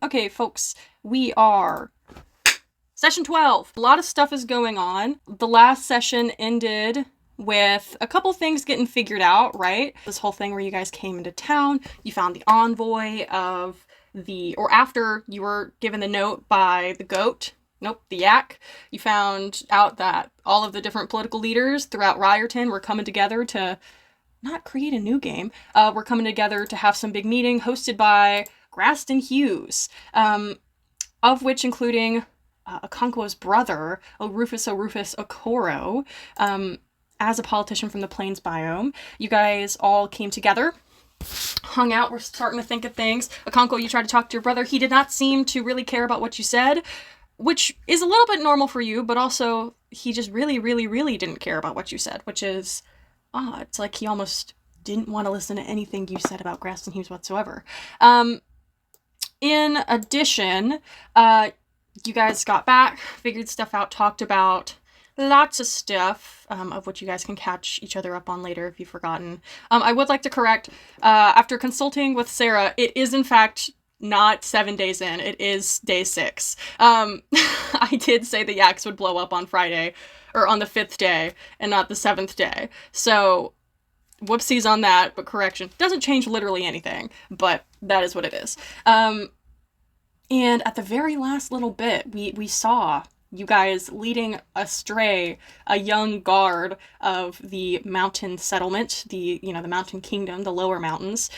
Okay, folks, we are session 12. A lot of stuff is going on. The last session ended with a couple things getting figured out, right? This whole thing where you guys came into town, you found the envoy of or after you were given the note by the goat, nope, the yak, you found out that all of the different political leaders throughout Ryerton were coming together to not create a new game. We're coming together to have some big meeting hosted by Graston Hughes, of which including Okonkwo's brother, Rufus Okoro, as a politician from the Plains biome. You guys all came together, hung out, we're starting to think of things. Okonkwo, you tried to talk to your brother. He did not seem to really care about what you said, which is a little bit normal for you, but also he just really didn't care about what you said, which is odd. It's like he almost didn't want to listen to anything you said about Graston Hughes whatsoever. In addition, you guys got back, figured stuff out, talked about lots of stuff, of which you guys can catch each other up on later if you've forgotten. I would like to correct, after consulting with Sarah, it is in fact not 7 days in, it is day 6. I did say the yaks would blow up on Friday, or on the 5th day, and not the 7th day. So, whoopsies on that, but correction. Doesn't change literally anything, but that is what it is. And at the very last little bit, we saw you guys leading astray a young guard of the mountain settlement, the mountain kingdom, the lower mountains,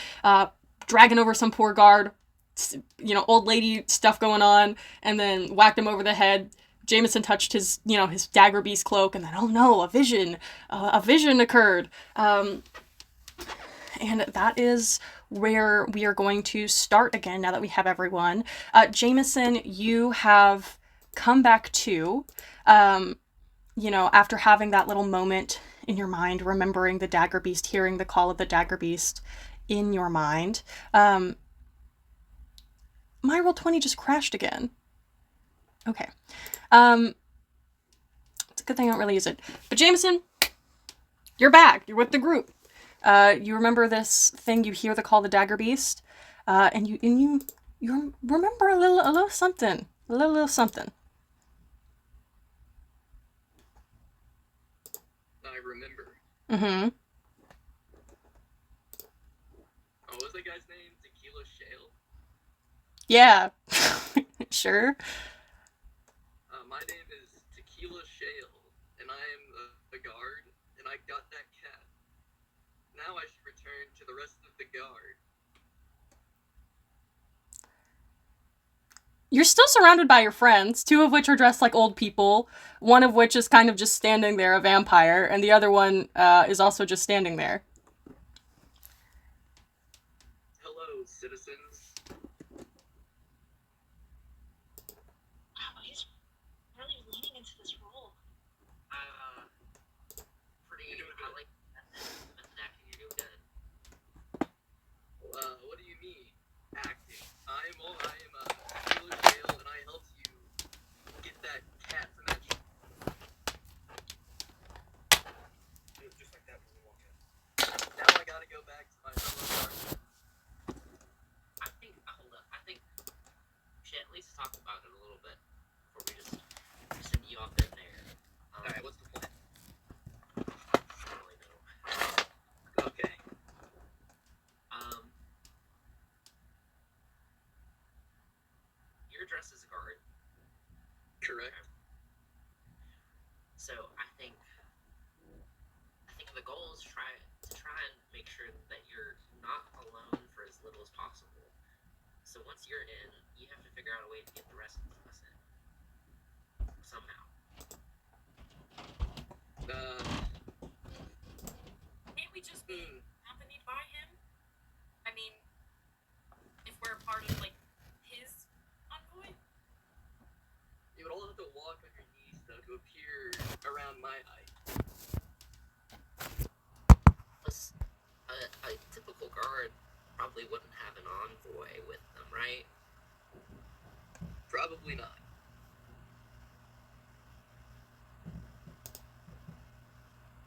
dragging over some poor guard, old lady stuff going on, and then whacked him over the head. Jameson touched his dagger beast cloak, and then, oh no, a vision occurred. And that is where we are going to start again now that we have everyone. Jameson, you have come back to, after having that little moment in your mind, remembering the dagger beast, hearing the call of the dagger beast in your mind. My Roll20 just crashed again. Okay. It's a good thing I don't really use it. But Jameson, you're back. You're with the group. You remember this thing, you hear the call of the dagger beast, and you remember a little something. A little something. I remember. Mm-hmm. Oh, what was that guy's name? Tequila Shale? Yeah. Sure. My name is Tequila Shale, and I am a guard, and I got that cat. Now I should return to the rest of the guard. You're still surrounded by your friends, 2 of which are dressed like old people, one of which is kind of just standing there, a vampire, and the other one is also just standing there. Hello, citizens. Wow, he's really leaning into this role. Pretty good. I like acting. You're doing good. What do you mean, acting? I am Tequila Shale, and I helped you get that cat from that just like that when we walk in. Now I gotta go back to my fellow guard. Hold up. I think we should at least talk about it a little bit before we just send you off in there. Alright, what's the plan? I don't really know. Okay. You're dressed as a guard. Correct. So I think the goal is to try and make sure that you're not alone for as little as possible. So once you're in, you have to figure out a way to get the rest of us in. Somehow. Can't we just be accompanied by him? I mean, if we're a part of, his envoy? You would all have to walk on your knees, though, to appear around my height. A typical guard probably wouldn't have an envoy with them, right? Probably not.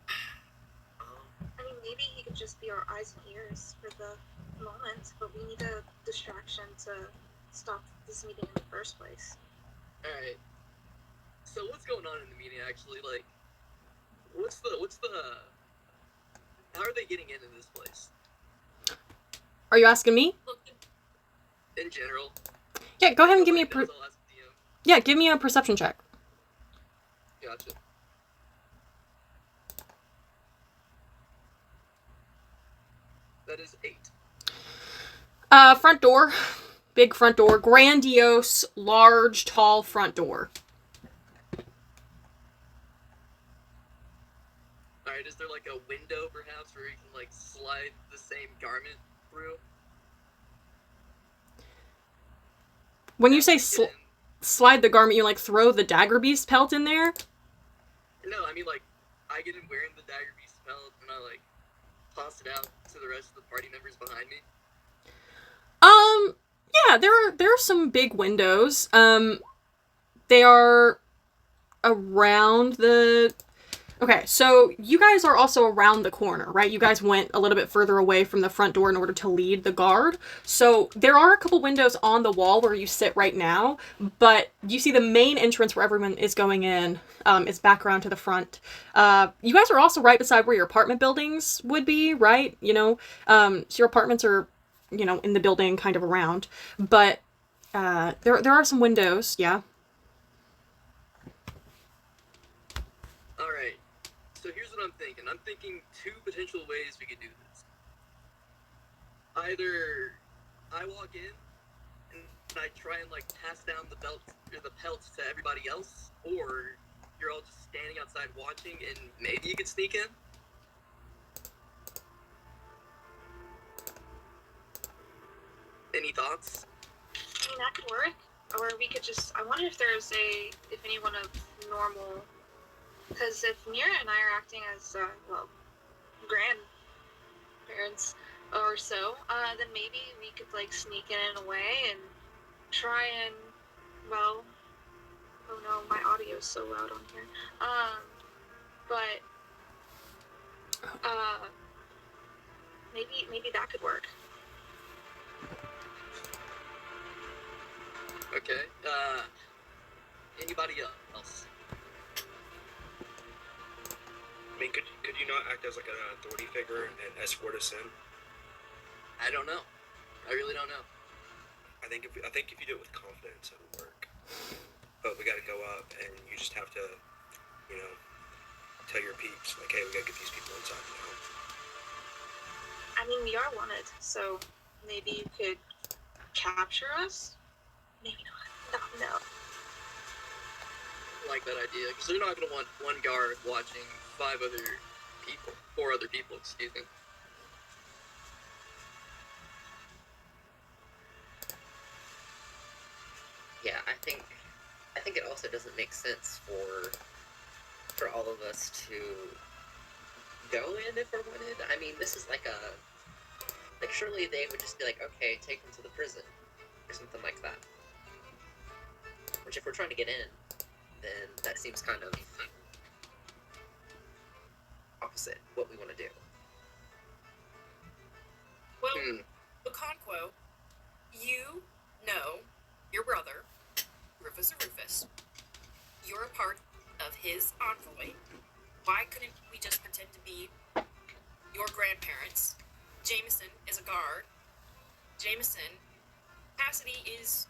I mean, maybe he could just be our eyes and ears for the moment, but we need a distraction to stop this meeting in the first place. Alright. So what's going on in the meeting actually? Like, what's the how are they getting into this place? Are you asking me? Look, In general? Yeah, go ahead and give me a Nobody knows, I'll ask the DM. yeah, give me a perception check. Gotcha. That is 8. Front door. Big front door. Grandiose, large, tall front door. Alright, is there like a window perhaps where you can like slide the same garment through? When you say Get in? slide the garment, you like throw the dagger beast pelt in there? No, I mean like I get in wearing the dagger beast belt and I like toss it out to the rest of the party members behind me. Yeah, there are some big windows. They are around the. Okay, so you guys are also around the corner, right? You guys went a little bit further away from the front door in order to lead the guard. So there are a couple windows on the wall where you sit right now, but you see the main entrance where everyone is going in is back around to the front. You guys are also right beside where your apartment buildings would be, right? You know, so your apartments are, you know, in the building kind of around, but there are some windows, yeah. Alright. So here's what I'm thinking. I'm thinking 2 potential ways we could do this. Either I walk in and I try and like pass down the belt or the pelts to everybody else, or you're all just standing outside watching and maybe you could sneak in. Any thoughts? I mean, that could work. Or we could just. I wonder if there's if anyone of normal. Because if Mira and I are acting as, grandparents or so, then maybe we could, like, sneak in a way and try and, well, oh no, my audio is so loud on here. But, maybe that could work. Okay. Anybody else? I mean, could you not act as like an authority figure and escort us in? I don't know. I really don't know. I think if you do it with confidence, it'll work. But we got to go up, and you just have to, you know, tell your peeps like, hey, we got to get these people inside now. I mean, we are wanted, so maybe you could capture us? Maybe not. No. I like that idea, because they're not going to want one guard watching 4 other people, excuse me. Yeah, I think it also doesn't make sense for all of us to go in if we're wanted. I mean, this is like surely they would just be like, okay, take them to the prison or something like that. Which if we're trying to get in, then that seems kind of opposite what we want to do. Well, Okonkwo, you know your brother, Rufus or Rufus. You're a part of his envoy. Why couldn't we just pretend to be your grandparents? Jameson is a guard. Cassidy is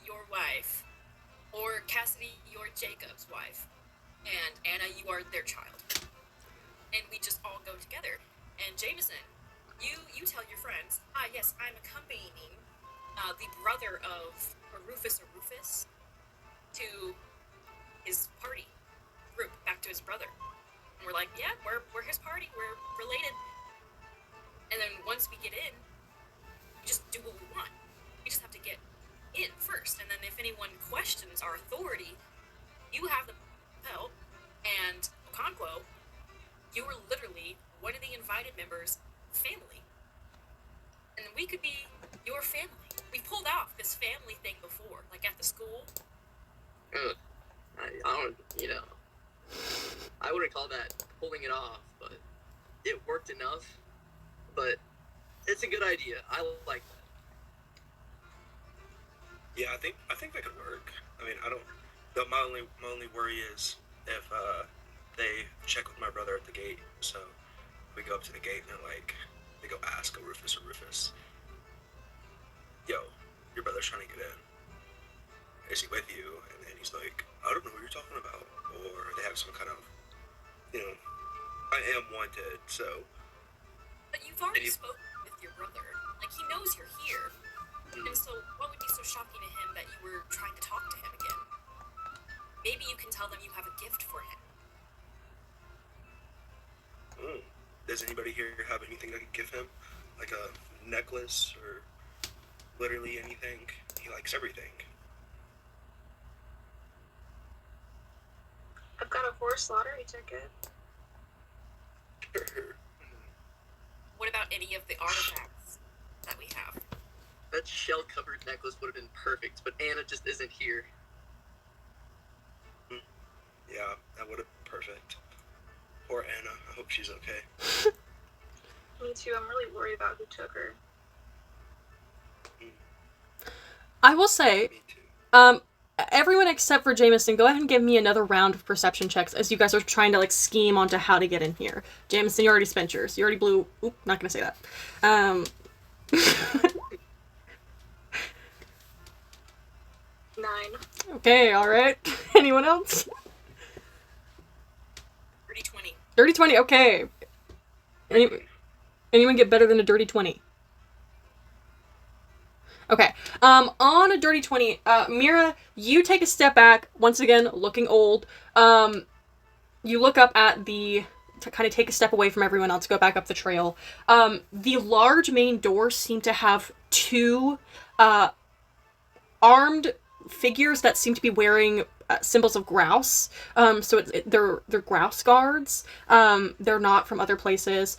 your wife. Or Cassidy, you're Jacob's wife. And Anna, you are their child. And we just all go together. And Jameson, you tell your friends, yes, I'm accompanying the brother of Rufus to his party group, back to his brother. And we're like, yeah, we're his party, we're related. And then once we get in, we just do what we want. We just have to get in first. And then if anyone questions our authority, you have the belt, and Okonkwo, you were literally one of the invited members' family. And we could be your family. We pulled off this family thing before, like at the school. I don't, I wouldn't call that pulling it off, but it worked enough. But it's a good idea. I like Yeah, I think that could work. I mean, I don't. My only worry is if they check with my brother at the gate. So we go up to the gate and they go ask a Rufus, yo, your brother's trying to get in. Is he with you? And then he's like, I don't know what you're talking about. Or they have some kind of, you know, I am wanted. So But you've already you, spoken with your brother. Like, he knows you're here. And so, what would be so shocking to him that you were trying to talk to him again? Maybe you can tell them you have a gift for him. does anybody here have anything I could give him, like a necklace or literally anything? He likes everything. I've got a horse lottery ticket. What about any of the artifacts that we have? That shell-covered necklace would have been perfect, but Anna just isn't here. Yeah, that would have been perfect. Poor Anna. I hope she's okay. Me too. I'm really worried about who took her. I will say, Me too. everyone except for Jameson, go ahead and give me another round of perception checks as you guys are trying to like scheme onto how to get in here. Jameson, you already spent yours. You already blew. Oop, not gonna say that. 9. Okay, all right. Anyone else? Dirty 20. Dirty 20. Okay. Anyone get better than a dirty 20? Okay. On a dirty 20, Mira, you take a step back, once again, looking old. You look up at to kind of take a step away from everyone else, go back up the trail. The large main doors seem to have two, armed figures that seem to be wearing symbols of grouse. So they're grouse guards. They're not from other places.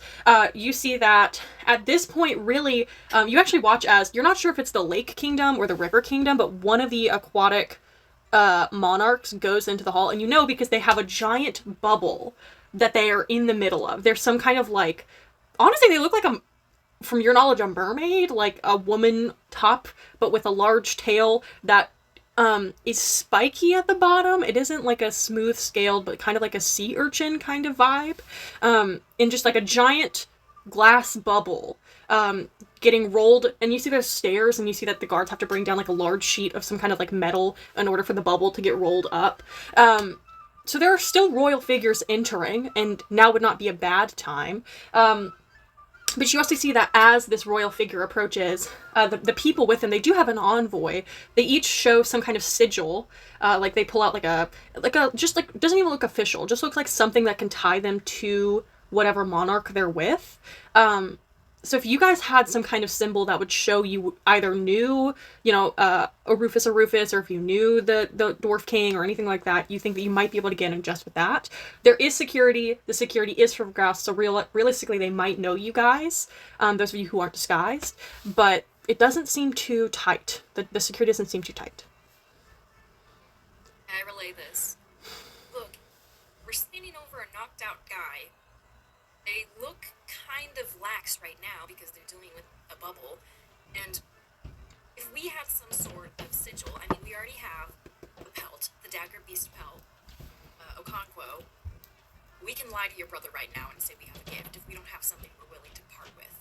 You see that at this point, really, you actually watch as you're not sure if it's the Lake Kingdom or the River Kingdom, but one of the aquatic monarchs goes into the hall, and you know because they have a giant bubble that they are in the middle of. There's some kind of like, honestly, they look like from your knowledge, a mermaid, like a woman top, but with a large tail that is spiky at the bottom. It isn't like a smooth scaled, but kind of like a sea urchin kind of vibe. In just like a giant glass bubble, getting rolled, and you see there's stairs, and you see that the guards have to bring down like a large sheet of some kind of like metal in order for the bubble to get rolled up. So there are still royal figures entering, and now would not be a bad time. But you also see that as this royal figure approaches, the people with him, they do have an envoy. They each show some kind of sigil, like they pull out like a just like doesn't even look official, just looks like something that can tie them to whatever monarch they're with. So if you guys had some kind of symbol that would show you either knew, a Rufus, or if you knew the Dwarf King or anything like that, you think that you might be able to get in just with that. There is security. The security is from Grouse, so realistically they might know you guys, those of you who aren't disguised, but it doesn't seem too tight. The security doesn't seem too tight. I relay this. Look, we're standing over a knocked out guy. They look kind of lax right now because they're dealing with a bubble. And if we had some sort of sigil, I mean, we already have the pelt, the dagger beast pelt, Okonkwo. We can lie to your brother right now and say we have a gift if we don't have something we're willing to part with.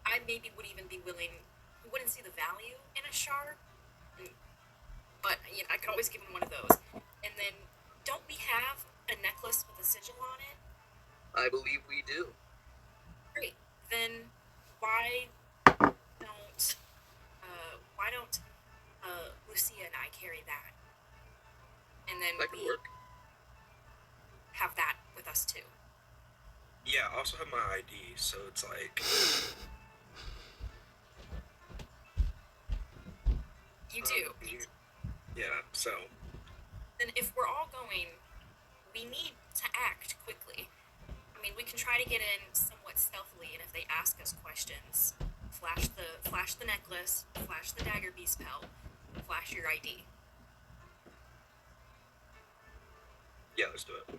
I maybe would even be willing, we wouldn't see the value in a shard, but I could always give him one of those. And then, don't we have a necklace with a sigil on it? I believe we do. Great. Then why don't Lucia and I carry that? And then That could we work. have that with us too. Yeah, I also have my ID, so it's like. You do. Yeah, so. Then if we're all going, we need to act quickly. I mean, we can try to get in somewhat stealthily, and if they ask us questions, flash the necklace, flash the dagger beast pelt, flash your ID. Yeah, let's do it.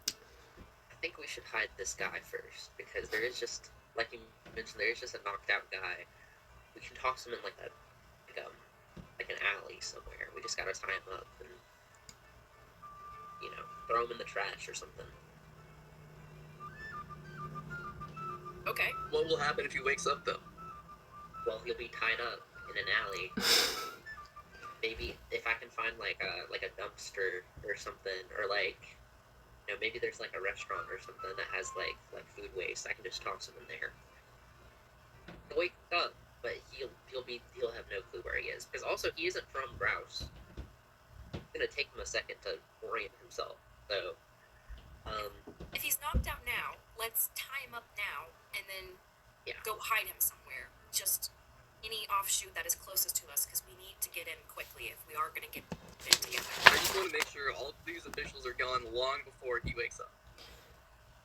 I think we should hide this guy first, because there is just, like you mentioned, there is just a knocked out guy. We can toss him in like a bodies somewhere. We just gotta tie him up and, throw him in the trash or something. Okay. What will happen if he wakes up, though? Well, he'll be tied up in an alley. Maybe if I can find like a dumpster or something, or maybe there's like a restaurant or something that has like food waste. I can just toss him in there. He'll wake up, but he'll have no clue where he is. Because also he isn't from Grouse. It's gonna take him a second to orient himself. So, If he's knocked out now, let's tie him up now and then go hide him somewhere. Just any offshoot that is closest to us, because we need to get in quickly if we are going to get in together. I just want to make sure all of these officials are gone long before he wakes up.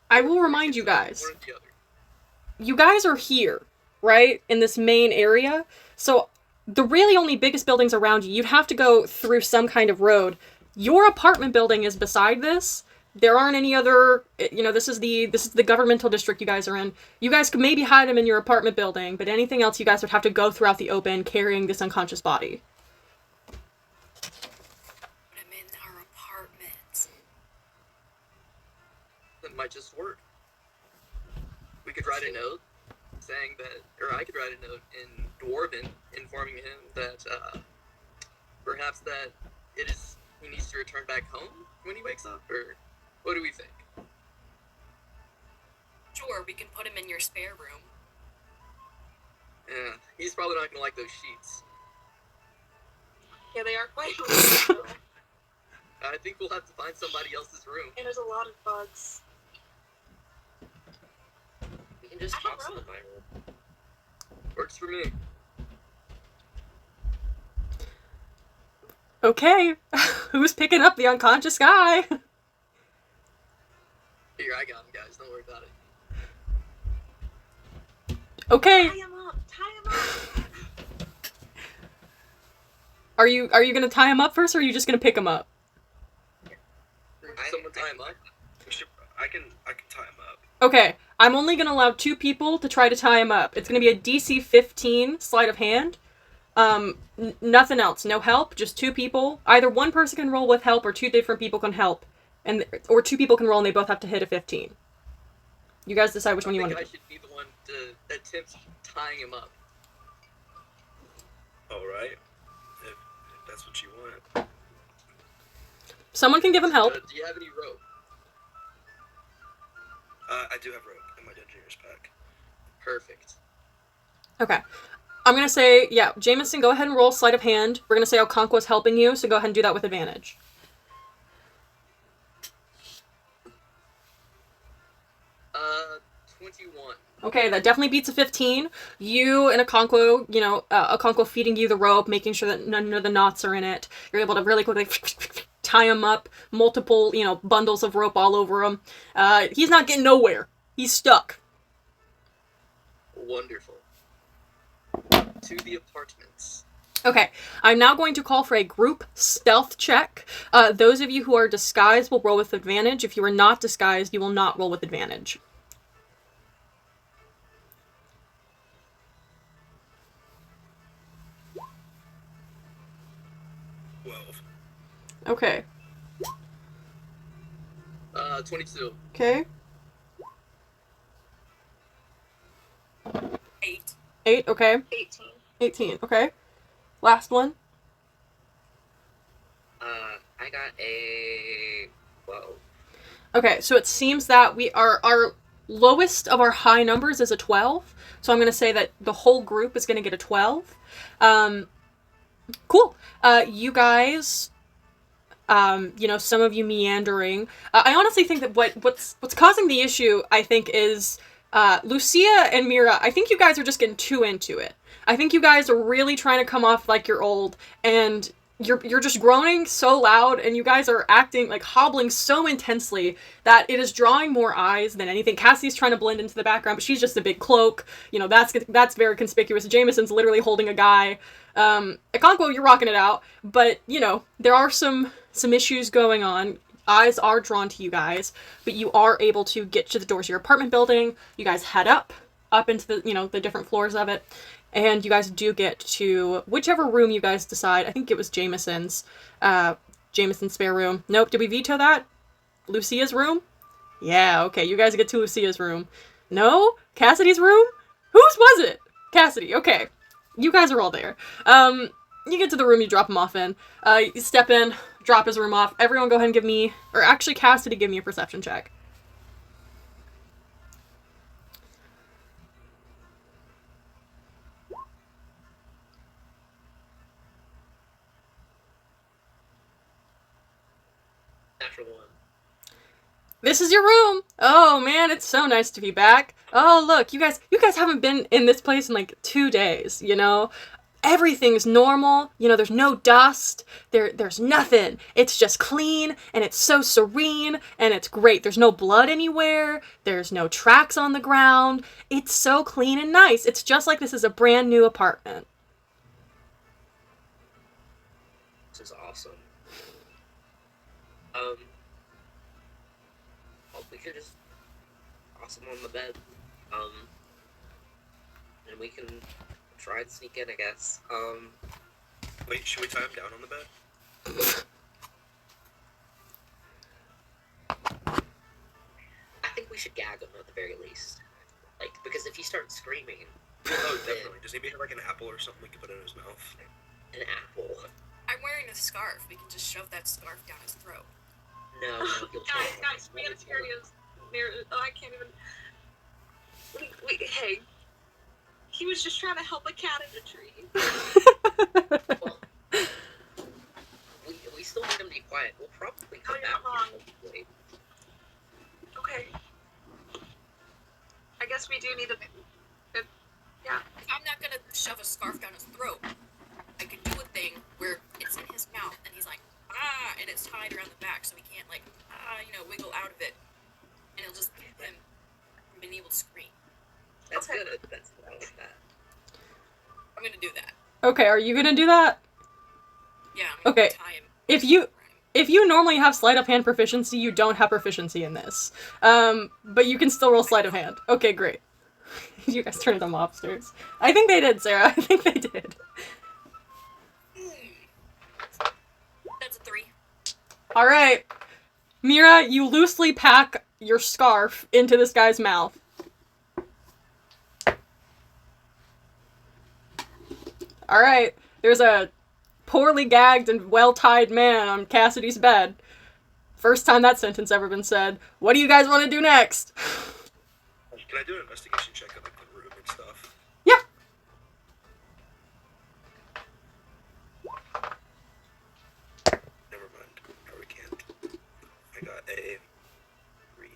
I will remind you guys. One or the other. You guys are here, right? In this main area. So the really only biggest buildings around you, you'd have to go through some kind of road. Your apartment building is beside this. There aren't any other, this is the governmental district you guys are in. You guys could maybe hide him in your apartment building, but anything else you guys would have to go throughout the open carrying this unconscious body. Put him in our apartment. That might just work. We could write a note saying that, or I could write a note in Dwarven informing him that perhaps that he needs to return back home when he wakes up, or what do we think? Sure, we can put him in your spare room. Yeah, he's probably not gonna like those sheets. Yeah, they are quite loose. I think we'll have to find somebody else's room. And there's a lot of bugs. We can just I have toss him in room. my room. Works for me. Okay, who's picking up the unconscious guy? Here, I got him, guys. Don't worry about it. Okay, Tie him up! Tie him up! are you gonna tie him up first, or are you just gonna pick him up? Someone tie him up? I can tie him up. Okay, I'm only gonna allow 2 people to try to tie him up. It's gonna be a DC 15 sleight of hand. Nothing else. No help. Just 2 people. Either one person can roll with help, or 2 different people can help, or 2 people can roll, and they both have to hit a 15. You guys decide which one you want I to think I should be the one to attempt tying him up. All right. If that's what you want. Someone can give him help. Do you have any rope? I do have rope in my Dungeoneer's pack. Perfect. Okay. I'm gonna say, Jameson, go ahead and roll sleight of hand. We're gonna say Okonkwo's helping you, so go ahead and do that with advantage. 21. Okay, that definitely beats a 15. You and Okonkwo, Okonkwo feeding you the rope, making sure that none of the knots are in it. You're able to really quickly tie him up, multiple, bundles of rope all over him. He's not getting nowhere. He's stuck. Wonderful. To the apartments. Okay, I'm now going to call for a group stealth check. Those of you who are disguised will roll with advantage. If you are not disguised, you will not roll with advantage. Okay. 22. Okay. 8. 8, okay. 18. 18, okay. Last one. I got a 12. Okay, so it seems that our lowest of our high numbers is a 12. So I'm going to say that the whole group is going to get a 12. Cool. You guys, some of you meandering. I honestly think that what's causing the issue, I think, is Lucia and Mira. I think you guys are just getting too into it. I think you guys are really trying to come off like you're old, and you're just groaning so loud, and you guys are acting like hobbling so intensely that it is drawing more eyes than anything. Cassie's trying to blend into the background, but she's just a big cloak. That's very conspicuous. Jameson's literally holding a guy. Okonkwo, you're rocking it out, but there are some issues going on. Eyes are drawn to you guys, but you are able to get to the doors of your apartment building. You guys head up into the the different floors of it, and you guys do get to whichever room you guys decide. I think it was Jameson's spare room. Nope, did we veto that? Lucia's room? Yeah, okay, you guys get to Lucia's room. No? Cassidy's room? Whose was it? Cassidy, okay. You guys are all there. You get to the room you drop him off in. You step in, drop his room off. Everyone go ahead and give me, or actually Cassidy, give me a perception check. Natural one. This is your room. Oh man, it's so nice to be back. Oh look, you guys haven't been in this place in like 2 days, you know? Everything's normal, you know, there's no dust, there's nothing. It's just clean, and it's so serene, and it's great. There's no blood anywhere, there's no tracks on the ground. It's so clean and nice. It's just like this is a brand new apartment. This is awesome. Well, we could just toss him on the bed. And we can try and sneak in, I guess. Wait, should we tie him down on the bed? I think we should gag him at the very least. Like, because if he starts screaming... Oh, definitely. Does he maybe have like an apple or something we can put in his mouth? An apple? I'm wearing a scarf. We can just shove that scarf down his throat. No, you'll Guys, we gotta serious. Oh, I can't even. Hey. He was just trying to help a cat in a tree. Well, we still need him to be quiet. We'll probably come you're back. not wrong. Here. Okay. I guess we do need a. Yeah. I'm not gonna shove a scarf down his throat. I could do a thing where it's in his mouth and he's like, ah, and it's tied around the back so he can't like, wiggle out of it. And it'll just keep him from being able to scream. That's Okay. good. I like that. I'm gonna do that. Okay, are you gonna do that? Yeah, I'm gonna Okay. tie him. If you normally have sleight of hand proficiency, you don't have proficiency in this. But you can still roll sleight of hand. Okay, great. You guys turned them upstairs. I think they did, Sarah. I think they did. That's a 3. All right. Mira, you loosely pack your scarf into this guy's mouth. All right. There's a poorly gagged and well-tied man on Cassidy's bed. First time that sentence ever been said. What do you guys want to do next? Can I do an investigation check on like the room and stuff? Yeah. Never mind. Probably can't. I got a 3.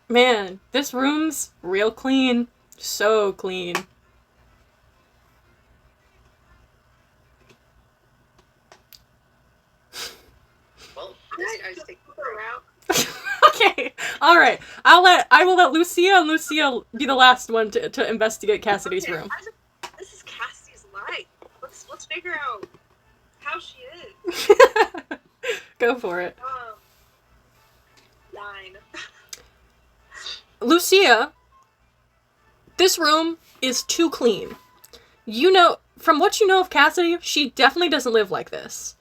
Man, this room's real clean. So clean. Well, this guy's taking the route. Okay. All right. I will let Lucia and Lucia be the last one to investigate Cassidy's room. This is Cassidy's life. Let's figure out how she is. Go for it. 9. Lucia, this room is too clean. You know, from what you know of Cassidy, she definitely doesn't live like this.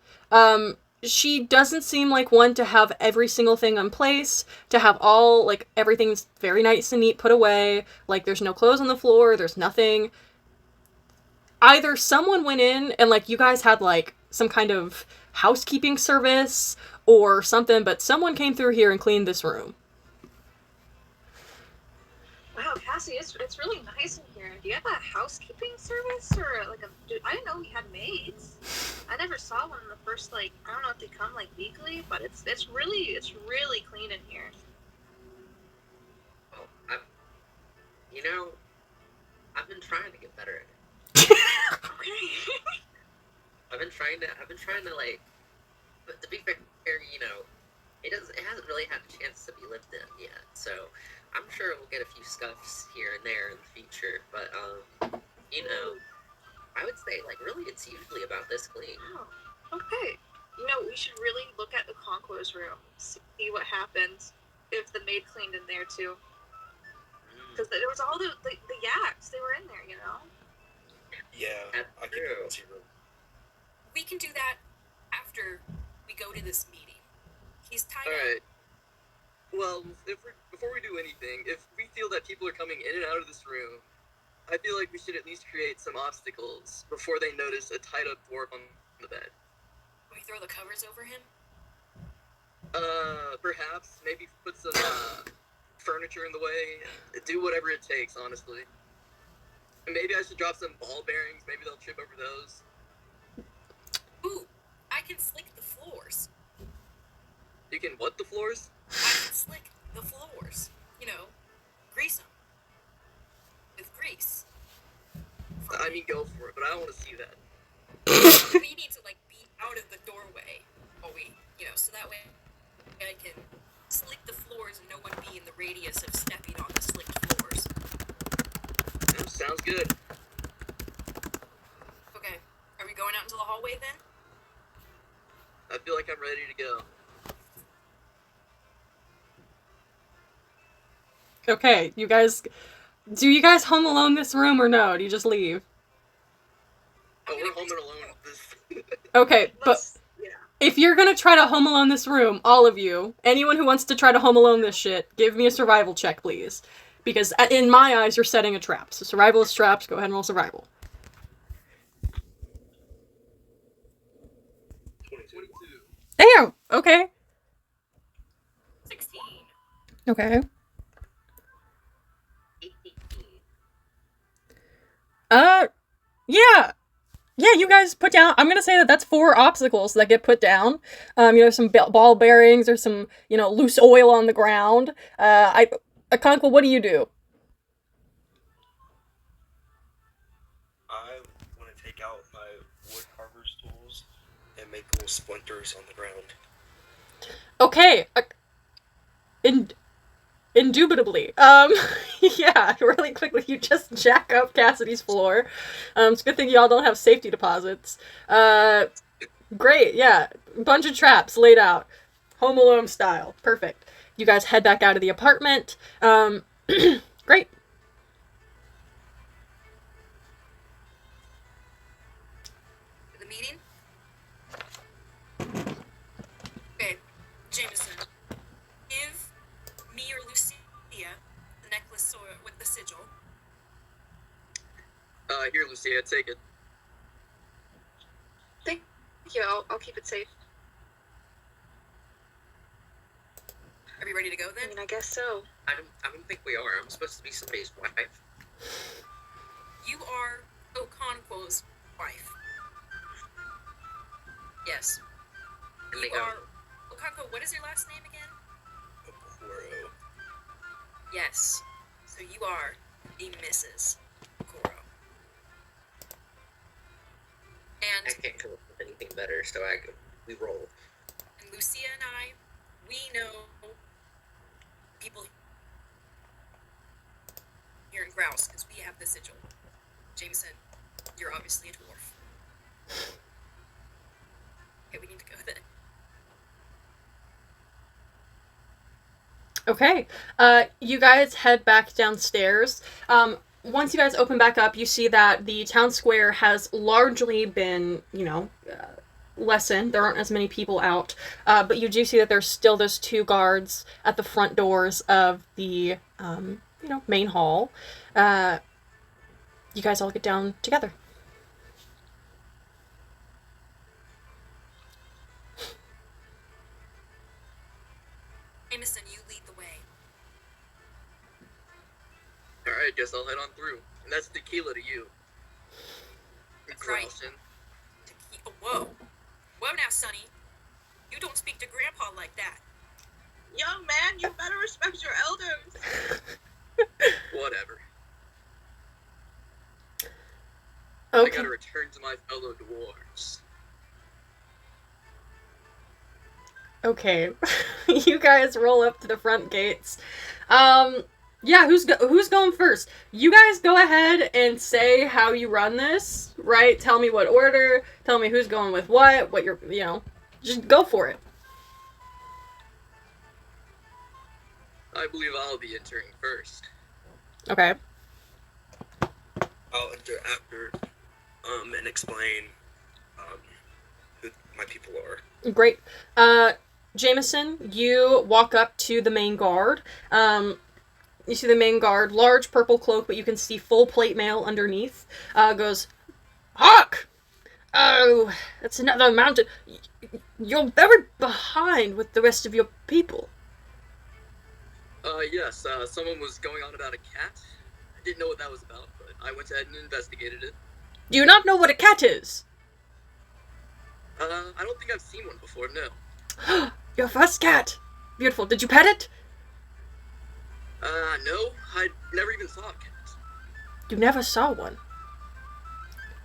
She doesn't seem like one to have every single thing in place, to have all, like, everything's very nice and neat put away, like, there's no clothes on the floor, there's nothing. Either someone went in and, like, you guys had, like, some kind of housekeeping service or something, but someone came through here and cleaned this room. Wow, Cassie, it's really nice in here. Do you have a housekeeping service or like a? I didn't know we had maids. I never saw one in the first I don't know if they come like weekly, but it's really clean in here. Well, I've been trying to get better at it. Okay. I've been trying to like, but to be fair, it hasn't really had a chance to be lived in yet. So I'm sure we'll get a few scuffs here and there in the future. But I would say like really it's usually about this clean. Oh, okay. We should really look at the conqueror's room, see what happens if the maid cleaned in there too. Because there was all the yaks, they were in there, can do that after we go to this meeting. He's tied Alright. up. Well, before we do anything, if we feel that people are coming in and out of this room, I feel like we should at least create some obstacles before they notice a tied-up dwarf on the bed. Can we throw the covers over him? Perhaps. Maybe put some, furniture in the way. Do whatever it takes, honestly. And maybe I should drop some ball bearings. Maybe they'll trip over those. Ooh, I can slick the floors. You can what the floors? I can slick the floors. You know, grease them. With grease. I mean, go for it, but I don't want to see that. We need to, like, be out of the doorway while we, you know, so that way I can slick the floors and no one be in the radius of stepping on the slicked floors. Yeah, sounds good. Okay, are we going out into the hallway then? I feel like I'm ready to go. Okay, you guys... Do you guys home alone this room or no? Do you just leave? Oh, we're home and alone. This. Okay, but Yeah. if you're gonna try to home alone this room, all of you, anyone who wants to try to home alone this shit, give me a survival check, please. Because in my eyes, you're setting a trap. So survival is traps. Go ahead and roll survival. 22. Damn! Okay. 16. Okay. 18. Yeah. Yeah, you guys put down, I'm gonna say that that's 4 obstacles that get put down. You know, some ball bearings or some, you know, loose oil on the ground. Conquil, what do you do? I want to take out my wood carver's tools and make little splinters on the ground. Okay. Indubitably. Yeah, really quickly, you just jack up Cassidy's floor. It's a good thing y'all don't have safety deposits. Great, yeah. Bunch of traps laid out. Home Alone style. Perfect. You guys head back out of the apartment. Great. The meeting? Okay, Jameson, give me or Lucia the necklace with the sigil. Here, Lucia, take it. Thank you. I'll keep it safe. Are we ready to go I then? mean, I guess so. I don't think we are. I'm supposed to be somebody's wife. You are Okonkwo's wife. Yes. And You they go, are... Okonkwo, what is your last name again? Okoro. Yes. So you are the Mrs. Koro. I And, can't come up with anything better, so we roll. and Lucia and I, we know people here in Grouse because we have the sigil. Jameson, you're obviously a dwarf. Okay, we need to go then. Okay. You guys head back downstairs. Once you guys open back up, you see that the town square has largely been, you know, lessened. There aren't as many people out. But you do see that there's still those 2 guards at the front doors of the, you know, main hall. You guys all get down together. Jameson, you lead the way. Alright, guess I'll head on through. And that's tequila to you. That's right. Exhaustion. Whoa. Whoa now, Sonny. You don't speak to Grandpa like that. Young man, you better respect your elders. Whatever. I Okay. gotta return to my fellow dwarves. Okay. You guys roll up to the front gates. Yeah, who's going first? You guys go ahead and say how you run this, right? Tell me what order, tell me who's going with what you're, you know, just go for it. I believe I'll be entering first. Okay. I'll enter after, and explain, Great. Jameson, you walk up to the main guard. You see the main guard, large purple cloak, but you can see full plate mail underneath. Goes, Hark! Oh, that's another mountain. You're very behind with the rest of your people. Yes, someone was going on about a cat. I didn't know what that was about, but I went ahead and investigated it. Do you not know what a cat is? I don't think I've seen one before, no. Your first cat. Beautiful. Did you pet it? No, I never even saw a cat. You never saw one.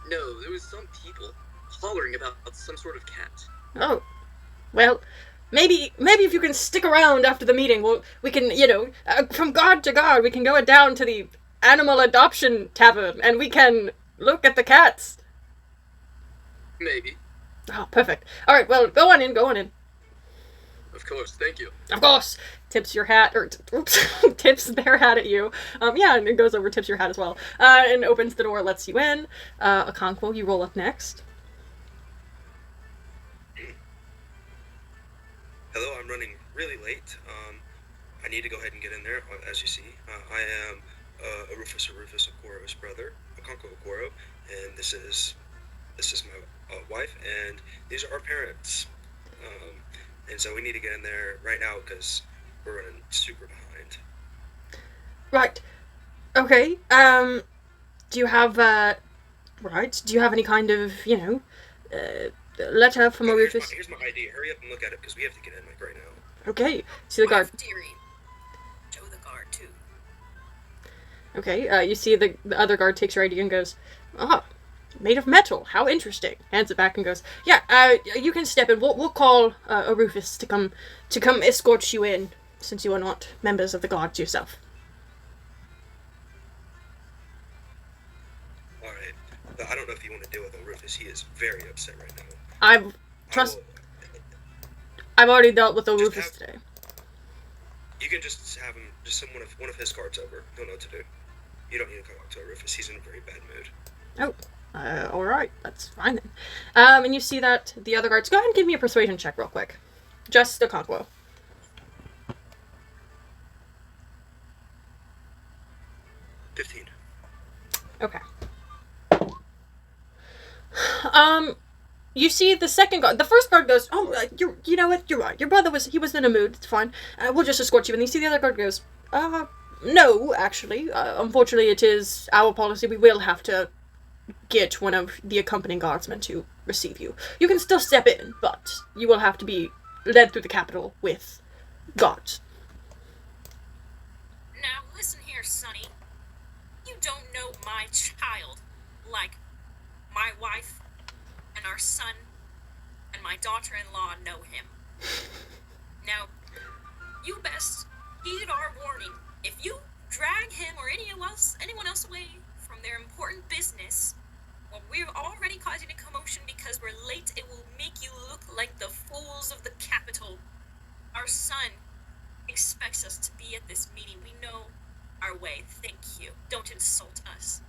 No, there was some people hollering about some sort of cat. Oh, well, maybe if you can stick around after the meeting, we can, from guard to guard, we can go down to the animal adoption tavern and we can look at the cats. Maybe. Oh, perfect. All right, well, go on in. Of course, thank you. Of course. Tips your hat, or tips their hat at you. Yeah, and it goes over, tips your hat as well. And opens the door, lets you in. Okonkwo, you roll up next. Hello, I'm running really late. I need to go ahead and get in there, as you see. I am Rufus Okoro's brother, Okonkwo Okoro, and this is my wife, and these are our parents. And so we need to get in there right now because we're running super behind. Right. Okay. Do you have any kind of, letter from Rufus? Here's my ID. Hurry up and look at it because we have to get in like right now. Okay. See the guard. Wife, dearie. Show the guard too. Okay. You see the other guard takes your ID and goes, made of metal. How interesting. Hands it back and goes, yeah, you can step in. We'll call Rufus to come escort you in, since you are not members of the guards yourself. All right. But I don't know if you want to deal with Rufus. He is very upset right now. I've already dealt with Rufus today. You can just have him, just send one of his guards over. He'll know what to do. You don't need to talk to Rufus. He's in a very bad mood. Oh. Alright, that's fine then. And you see that the other guards... Go ahead and give me a persuasion check real quick. Just Okonkwo. 15. Okay. You see the second guard... The first guard goes, you know what, you're right. Your brother was in a mood, it's fine. We'll just escort you. And you see the other guard goes, no, actually. Unfortunately, it is our policy. We will have to get one of the accompanying guardsmen to receive you. You can still step in, but you will have to be led through the capital with guards. Now listen here, Sonny. You don't know my child like my wife and our son and my daughter-in-law know him. Now, you best heed our warning. If you drag him or anyone else away from their important business, well, we're already causing a commotion because we're late. It will make you look like the fools of the capital. Our son expects us to be at this meeting. We know our way. Thank you. Don't insult us.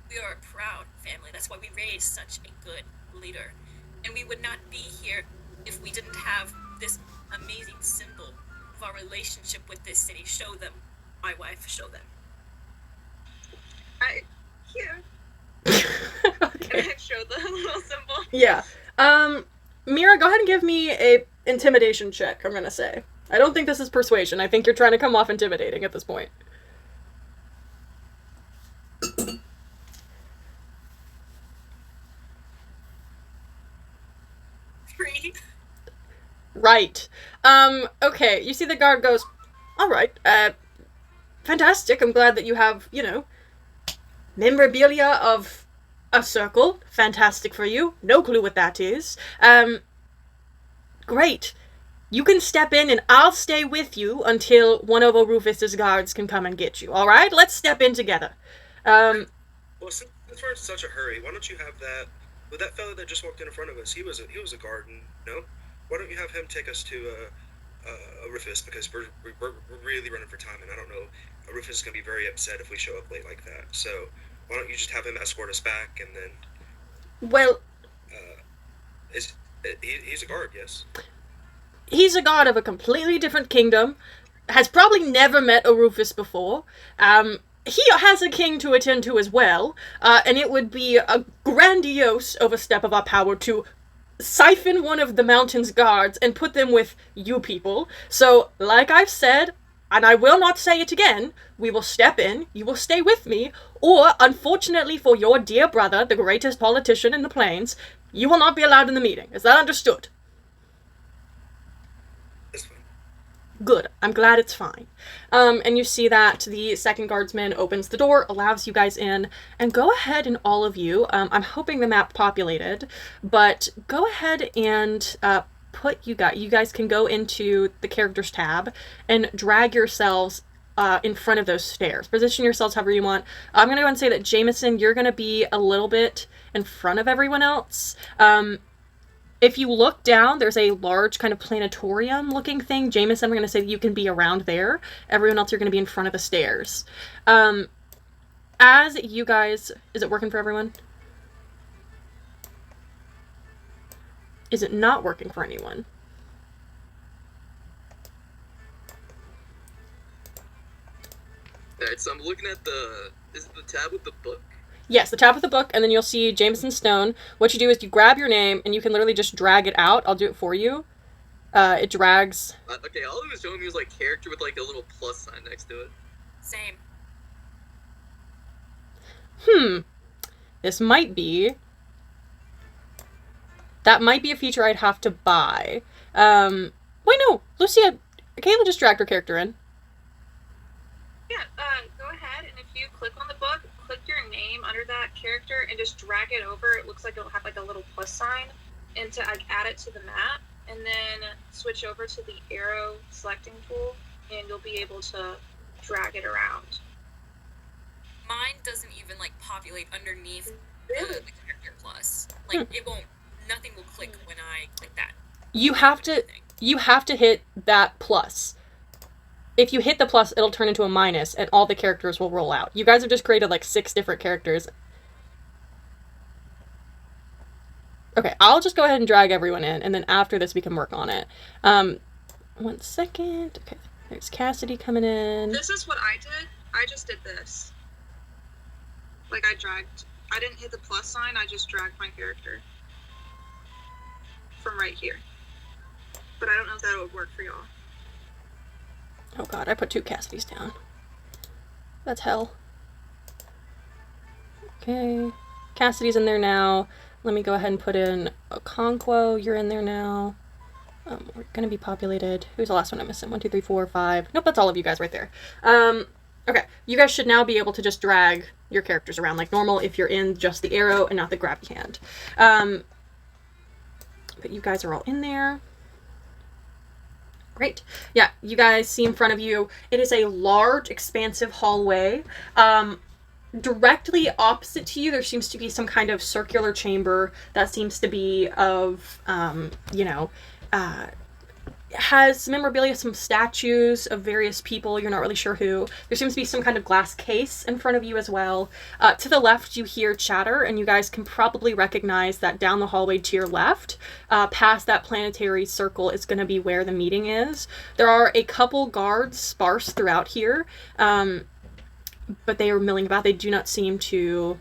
We are a proud family. That's why we raised such a good leader. And we would not be here if we didn't have this amazing symbol of our relationship with this city. Show them. My wife, show them. Here. Okay. And I showed the little symbol. Yeah. Mira, go ahead and give me a intimidation check, I'm gonna say. I don't think this is persuasion. I think you're trying to come off intimidating at this point. 3. Right. Okay, you see the guard goes, alright, fantastic, I'm glad that you have, memorabilia of a circle. Fantastic for you. No clue what that is. Great. You can step in and I'll stay with you until one of Rufus's guards can come and get you. Alright? Let's step in together. Well, since we're in such a hurry, why don't you have that fellow that just walked in front of us, he was a guard, no? Why don't you have him take us to Rufus, because we're really running for time, and I don't know, Rufus is going to be very upset if we show up late like that. So why don't you just have him escort us back, and then... Well... He's a guard, yes. He's a god of a completely different kingdom, has probably never met a Rufus before. He has a king to attend to as well, and it would be a grandiose overstep of our power to siphon one of the mountain's guards and put them with you people. So, like I've said, and I will not say it again, we will step in, you will stay with me, or, unfortunately for your dear brother, the greatest politician in the plains, you will not be allowed in the meeting. Is that understood? That's fine. Good. I'm glad it's fine. And you see that the second guardsman opens the door, allows you guys in, and go ahead and all of you, I'm hoping the map populated, but go ahead and you guys can go into the characters tab and drag yourselves in front of those stairs. Position yourselves however you want. I'm going to go and say that Jameson, you're going to be a little bit in front of everyone else. If you look down, there's a large kind of planetarium-looking thing. Jameson, I'm going to say that you can be around there. Everyone else, you're going to be in front of the stairs. As you guys... Is it working for everyone? Is it not working for anyone? Alright, so I'm looking at is it the tab with the book? Yes, the tab with the book, and then you'll see Jameson Stone. What you do is you grab your name, and you can literally just drag it out. I'll do it for you. It drags... Okay, all it was showing me was, like, character with, like, a little plus sign next to it. Same. This might be... That might be a feature I'd have to buy. Wait, no! Lucia... Kayla just dragged her character in. Yeah, go ahead, and if you click on the book, click your name under that character and just drag it over. It looks like it'll have like a little plus sign, and to like, add it to the map, and then switch over to the arrow selecting tool, and you'll be able to drag it around. Mine doesn't even like populate underneath the character plus. Like it won't. Nothing will click when I click that. You have to hit that plus. If you hit the plus, it'll turn into a minus, and all the characters will roll out. You guys have just created, like, 6 different characters. Okay, I'll just go ahead and drag everyone in, and then after this we can work on it. 1 second. Okay, there's Cassidy coming in. This is what I did. I just did this. Like, I didn't hit the plus sign, I just dragged my character. From right here. But I don't know if that would work for y'all. Oh god, I put 2 Cassidys down. That's hell. Okay. Cassidy's in there now. Let me go ahead and put in a Conquo. You're in there now. We're gonna be populated. Who's the last one I'm missing? 1, 2, 3, 4, 5. Nope, that's all of you guys right there. Okay. You guys should now be able to just drag your characters around like normal if you're in just the arrow and not the grabby hand. But you guys are all in there. Great. Yeah, you guys see in front of you, it is a large, expansive hallway. Directly opposite to you, there seems to be some kind of circular chamber that seems to be of, has memorabilia, some statues of various people, you're not really sure who. There seems to be some kind of glass case in front of you as well. To the left, you hear chatter, and you guys can probably recognize that down the hallway to your left, past that planetary circle, is going to be where the meeting is. There are a couple guards sparse throughout here, but they are milling about. They do not seem to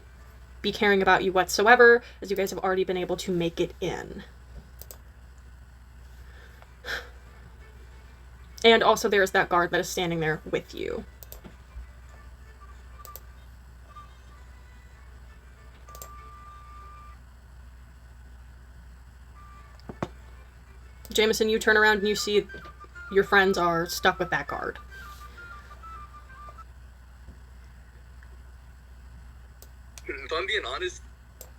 be caring about you whatsoever, as you guys have already been able to make it in. And also there's that guard that is standing there with you. Jameson, you turn around and you see your friends are stuck with that guard. If I'm being honest,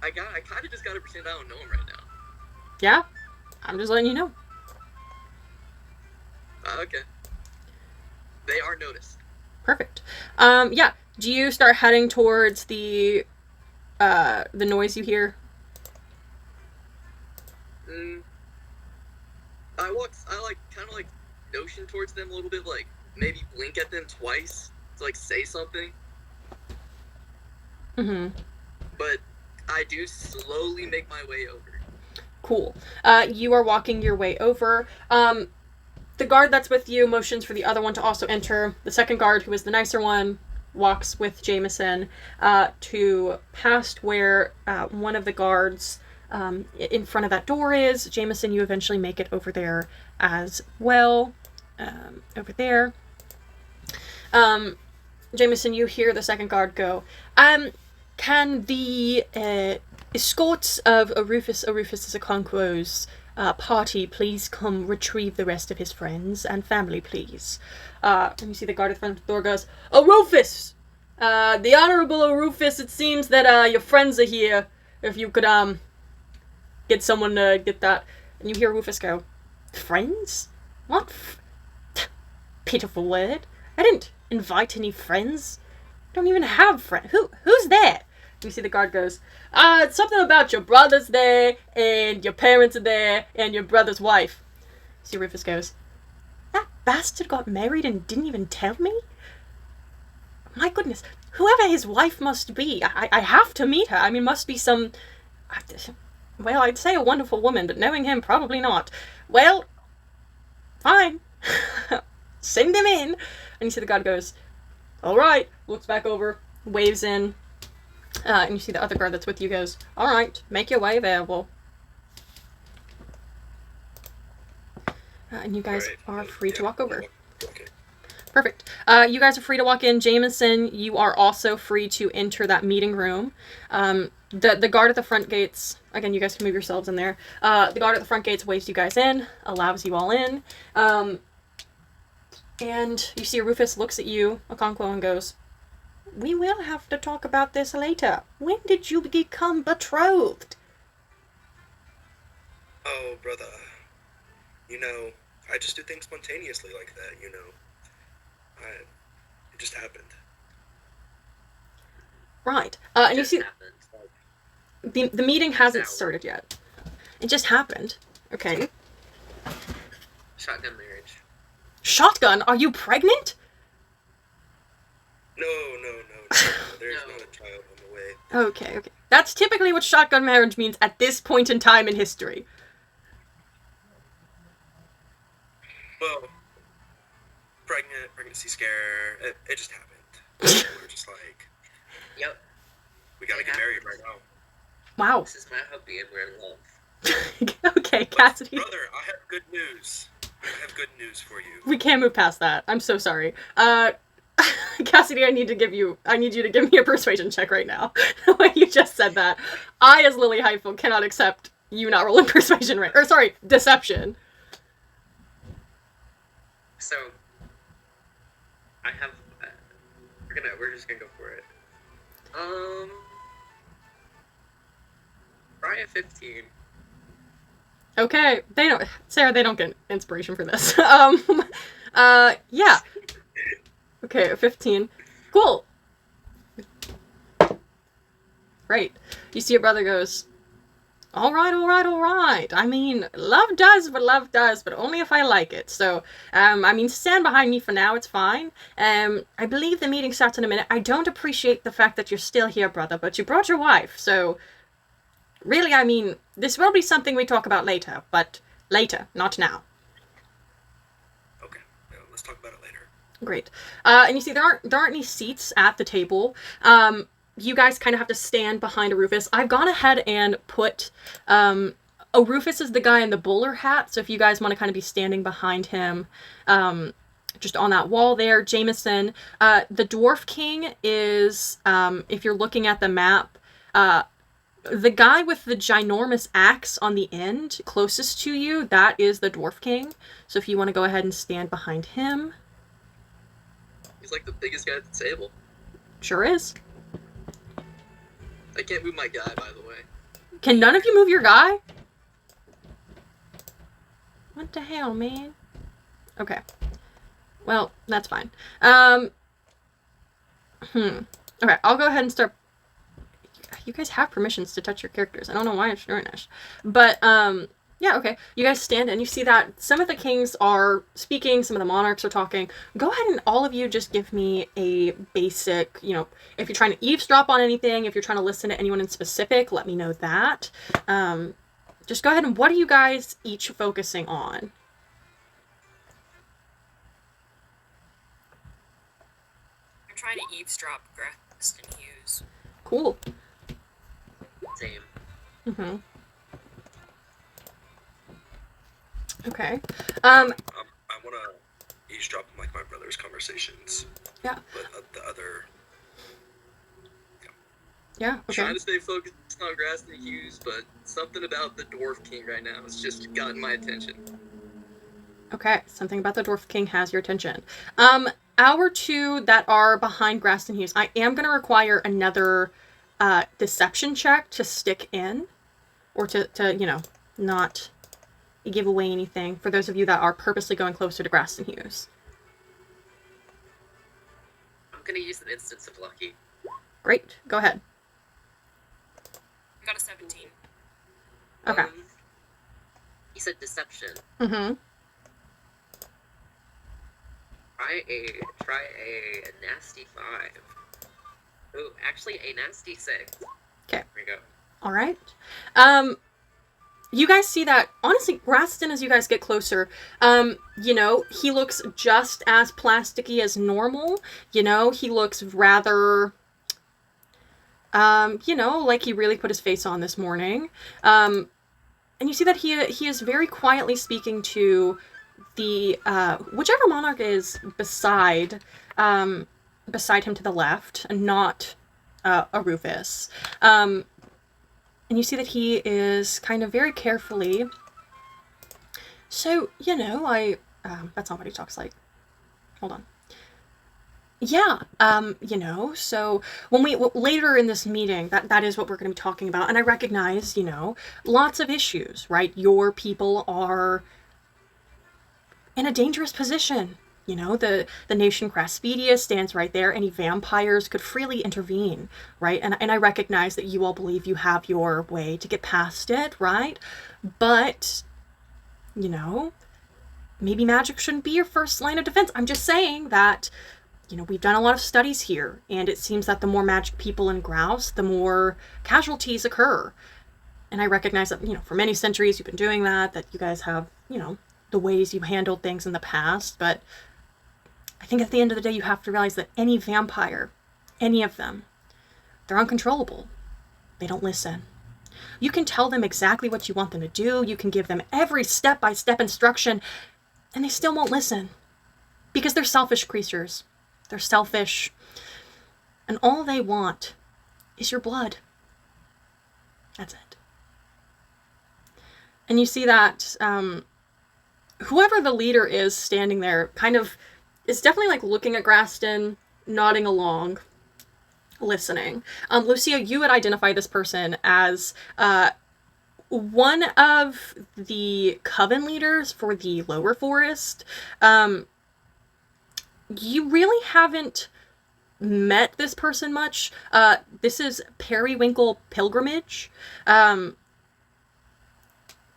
I kind of just gotta pretend I don't know him right now. Yeah? I'm just letting you know. Okay. They are noticed. Perfect. Yeah. Do you start heading towards the noise you hear? I kind of notion towards them a little bit, like maybe blink at them twice to say something. Mm-hmm. But I do slowly make my way over. Cool. You are walking your way over. The guard that's with you motions for the other one to also enter. The second guard, who is the nicer one, walks with Jameson to past where one of the guards in front of that door is. Jameson, you eventually make it over there as well. Over there. Jameson, you hear the second guard go, can the escorts of Rufus Oconquo's party please come retrieve the rest of his friends and family, please? And you see the guard at the front of the door goes, Rufus! The Honorable Rufus, it seems that your friends are here. If you could get someone to get that. And you hear Rufus go, friends? What? Pitiful word. I didn't invite any friends. Don't even have friends. Who's there? You see the guard goes, it's something about your brother's there, and your parents are there, and your brother's wife. You see Rufus goes, that bastard got married and didn't even tell me? My goodness, whoever his wife must be, I have to meet her. I mean, must be some, well, I'd say a wonderful woman, but knowing him, probably not. Well, fine. Send him in. And you see the guard goes, all right, looks back over, waves in, and you see the other guard that's with you goes, all right, make your way available. And you guys are free to walk over. Okay. Perfect. You guys are free to walk in. Jameson, you are also free to enter that meeting room. The guard at the front gates, again, you guys can move yourselves in there. The guard at the front gates waves you guys in, allows you all in. And you see Rufus looks at you, Okonkwo, and goes, we will have to talk about this later. When did you become betrothed? Oh, brother. You know, I just do things spontaneously like that, you know. It just happened. Right. And you see, happened. the meeting hasn't started yet. It just happened. Okay. Shotgun marriage. Shotgun? Are you pregnant? No. There's No. not a child on the way. Okay. That's typically what shotgun marriage means at this point in time in history. Well, pregnancy scare, it just happened. We're just like, Yep. we gotta get married right now. Wow. This is my hubby and we're in love. Okay, Cassidy. Brother, I have good news. I have good news for you. We can't move past that. I'm so sorry. Cassidy, I need you to give me a persuasion check right now. The way you just said that. I, as Lily Heifel, cannot accept you not rolling persuasion right. Or sorry, deception. So, I have. We're just gonna go for it. Try a 15. Okay, Sarah, they don't get inspiration for this. Yeah. Okay, 15. Cool. Great. You see your brother goes, all right. I mean, love does what love does, but only if I like it. So, stand behind me for now, it's fine. I believe the meeting starts in a minute. I don't appreciate the fact that you're still here, brother, but you brought your wife, so really, this will be something we talk about later, but later, not now. Okay, let's talk about it later. Great. And you see there aren't any seats at the table. You guys kind of have to stand behind a Rufus. I've gone ahead and put Rufus is the guy in the bowler hat, so if you guys want to kind of be standing behind him, just on that wall there. Jameson, the Dwarf King is, if you're looking at the map, the guy with the ginormous axe on the end closest to you, that is the Dwarf King. So if you want to go ahead and stand behind him. He's like the biggest guy at the table. Sure is. I can't move my guy, by the way. Can none of you move your guy? What the hell, man? Okay. Well, that's fine. Okay, I'll go ahead and start. You guys have permissions to touch your characters. I don't know why I'm doing this. But, yeah, okay. You guys stand and you see that some of the kings are speaking, some of the monarchs are talking. Go ahead and all of you just give me a basic, if you're trying to eavesdrop on anything, if you're trying to listen to anyone in specific, let me know that. just go ahead and what are you guys each focusing on? I'm trying to eavesdrop Graston Hughes. Cool. Same. Mm-hmm. Okay. I want to eavesdrop on, like, my brother's conversations. Yeah. With the other. Yeah, okay. Trying to stay focused on Graston Hughes, but something about the Dwarf King right now has just gotten my attention. Okay, something about the Dwarf King has your attention. Our two that are behind Graston Hughes, I am going to require another deception check to stick in, or to you know, not give away anything for those of you that are purposely going closer to Graston Hughes. I'm gonna use an instance of lucky. Great, go ahead. I got a 17. Okay. You said deception. Mm-hmm. Try a nasty 5. Ooh, actually a nasty 6. Okay. There we go. All right. You guys see that, honestly, Graston, as you guys get closer, you know, he looks just as plasticky as normal. You know, he looks rather, you know, like he really put his face on this morning. And you see that he is very quietly speaking to the, whichever monarch is beside him to the left, and not a Rufus. And you see that he is kind of very carefully. So, you know, that's not what he talks like. Hold on. Yeah, you know, so when later in this meeting, that is what we're going to be talking about. And I recognize, you know, lots of issues, right? Your people are in a dangerous position. You know, the nation Craspedia stands right there. Any vampires could freely intervene, right? And I recognize that you all believe you have your way to get past it, right? But, you know, maybe magic shouldn't be your first line of defense. I'm just saying that, you know, we've done a lot of studies here, and it seems that the more magic people in Grouse, the more casualties occur. And I recognize that, you know, for many centuries you've been doing that you guys have, you know, the ways you handled things in the past, but I think at the end of the day, you have to realize that any vampire, any of them, they're uncontrollable. They don't listen. You can tell them exactly what you want them to do. You can give them every step-by-step instruction, and they still won't listen. Because they're selfish creatures. They're selfish. And all they want is your blood. That's it. And you see that whoever the leader is standing there kind of is definitely like looking at Graston, nodding along, listening. Lucia, you would identify this person as one of the coven leaders for the lower forest. You really haven't met this person much. This is Periwinkle Pilgrimage.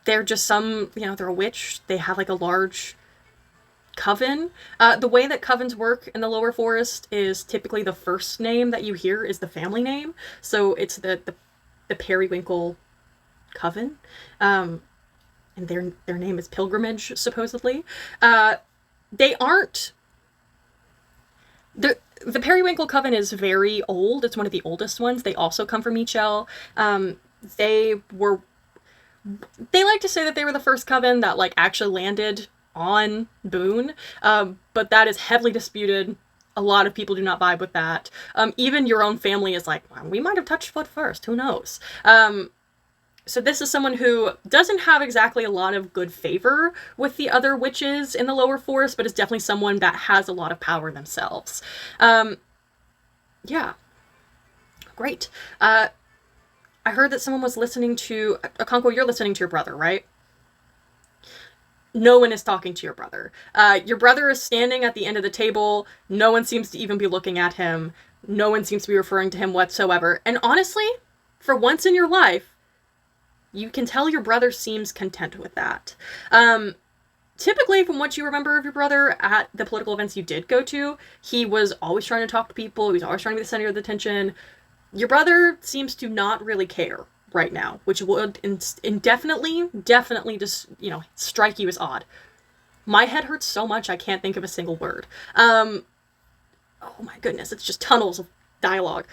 They're just some, you know, they're a witch. They have like a large coven. The way that covens work in the lower forest is typically the first name that you hear is the family name. So it's the Periwinkle Coven. And their name is Pilgrimage, supposedly. They aren't... The Periwinkle Coven is very old. It's one of the oldest ones. They also come from Michel. They like to say that they were the first coven that like actually landed on Boone, but that is heavily disputed. A lot of people do not vibe with that. Even your own family is like, well, we might have touched foot first, who knows? So this is someone who doesn't have exactly a lot of good favor with the other witches in the lower forest, but is definitely someone that has a lot of power themselves. Yeah. Great. I heard that someone was listening to... Akonko, you're listening to your brother, right? No one is talking to your brother. Your brother is standing at the end of the table. No one seems to even be looking at him. No one seems to be referring to him whatsoever. And honestly, for once in your life, you can tell your brother seems content with that. Typically, from what you remember of your brother at the political events you did go to, he was always trying to talk to people. He was always trying to be the center of the attention. Your brother seems to not really care right now, which would definitely just, strike you as odd. My head hurts so much I can't think of a single word. Oh my goodness, it's just tunnels of dialogue.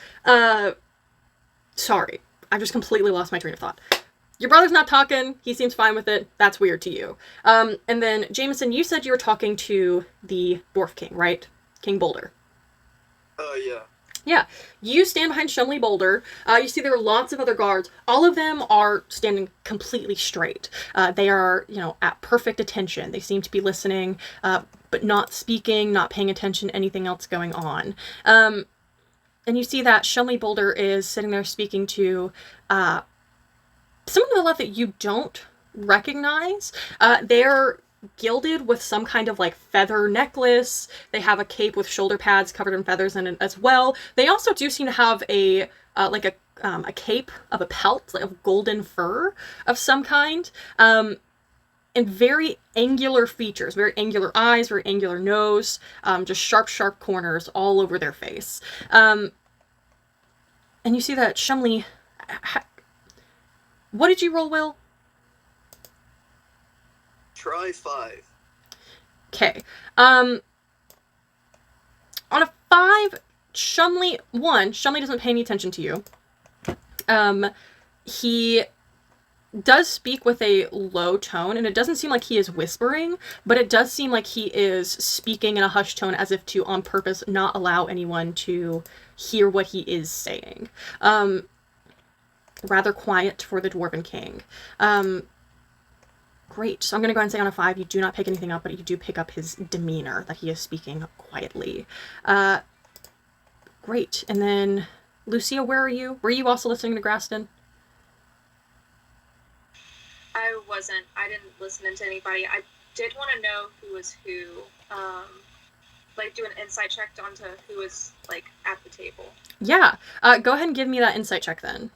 Sorry, I just completely lost my train of thought. Your brother's not talking. He seems fine with it. That's weird to you. And then, Jameson, you said you were talking to the Dwarf King, right? King Boulder. Yeah. Yeah. You stand behind Shumley Boulder. You see there are lots of other guards. All of them are standing completely straight. They are, at perfect attention. They seem to be listening, but not speaking, not paying attention to anything else going on. And you see that Shumley Boulder is sitting there speaking to someone to the left that you don't recognize. They're gilded with some kind of like feather necklace. They have a cape with shoulder pads covered in feathers in it as well. They also do seem to have a cape of a pelt, like of golden fur of some kind. And very angular features, very angular eyes, very angular nose, just sharp corners all over their face. And you see that Shumley... What did you roll, Will? Try 5. Okay. On a 5, Shumley doesn't pay any attention to you. He does speak with a low tone, and it doesn't seem like he is whispering, but it does seem like he is speaking in a hushed tone as if to, on purpose, not allow anyone to hear what he is saying. Rather quiet for the Dwarven King. Great. So I'm going to go ahead and say on a 5, you do not pick anything up, but you do pick up his demeanor, that he is speaking quietly. Great. And then, Lucia, where are you? Were you also listening to Graston? I wasn't. I didn't listen to anybody. I did want to know who was who. Do an insight check onto who was, at the table. Yeah. Go ahead and give me that insight check then.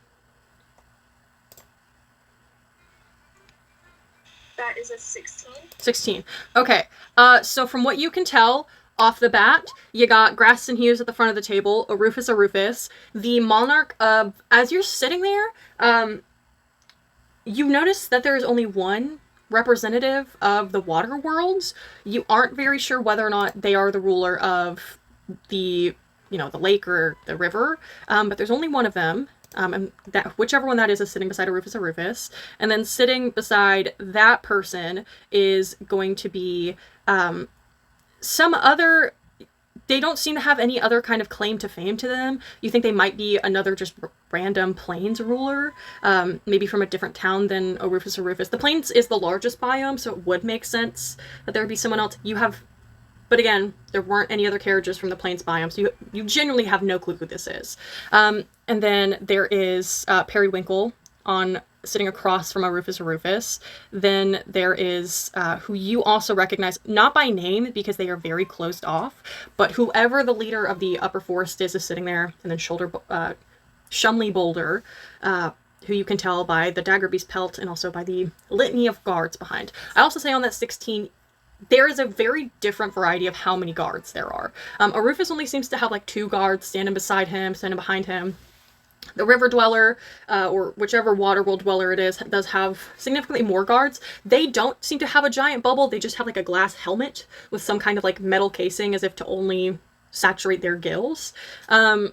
That is a 16. 16. Okay. So from what you can tell, off the bat, you got Graston Hughes at the front of the table, Arufus. The monarch, as you're sitting there, you notice that there is only one representative of the water worlds. You aren't very sure whether or not they are the ruler of the lake or the river, but there's only one of them. And that whichever one that is sitting beside Arufus. And then sitting beside that person is going to be some other... They don't seem to have any other kind of claim to fame to them. You think they might be another just random Plains ruler, maybe from a different town than Arufus. The Plains is the largest biome, so it would make sense that there would be someone else. But again, there weren't any other carriages from the Plains biome, so you genuinely have no clue who this is. And then there is Periwinkle sitting across from Arufus. Then there is who you also recognize, not by name because they are very closed off, but whoever the leader of the upper forest is sitting there, and then Shumley Boulder, who you can tell by the dagger beast pelt and also by the litany of guards behind. I also say on that 16, there is a very different variety of how many guards there are. Arufus only seems to have 2 guards standing beside him, standing behind him. The River Dweller, or whichever Waterworld Dweller it is, does have significantly more guards. They don't seem to have a giant bubble. They just have a glass helmet with some kind of metal casing as if to only saturate their gills. The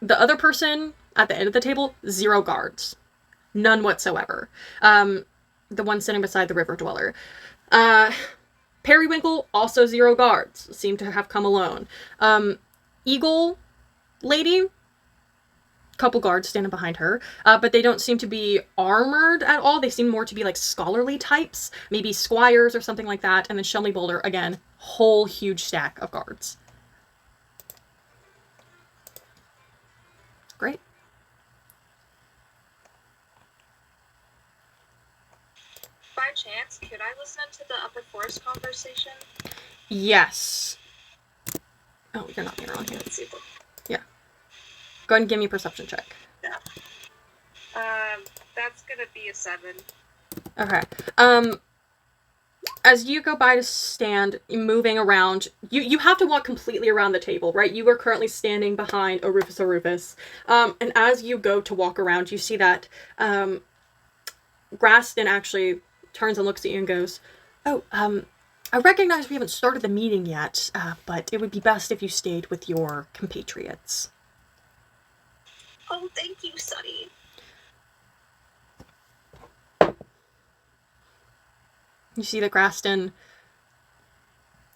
other person at the end of the table, 0 guards. None whatsoever. The one sitting beside the River Dweller. Periwinkle, also 0 guards. Seem to have come alone. Eagle Lady, couple guards standing behind her, but they don't seem to be armored at all. They seem more to be scholarly types, maybe squires or something like that. And then Shumley Boulder, again, whole huge stack of guards. Great. By chance, could I listen to the upper forest conversation? Yes. Oh, you're not being around here. Let's see. Yeah. Go ahead and give me a perception check. Yeah. That's gonna be a 7. Okay. as you go by to stand, moving around, you have to walk completely around the table, right? You are currently standing behind Rufus. And as you go to walk around, you see that Graston actually turns and looks at you and goes, "Oh, I recognize we haven't started the meeting yet, but it would be best if you stayed with your compatriots." Oh, thank you, Sonny. You see that Graston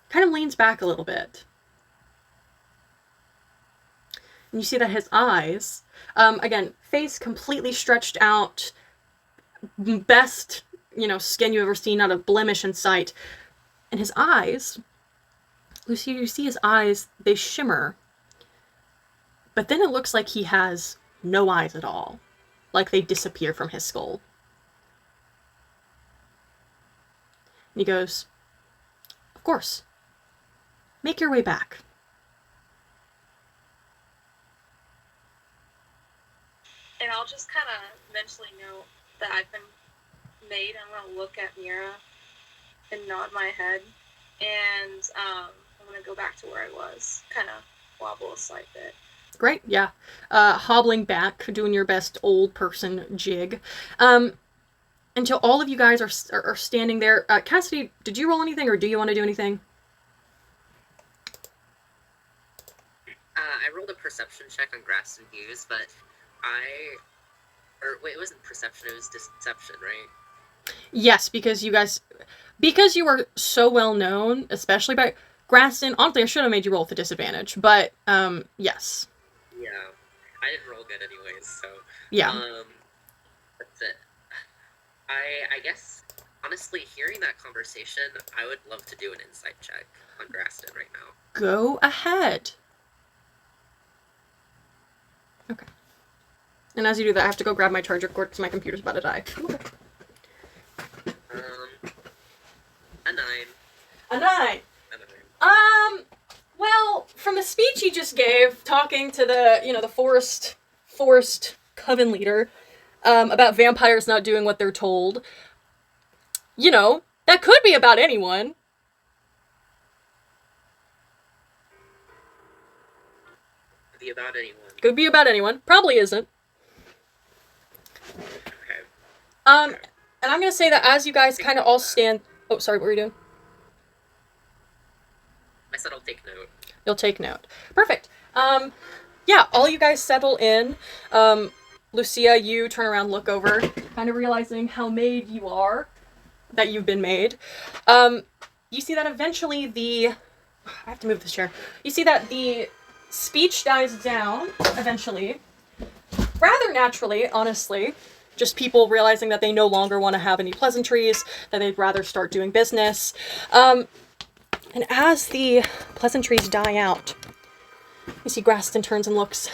kind of leans back a little bit. And you see that his eyes, again, face completely stretched out, best, skin you've ever seen, not a blemish in sight. And his eyes, Lucy, you see his eyes, they shimmer. But then it looks like he has no eyes at all. Like they disappear from his skull. And he goes, "Of course. Make your way back." And I'll just kind of mentally note that I've been made. I'm going to look at Mira and nod my head. And I'm going to go back to where I was. Kind of wobble a slight bit. Great, yeah. Hobbling back, doing your best old person jig. Until all of you guys are standing there. Cassidy, did you roll anything, or do you want to do anything? I rolled a perception check on Graston Hughes, but it wasn't perception, it was deception, right? Yes, because you are so well known, especially by Graston. Honestly, I should have made you roll with a disadvantage, but yes. Yeah, I didn't roll good anyways, so yeah. That's it. I guess honestly, hearing that conversation, I would love to do an insight check on Graston right now. Go ahead. Okay. And as you do that, I have to go grab my charger cord because my computer's about to die. Okay. A 9. A 9. Well, from the speech you just gave, talking to the forest coven leader, about vampires not doing what they're told, that could be about anyone. Could be about anyone. Could be about anyone. Probably isn't. Okay. And I'm gonna say that as you guys kind of all stand... Oh, sorry, what were you doing? I said I'll take note. You'll take note. Perfect. Yeah, all you guys settle in. Lucia, you turn around, look over, kind of realizing how made you are, that you've been made. You see that eventually I have to move this chair. You see that the speech dies down, eventually. Rather naturally, honestly. Just people realizing that they no longer want to have any pleasantries, that they'd rather start doing business. And as the pleasantries die out, you see Graston turns and looks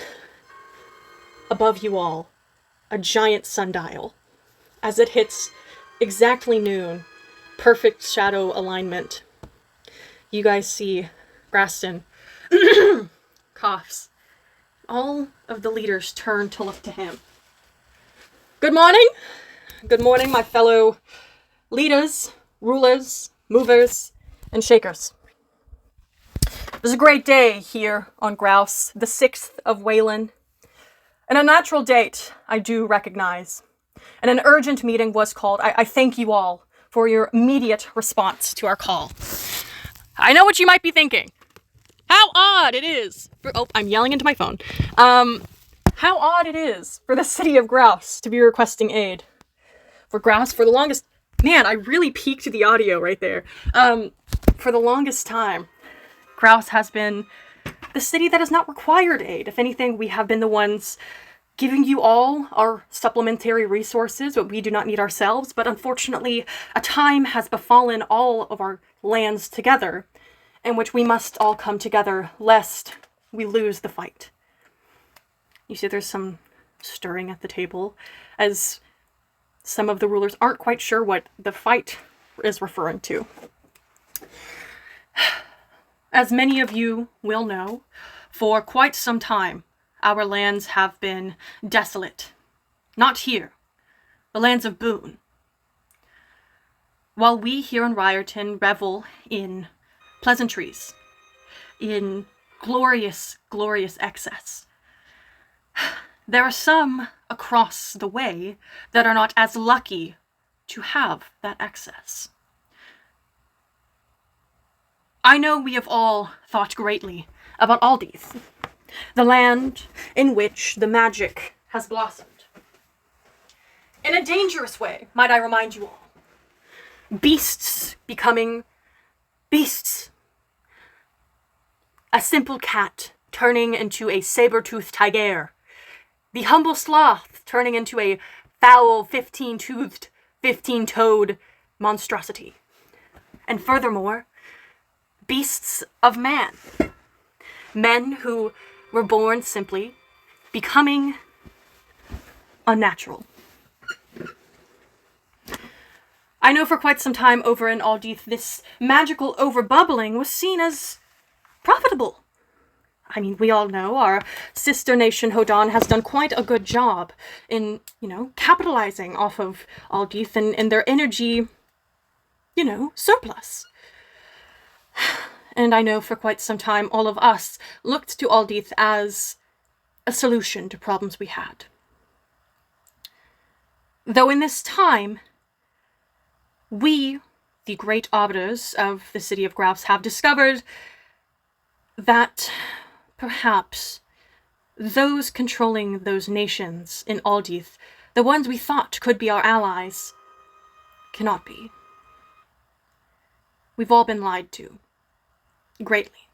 above you all, a giant sundial. As it hits exactly noon, perfect shadow alignment, you guys see Graston coughs. All of the leaders turn to look to him. Good morning. Good morning, my fellow leaders, rulers, movers, and shakers. It was a great day here on Grouse, the 6th of Wayland. And a natural date, I do recognize. And an urgent meeting was called. I thank you all for your immediate response to our call. I know what you might be thinking. How odd it is. I'm yelling into my phone. How odd it is for the city of Grouse to be requesting aid. For Grouse, for the longest... Man, I really peaked the audio right there. For the longest time, Grouse has been the city that has not required aid. If anything, we have been the ones giving you all our supplementary resources, but we do not need ourselves. But unfortunately, a time has befallen all of our lands together, in which we must all come together, lest we lose the fight. You see there's some stirring at the table, as some of the rulers aren't quite sure what the fight is referring to. As many of you will know, for quite some time, our lands have been desolate. Not here, the lands of Boone. while we here in Ryerton revel in pleasantries, in glorious, glorious excess, there are some across the way that are not as lucky to have that excess. I know we have all thought greatly about Aldith, the land in which the magic has blossomed. In a dangerous way, might I remind you all. Beasts becoming beasts. A simple cat turning into a saber-toothed tiger. The humble sloth turning into a foul 15-toothed, 15-toed monstrosity. And furthermore, beasts of man. Men who were born simply, becoming unnatural. I know for quite some time over in Aldith, this magical overbubbling was seen as profitable. I mean, we all know our sister nation Hodan has done quite a good job in, capitalizing off of Aldith and their energy, surplus. And I know for quite some time all of us looked to Aldith as a solution to problems we had. Though in this time, we, the great arbiters of the city of Grouse, have discovered that perhaps those controlling those nations in Aldith, the ones we thought could be our allies, cannot be. We've all been lied to. Greatly.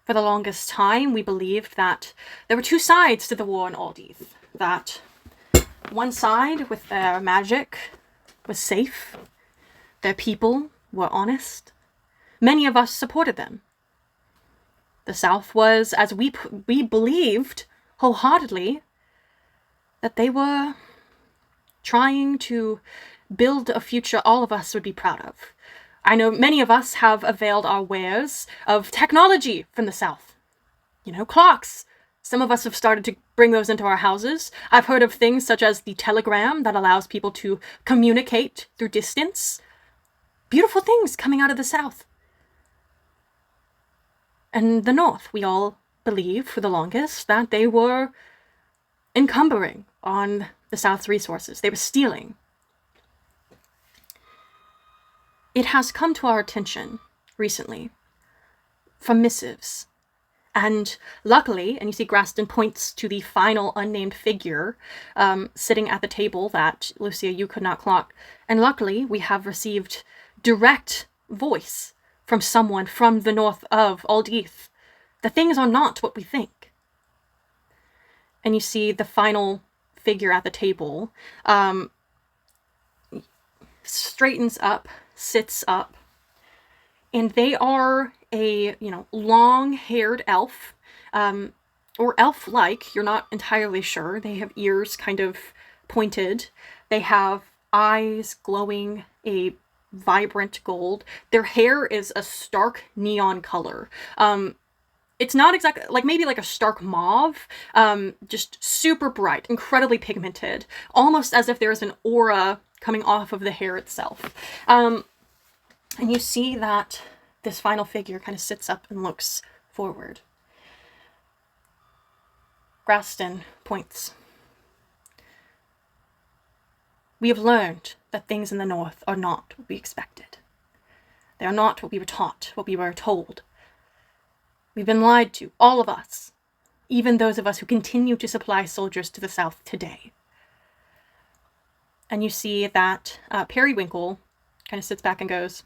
For the longest time, we believed that there were two sides to the war in Aldith. That one side, with their magic, was safe. Their people were honest. Many of us supported them. The South was, as we believed wholeheartedly, that they were trying to build a future all of us would be proud of. I know many of us have availed our wares of technology from the South. Clocks. Some of us have started to bring those into our houses. I've heard of things such as the telegram that allows people to communicate through distance. Beautiful things coming out of the South. And the North, we all believed for the longest that they were encumbering on the South's resources. They were stealing. It has come to our attention recently from missives. And luckily, and you see Graston points to the final unnamed figure sitting at the table that, Lucia, you could not clock. And luckily, we have received direct voice from someone from the north of Aldith. The things are not what we think. And you see the final figure at the table straightens up, sits up, and they are a, long-haired elf, or elf-like, you're not entirely sure. They have ears kind of pointed. They have eyes glowing a vibrant gold. Their hair is a stark neon color. It's not exactly, maybe a stark mauve, just super bright, incredibly pigmented, almost as if there's an aura coming off of the hair itself. And you see that this final figure kind of sits up and looks forward. Graston points. We have learned that things in the north are not what we expected. They are not what we were taught, what we were told. We've been lied to, all of us, even those of us who continue to supply soldiers to the south today. And you see that Periwinkle kind of sits back and goes,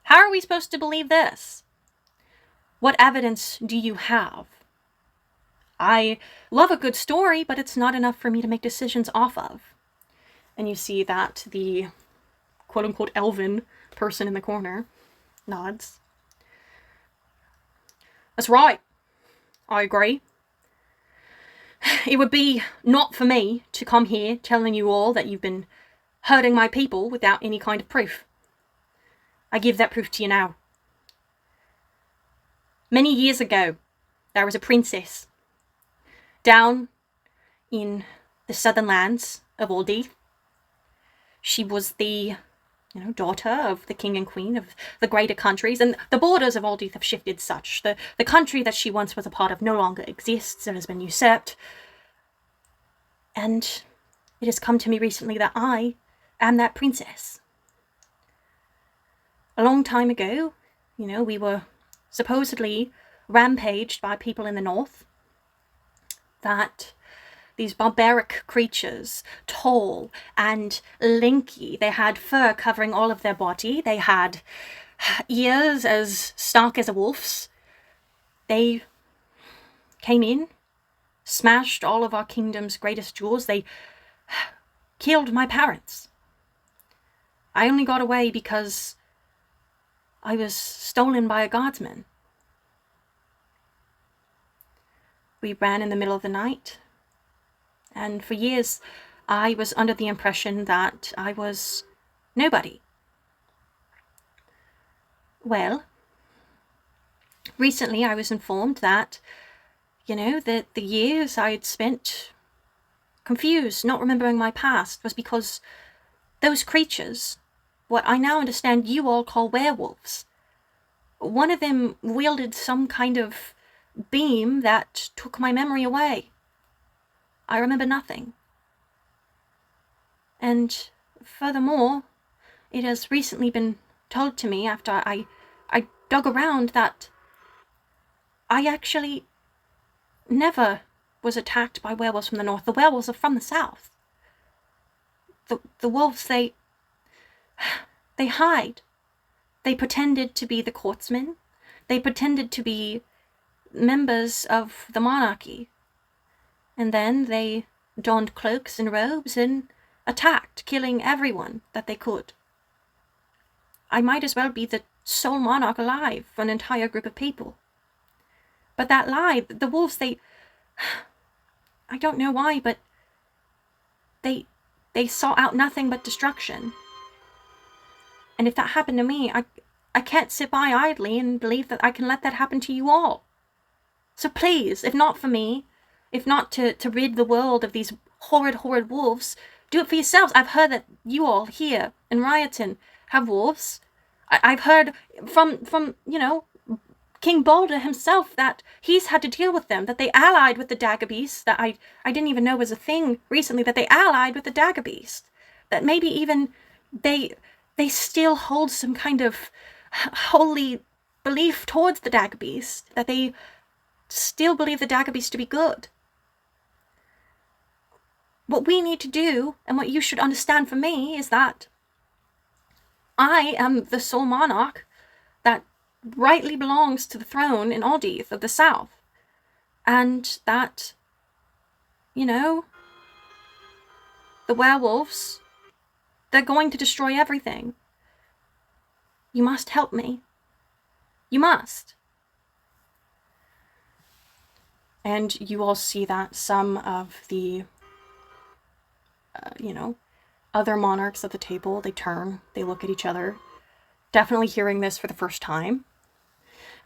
"How are we supposed to believe this? What evidence do you have? I love a good story, but it's not enough for me to make decisions off of." And you see that the quote-unquote elven person in the corner nods. "That's right. I agree. It would be not for me to come here telling you all that you've been hurting my people without any kind of proof. I give that proof to you now. Many years ago, there was a princess down in the southern lands of Aldith. She was the daughter of the king and queen of the greater countries, and the borders of Aldeath have shifted such. The country that she once was a part of no longer exists and has been usurped. And it has come to me recently that I am that princess. A long time ago, we were supposedly rampaged by people in the north. That these barbaric creatures, tall and lanky, they had fur covering all of their body, they had ears as stark as a wolf's. They came in, smashed all of our kingdom's greatest jewels, they killed my parents. I only got away because I was stolen by a guardsman. We ran in the middle of the night, and for years I was under the impression that I was nobody. Well, recently I was informed that, the years I had spent confused, not remembering my past, was because those creatures, what I now understand you all call werewolves, one of them wielded some kind of beam that took my memory away. I remember nothing. And furthermore, it has recently been told to me after I dug around that I actually never was attacked by werewolves from the north. The werewolves are from the south. The wolves, they hide. They pretended to be the courtsmen. They pretended to be members of the monarchy. And then they donned cloaks and robes and attacked, killing everyone that they could. I might as well be the sole monarch alive for an entire group of people. But that lie, the wolves, I don't know why, but they sought out nothing but destruction. And if that happened to me, I can't sit by idly and believe that I can let that happen to you all. So please, if not for me, if not to rid the world of these horrid wolves, do it for yourselves. I've heard that you all here in Rioton have wolves. I've heard from King Balder himself that he's had to deal with them, that they allied with the dagger beast, that I didn't even know was a thing recently, that they allied with the dagger beast, that maybe even they still hold some kind of holy belief towards the dagger beast, that they still believe the dagger beast to be good. What we need to do, and what you should understand from me, is that I am the sole monarch that rightly belongs to the throne in Aldeath of the South. And that, the werewolves, they're going to destroy everything. You must help me. You must. And you all see that some of the, other monarchs at the table, they turn, they look at each other, definitely hearing this for the first time.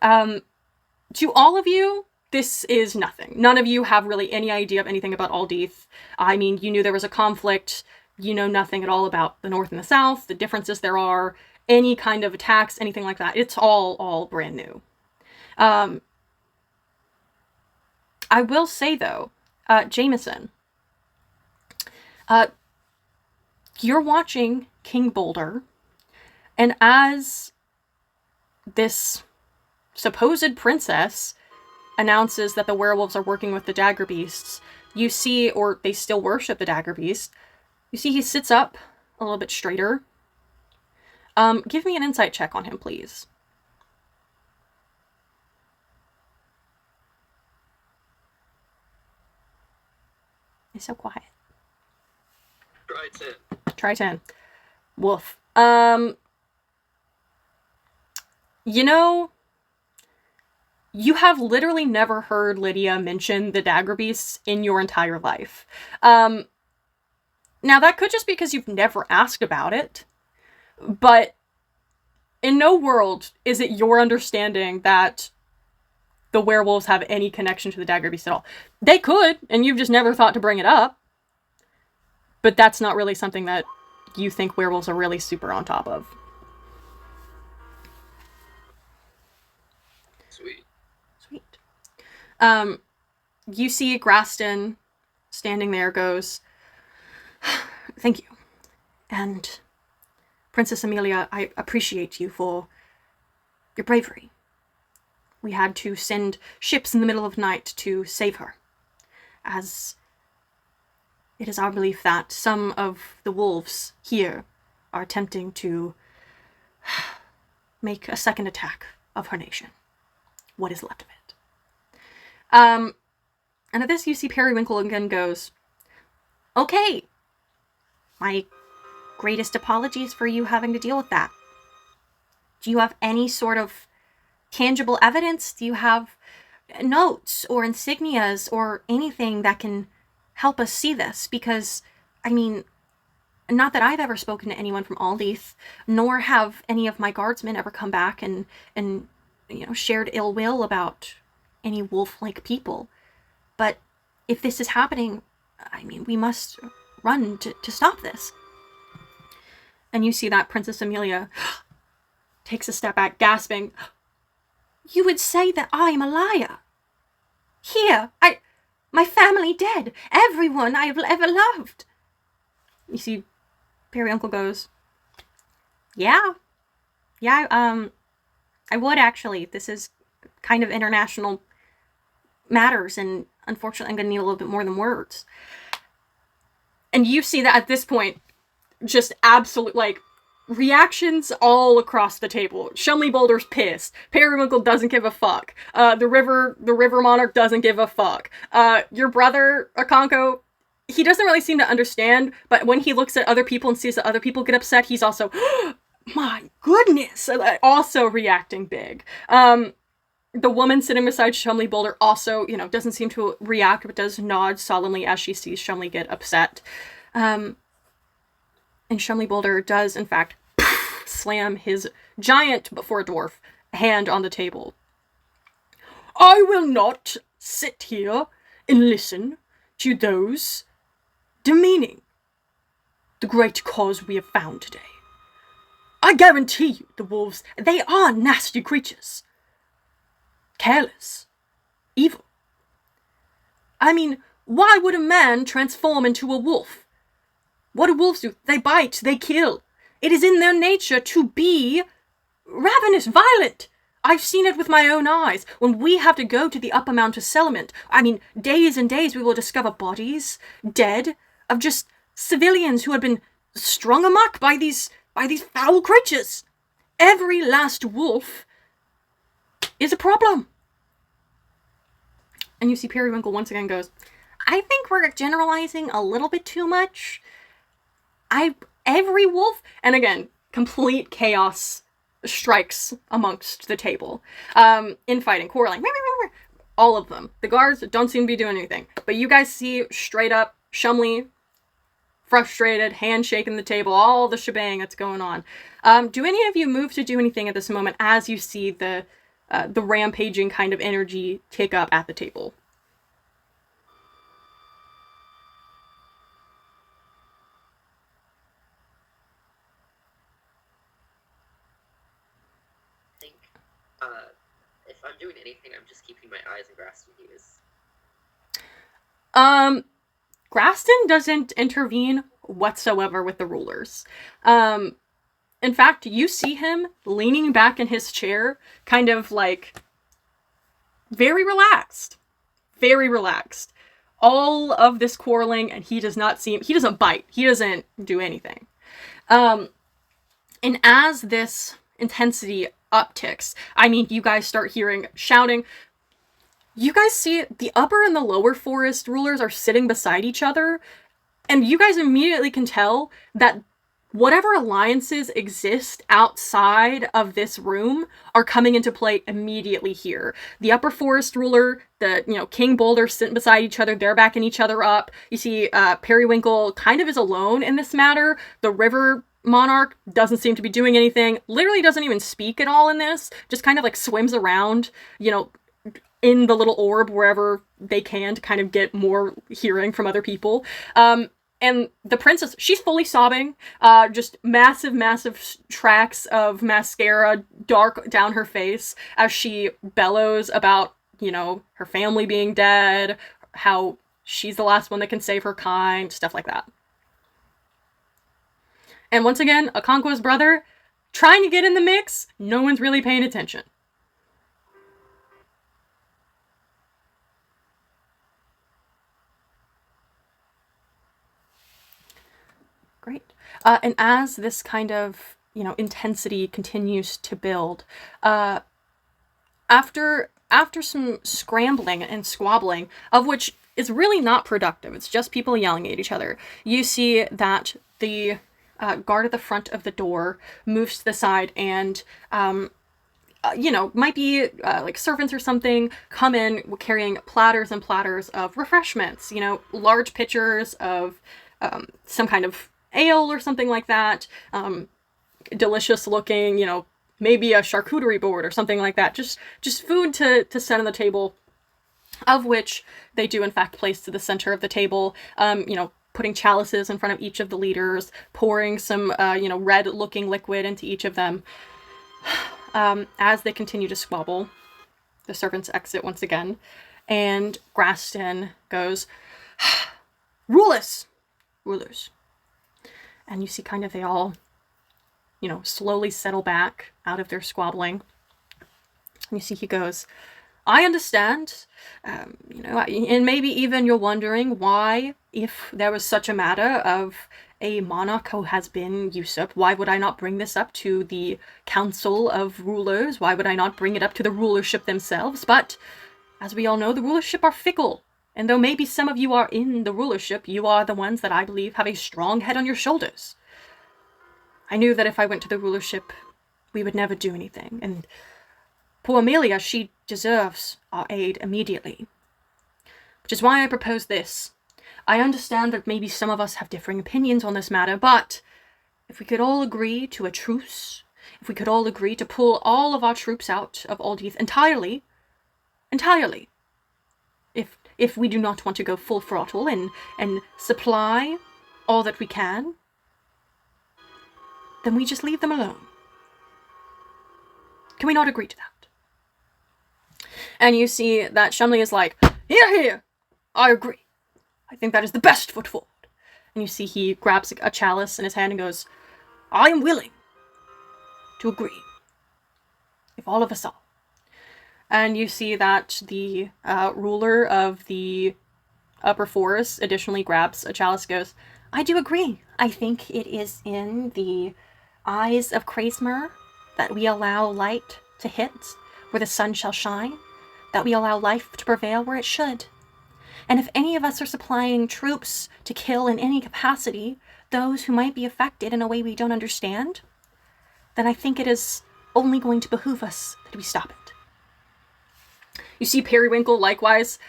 To all of you, this is nothing. None of you have really any idea of anything about Aldeath. I mean, you knew there was a conflict. You know nothing at all about the North and the South, the differences there are, any kind of attacks, anything like that. It's all brand new. I will say, though, Jameson, you're watching King Boulder, and as this supposed princess announces that the werewolves are working with the dagger beasts, you see, or they still worship the dagger beast, you see he sits up a little bit straighter. Give me an insight check on him, please. He's so quiet. Try 10. Try 10. Woof. You have literally never heard Lydia mention the dagger beasts in your entire life. Now that could just be because you've never asked about it, but in no world is it your understanding that the werewolves have any connection to the dagger beast at all. They could, and you've just never thought to bring it up, but that's not really something that you think werewolves are really super on top of. Sweet. Sweet. You see Graston standing there, goes, "Thank you. And Princess Amelia, I appreciate you for your bravery. We had to send ships in the middle of night to save her, as it is our belief that some of the wolves here are attempting to make a second attack of her nation. What is left of it." And at this, you see Periwinkle again goes, "Okay, my greatest apologies for you having to deal with that. Do you have any sort of tangible evidence? Do you have notes or insignias or anything that can help us see this? Because, I mean, not that I've ever spoken to anyone from Aldeath, nor have any of my guardsmen ever come back and shared ill will about any wolf-like people. But if this is happening, I mean, we must run to stop this." And you see that Princess Amelia takes a step back, gasping, "You would say that I am a liar? Here, my family dead, everyone I have ever loved." You see Periwinkle goes, Yeah, I would actually. This is kind of international matters, and unfortunately I'm going to need a little bit more than words. And you see that at this point, just absolute, reactions all across the table. Shumley Boulder's pissed. Periwinkle doesn't give a fuck. The River Monarch doesn't give a fuck. Your brother, Akonko, he doesn't really seem to understand, but when he looks at other people and sees that other people get upset, he's also, my goodness, also reacting big. The woman sitting beside Shumley Boulder also, doesn't seem to react, but does nod solemnly as she sees Shumley get upset. And Shumley Boulder does, in fact, slam his giant, but for a dwarf, hand on the table. "I will not sit here and listen to those demeaning the great cause we have found today. I guarantee you, the wolves, they are nasty creatures. Careless. Evil. I mean, why would a man transform into a wolf? What do wolves do? They bite, they kill. It is in their nature to be ravenous, violent. I've seen it with my own eyes. When we have to go to the Upper Mountain settlement, I mean, days and days we will discover bodies, dead, of just civilians who had been strung amok by these foul creatures. Every last wolf is a problem." And you see Periwinkle once again goes, "I think we're generalizing a little bit too much. Every wolf," and again, complete chaos strikes amongst the table. Infighting, quarreling, all of them. The guards don't seem to be doing anything. But you guys see straight up Shumley, frustrated, hand shaking the table, all the shebang that's going on. Do any of you move to do anything at this moment as you see the rampaging kind of energy kick up at the table? I think if I'm doing anything, I'm just keeping my eyes on Graston's ears. Graston doesn't intervene whatsoever with the rulers. In fact, you see him leaning back in his chair, kind of very relaxed. Very relaxed. All of this quarreling, and he doesn't bite. He doesn't do anything. And as this intensity upticks, I mean, you guys start hearing shouting. You guys see the upper and the lower forest rulers are sitting beside each other, and you guys immediately can tell that whatever alliances exist outside of this room are coming into play immediately here. The upper forest ruler, King Boulder sitting beside each other, they're backing each other up. You see Periwinkle kind of is alone in this matter. The River Monarch doesn't seem to be doing anything, literally doesn't even speak at all in this, just kind of swims around, in the little orb wherever they can to kind of get more hearing from other people. And And the princess, she's fully sobbing, just massive tracks of mascara dark down her face as she bellows about, her family being dead, how she's the last one that can save her kind, stuff like that. And once again, Okonkwo's brother, trying to get in the mix, no one's really paying attention. Great. And as this kind of, intensity continues to build, after some scrambling and squabbling, of which is really not productive, it's just people yelling at each other, you see that the guard at the front of the door moves to the side and, might be like servants or something, come in carrying platters and platters of refreshments, large pitchers of some kind of ale or something like that, delicious looking, maybe a charcuterie board or something like that, just food to set on the table, of which they do in fact place to the center of the table, putting chalices in front of each of the leaders, pouring some red looking liquid into each of them. As they continue to squabble, the servants exit once again, and Graston goes, rulers. And you see kind of they all, slowly settle back out of their squabbling. And you see he goes, I understand, and maybe even you're wondering why, if there was such a matter of a monarch who has been usurped, why would I not bring this up to the council of rulers? Why would I not bring it up to the rulership themselves? But, as we all know, the rulership are fickle. And though maybe some of you are in the rulership, you are the ones that I believe have a strong head on your shoulders. I knew that if I went to the rulership, we would never do anything. And poor Amelia, she deserves our aid immediately. Which is why I propose this. I understand that maybe some of us have differing opinions on this matter, but if we could all agree to a truce, if we could all agree to pull all of our troops out of Aldheath entirely, if we do not want to go full throttle and supply all that we can, then we just leave them alone. Can we not agree to that? And you see that Shumley is like, here, I agree. I think that is the best foot forward. And you see he grabs a chalice in his hand and goes, I am willing to agree. If all of us are. And you see that the ruler of the upper forest additionally grabs a chalice and goes, I do agree. I think it is in the eyes of Kraesmer that we allow light to hit where the sun shall shine, that we allow life to prevail where it should. And if any of us are supplying troops to kill in any capacity those who might be affected in a way we don't understand, then I think it is only going to behoove us that we stop it. You see Periwinkle likewise,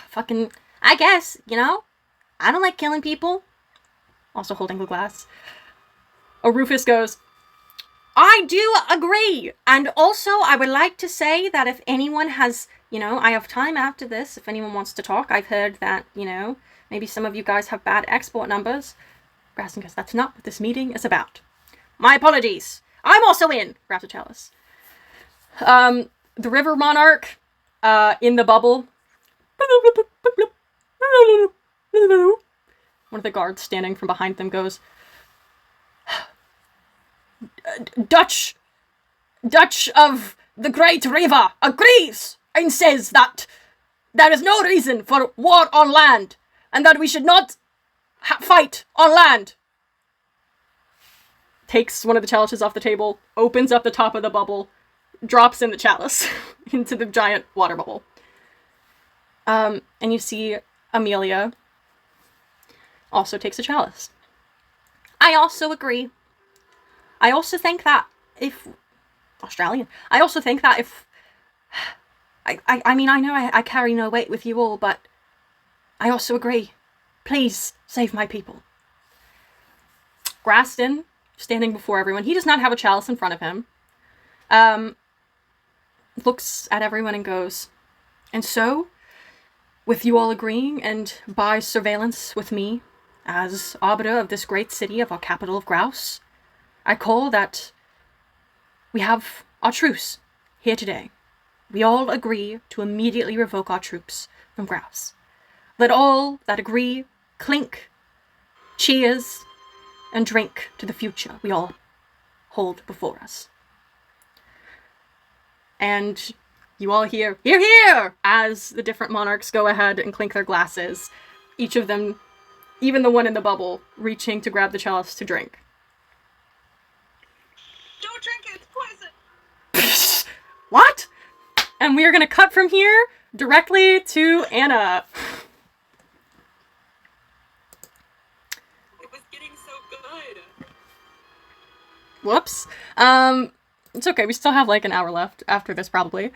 fucking, I guess, I don't like killing people. Also holding the glass. Rufus goes, I do agree. And also, I would like to say that if anyone has, I have time after this, if anyone wants to talk. I've heard that, maybe some of you guys have bad export numbers. Graston goes, that's not what this meeting is about. My apologies. I'm also in. Grabs a chalice. The River Monarch, in the bubble. One of the guards standing from behind them goes, Dutch of the Great River agrees and says that there is no reason for war on land and that we should not fight on land. Takes one of the chalices off the table, opens up the top of the bubble, drops in the chalice into the giant water bubble. And you see Amelia also takes a chalice. I also agree. I also think that if... Australian. I also think that if... I mean, I know I carry no weight with you all, but I also agree. Please save my people. Graston, standing before everyone, he does not have a chalice in front of him, looks at everyone and goes, and so, with you all agreeing, and by surveillance with me, as arbiter of this great city of our capital of Grouse, I call that we have our truce here today. We all agree to immediately revoke our troops from Grouse. Let all that agree clink, cheers, and drink to the future we all hold before us. And you all hear, "Hear, hear!" as the different monarchs go ahead and clink their glasses, each of them, even the one in the bubble, reaching to grab the chalice to drink. Don't drink it, it's poison! What? And we are going to cut from here directly to Anna. It was getting so good. Whoops. It's okay. We still have like an hour left after this, probably.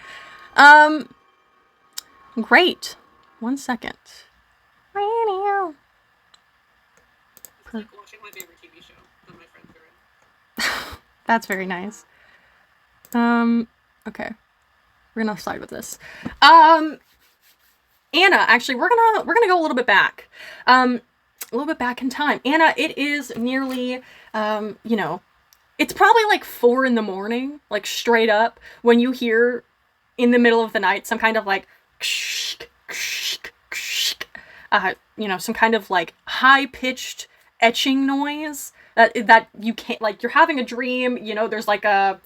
Great. 1 second. It's like watching my favorite TV show that my friends are in. That's very nice. Okay. We're gonna slide with this. Anna, actually, we're gonna go a little bit back. A little bit back in time. Anna, it is nearly, it's probably like 4 a.m, like straight up, when you hear in the middle of the night some kind of like, some kind of like high-pitched etching noise that you can't, like, you're having a dream, there's like a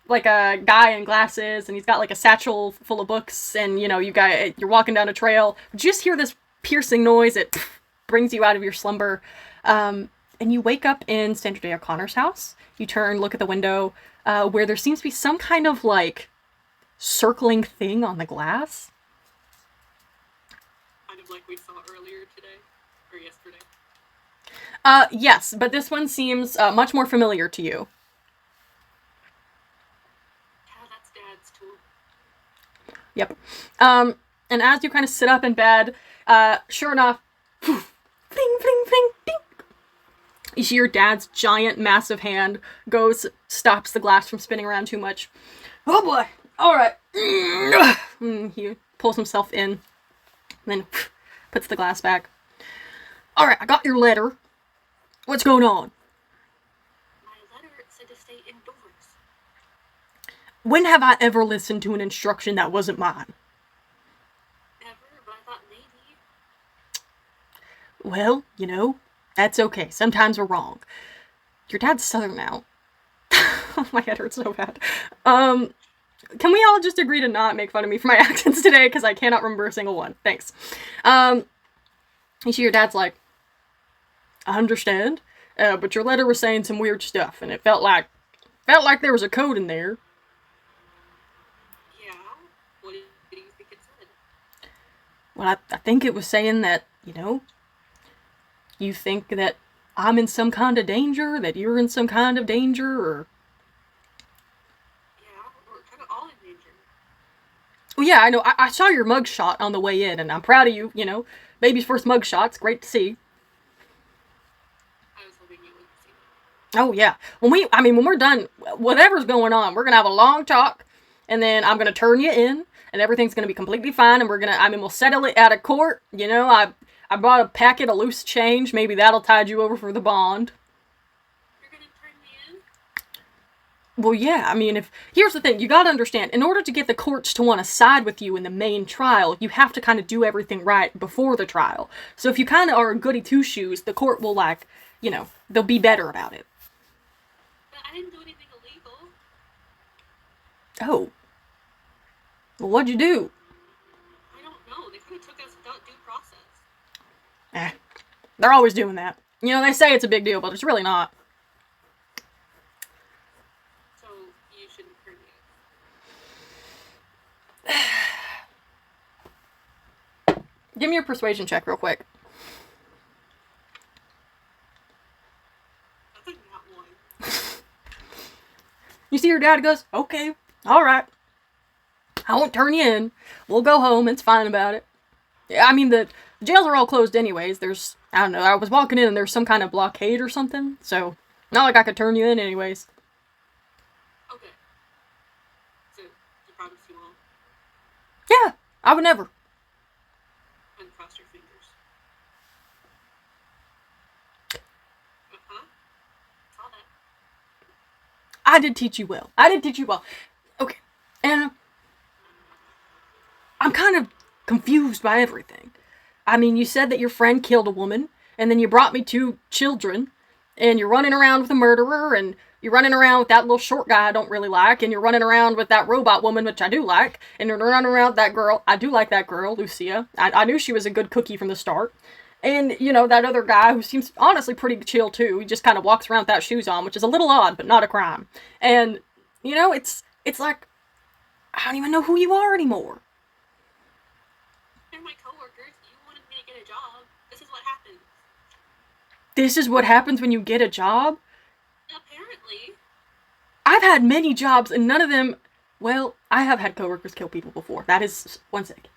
guy in glasses and he's got like a satchel full of books and you're walking down a trail, but you just hear this piercing noise. It brings you out of your slumber, and you wake up in Standard Day O'Connor's house. You turn, look at the window, where there seems to be some kind of like circling thing on the glass. Kind of like we saw earlier today, or yesterday. Yes, but this one seems much more familiar to you. Yeah, that's Dad's tool. Yep. And as you kind of sit up in bed, sure enough, fling, fling, fling, ding. You see your dad's giant, massive hand stops the glass from spinning around too much. Oh boy! All right. He pulls himself in, and then puts the glass back. All right, I got your letter. What's going on? My letter said to stay indoors. When have I ever listened to an instruction that wasn't mine? Never, but I thought maybe. Well, that's okay. Sometimes we're wrong. Your dad's Southern now. My head hurts so bad. Can we all just agree to not make fun of me for my accents today? Because I cannot remember a single one. Thanks. You see your dad's like, I understand, but your letter was saying some weird stuff, and it felt like there was a code in there. Yeah? What do you think it said? Well, I think it was saying that, you think that I'm in some kind of danger, that you're in some kind of danger, or... Yeah, we're kind of all in danger. Well, yeah, I know. I saw your mugshot on the way in, and I'm proud of you, Baby's first mugshot's great to see. I was hoping you wouldn't see that. Oh, yeah. When we're done, whatever's going on, we're gonna have a long talk, and then I'm gonna turn you in, and everything's gonna be completely fine, and we'll settle it out of court. I bought a packet of loose change. Maybe that'll tide you over for the bond. You're gonna turn me in? Well, yeah, here's the thing, you gotta understand, in order to get the courts to want to side with you in the main trial, you have to kind of do everything right before the trial. So if you kind of are a goody two-shoes, the court will they'll be better about it. But I didn't do anything illegal. Oh. Well, what'd you do? I don't know. They could have took us without due process. They're always doing that. They say it's a big deal, but it's really not. So, you shouldn't turn me in. Give me your persuasion check real quick. I think not one. You see your dad goes, okay, all right. I won't turn you in. We'll go home. It's fine about it. Yeah, the jails are all closed anyways. I don't know, I was walking in and there's some kind of blockade or something. So, not like I could turn you in anyways. Okay. So, you promise you won't? Yeah, I would never. Uncross your fingers. I did teach you well. I did teach you well. Okay. And I'm kind of confused by everything. I mean, you said that your friend killed a woman, and then you brought me 2 children, and you're running around with a murderer, and you're running around with that little short guy I don't really like, and you're running around with that robot woman, which I do like, and you're running around with that girl. I do like that girl, Lucia. I knew she was a good cookie from the start. And, you know, that other guy who seems honestly pretty chill, too. He just kind of walks around without shoes on, which is a little odd, but not a crime. And, you know, it's like, I don't even know who you are anymore. They're my coworkers. You wanted me to get a job. This is what happened. This is what happens when you get a job? Apparently. I've had many jobs, and none of them... Well, I have had coworkers kill people before. That is... One second.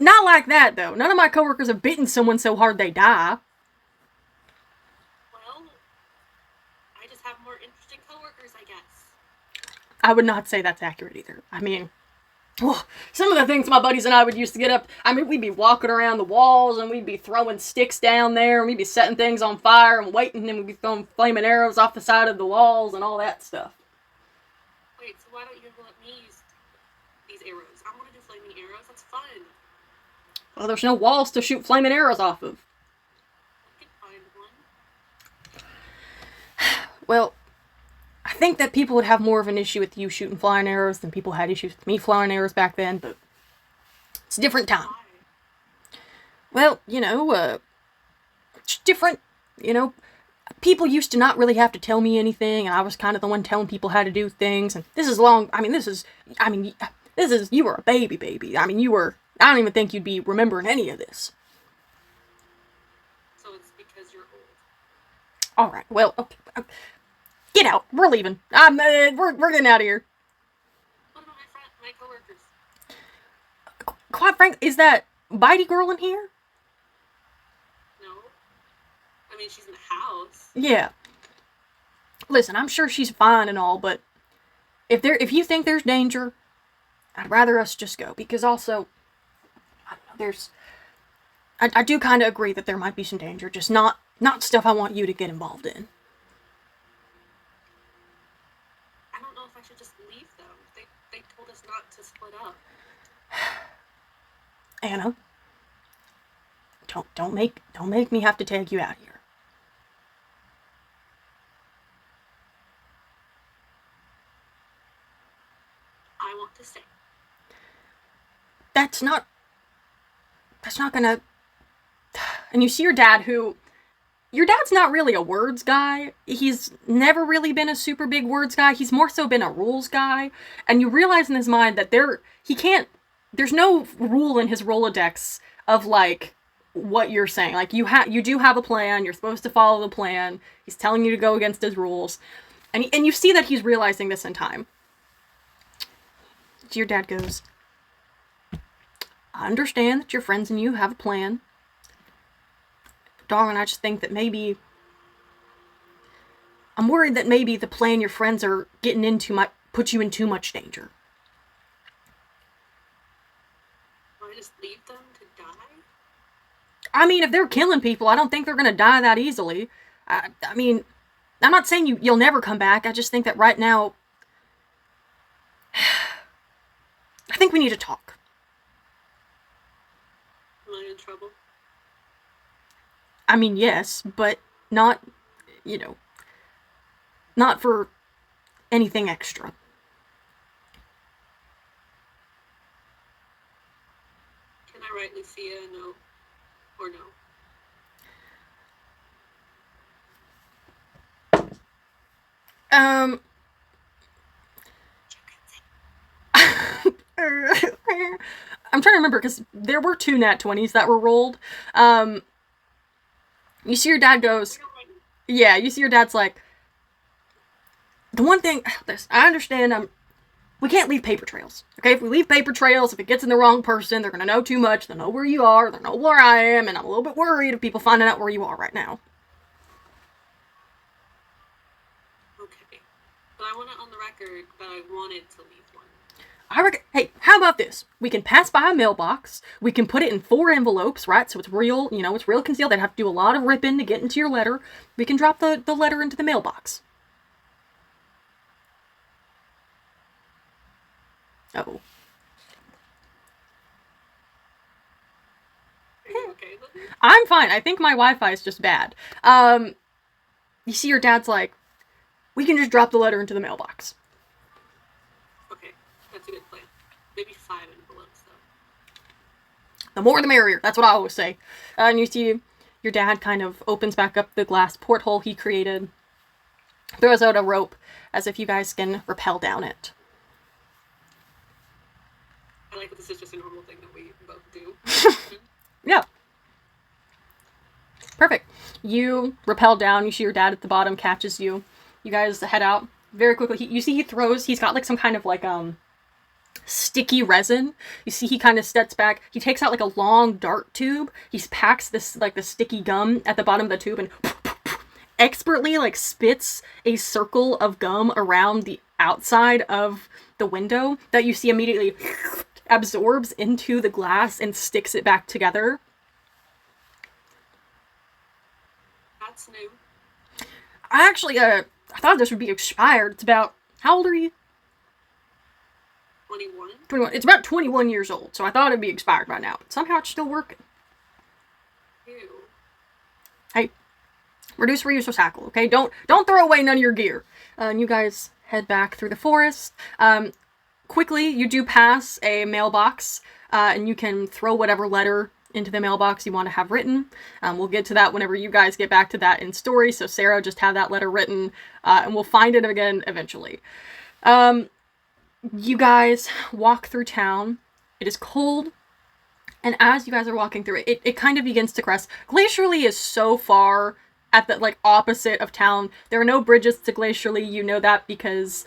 Not like that, though. None of my coworkers have bitten someone so hard they die. Well, I just have more interesting coworkers, I guess. I would not say that's accurate either. I mean... Oh, some of the things my buddies and I would used to get up... I mean, we'd be walking around the walls, and we'd be throwing sticks down there, and we'd be setting things on fire and waiting, and we'd be throwing flaming arrows off the side of the walls and all that stuff. Wait, so why don't you let me use these arrows? I want to do flaming arrows. That's fun. Well, there's no walls to shoot flaming arrows off of. I can find one. Well, I think that people would have more of an issue with you shooting flying arrows than people had issues with me flying arrows back then, but it's a different time. Why? Well, you know, it's different, you know. People used to not really have to tell me anything, and I was kind of the one telling people how to do things, and this is, you were a baby. I don't even think you'd be remembering any of this. So it's because you're old. Alright, well, okay, get out. We're leaving. We're getting out of here. What about my coworkers? Quite frankly, is that Bitey girl in here? No. I mean, she's in the house. Yeah. Listen, I'm sure she's fine and all, but if you think there's danger, I'd rather us just go, because also, I don't know, I do kind of agree that there might be some danger, just not stuff I want you to get involved in. I don't know if I should just leave them. They told us not to split up. Anna, don't make me have to take you out here. I want to stay. That's not gonna... And you see your dad's not really a words guy. He's never really been a super big words guy. He's more so been a rules guy. And you realize in his mind that there's no rule in his Rolodex of, like, what you're saying. Like, you do have a plan. You're supposed to follow the plan. He's telling you to go against his rules. And you see that he's realizing this in time. So your dad goes, I understand that your friends and you have a plan. Darling, I just think that maybe... I'm worried that maybe the plan your friends are getting into might put you in too much danger. Do I just leave them to die? I mean, if they're killing people, I don't think they're gonna die that easily. I mean, I'm not saying you'll never come back. I just think that right now... I think we need to talk. Am I in trouble? I mean, yes, but not, not for anything extra. Can I write Lucia a note? Or no? I'm trying to remember, because there were 2 nat 20s that were rolled. You see your dad goes... Yeah, you see your dad's like... The one thing... I understand, we can't leave paper trails. Okay, if we leave paper trails, if it gets in the wrong person, they're gonna know too much, they'll know where you are, they'll know where I am, and I'm a little bit worried of people finding out where you are right now. Okay. But I want it on the record that I wanted to leave one. Hey, how about this? We can pass by a mailbox. We can put it in 4 envelopes, right? So it's real, it's real concealed. They'd have to do a lot of ripping to get into your letter. We can drop the letter into the mailbox. Oh. Are you okay, Lily? I'm fine. I think my Wi-Fi is just bad. You see your dad's like, we can just drop the letter into the mailbox. Okay, that's a good plan. Maybe 5 envelopes, though. The more the merrier. That's what I always say. And you see your dad kind of opens back up the glass porthole he created, throws out a rope as if you guys can rappel down it. I like that this is just a normal thing that we both do. Yeah. Perfect. You rappel down. You see your dad at the bottom catches you. You guys head out very quickly. You see he's got like some kind of like sticky resin. You see he kind of steps back. He takes out like a long dart tube. He packs this like the sticky gum at the bottom of the tube and expertly like spits a circle of gum around the outside of the window that you see immediately absorbs into the glass and sticks it back together. That's new. I actually I thought this would be expired. It's about, how old are you? 21? 21. It's about 21 years old, so I thought it'd be expired by now. But somehow it's still working. Ew. Hey, reduce, reuse, recycle, okay? Don't throw away none of your gear. And you guys head back through the forest. Quickly, you do pass a mailbox, and you can throw whatever letter into the mailbox you want to have written. We'll get to that whenever you guys get back to that in story, so Sarah, just have that letter written, and we'll find it again eventually. You guys walk through town. It is cold, and as you guys are walking through it, it kind of begins to crest. Glacierly is so far at the, like, opposite of town. There are no bridges to Glacierly, you know that because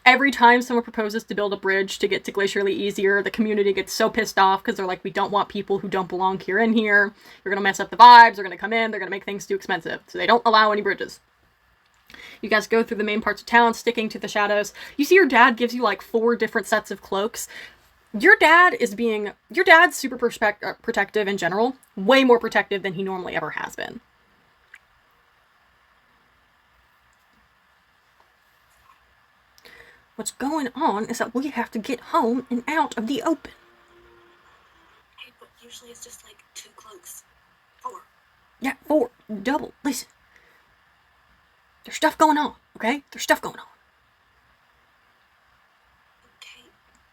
every time someone proposes to build a bridge to get to Glacierly easier, the community gets so pissed off because they're like, we don't want people who don't belong here in here. You're going to mess up the vibes. They're going to come in. They're going to make things too expensive. So they don't allow any bridges. You guys go through the main parts of town, sticking to the shadows. You see your dad gives you like 4 different sets of cloaks. Your dad's super protective in general. Way more protective than he normally ever has been. What's going on is that we have to get home and out of the open. Hey, but usually it's just like 2 cloaks. 4. Yeah, 4. Double. Listen. There's stuff going on, okay? There's stuff going on. Okay,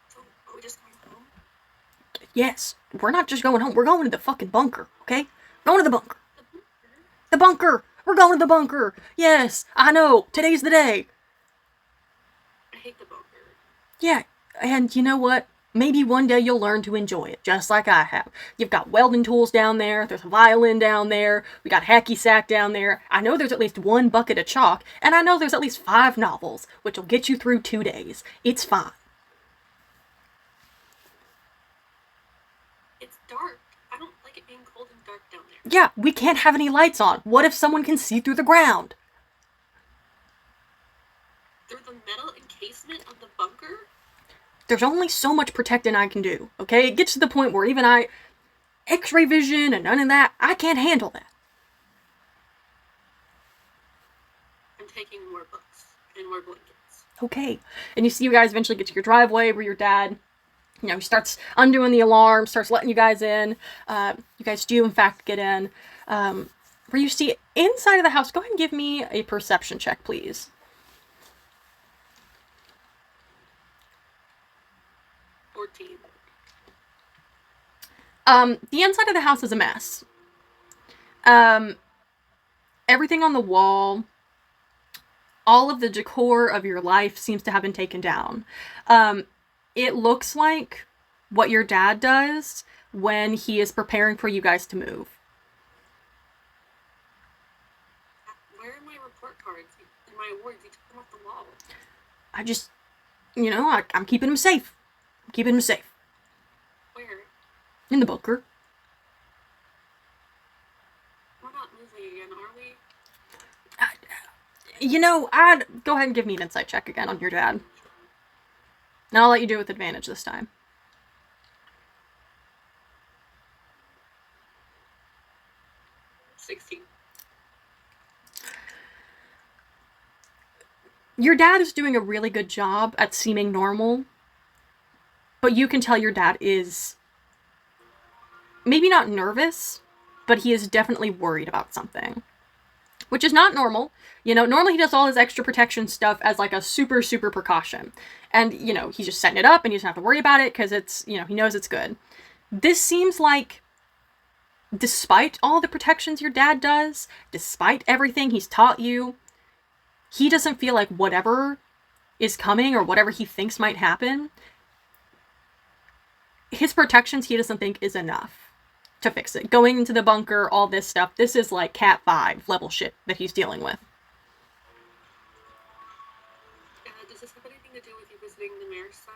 so are we just going home? Yes, we're not just going home. We're going to the fucking bunker, okay? Going to the bunker. The bunker! We're going to the bunker! Yes, I know. Today's the day. I hate the bunker. Yeah, and you know what? Maybe one day you'll learn to enjoy it, just like I have. You've got welding tools down there, there's a violin down there, we got hacky sack down there, I know there's at least 1 bucket of chalk, and I know there's at least 5 novels, which will get you through 2 days. It's fine. It's dark. I don't like it being cold and dark down there. Yeah, we can't have any lights on. What if someone can see through the ground? Through the metal encasement of the bunker? There's only so much protecting I can do, okay? It gets to the point where even X-ray vision and none of that, I can't handle that. I'm taking more books and more blankets. Okay. And you see you guys eventually get to your driveway where your dad, he starts undoing the alarm, starts letting you guys in. You guys do, in fact, get in. Where you see inside of the house, go ahead and give me a perception check, please. 14. The inside of the house is a mess. Everything on the wall, all of the decor of your life seems to have been taken down. It looks like what your dad does when he is preparing for you guys to move. Where are my report cards and my awards? You took them off the wall. I just, I'm keeping them safe. I'm keeping them safe. Where? In the bunker. We're not moving again, are we? I'd go ahead and give me an insight check again on your dad. And I'll let you do it with advantage this time. 16. Your dad is doing a really good job at seeming normal. But you can tell your dad is maybe not nervous, but he is definitely worried about something. Which is not normal. You know, normally he does all his extra protection stuff as like a super, super precaution. And, you know, he's just setting it up and he doesn't have to worry about it because it's, you know, he knows it's good. This seems like, despite all the protections your dad does, despite everything he's taught you, he doesn't feel like whatever is coming or whatever he thinks might happen, his protections he doesn't think is enough to fix it. Going into the bunker, all this stuff, this is like Cat 5 level shit that he's dealing with. Does this have anything to do with you visiting the mayor's son?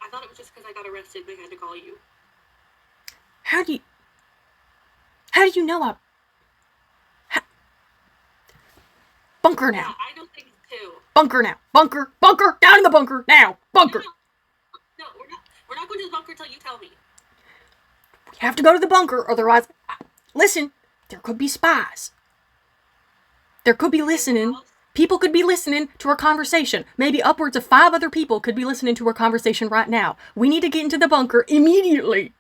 I thought it was just because I got arrested they had to call you. How do you know bunker now. Yeah, I know things too. Bunker now. Bunker. Down in the bunker now. Bunker. No, we're not going to the bunker until you tell me. We have to go to the bunker, otherwise, listen, there could be spies. There could be listening. People could be listening to our conversation. Maybe upwards of 5 other people could be listening to our conversation right now. We need to get into the bunker immediately.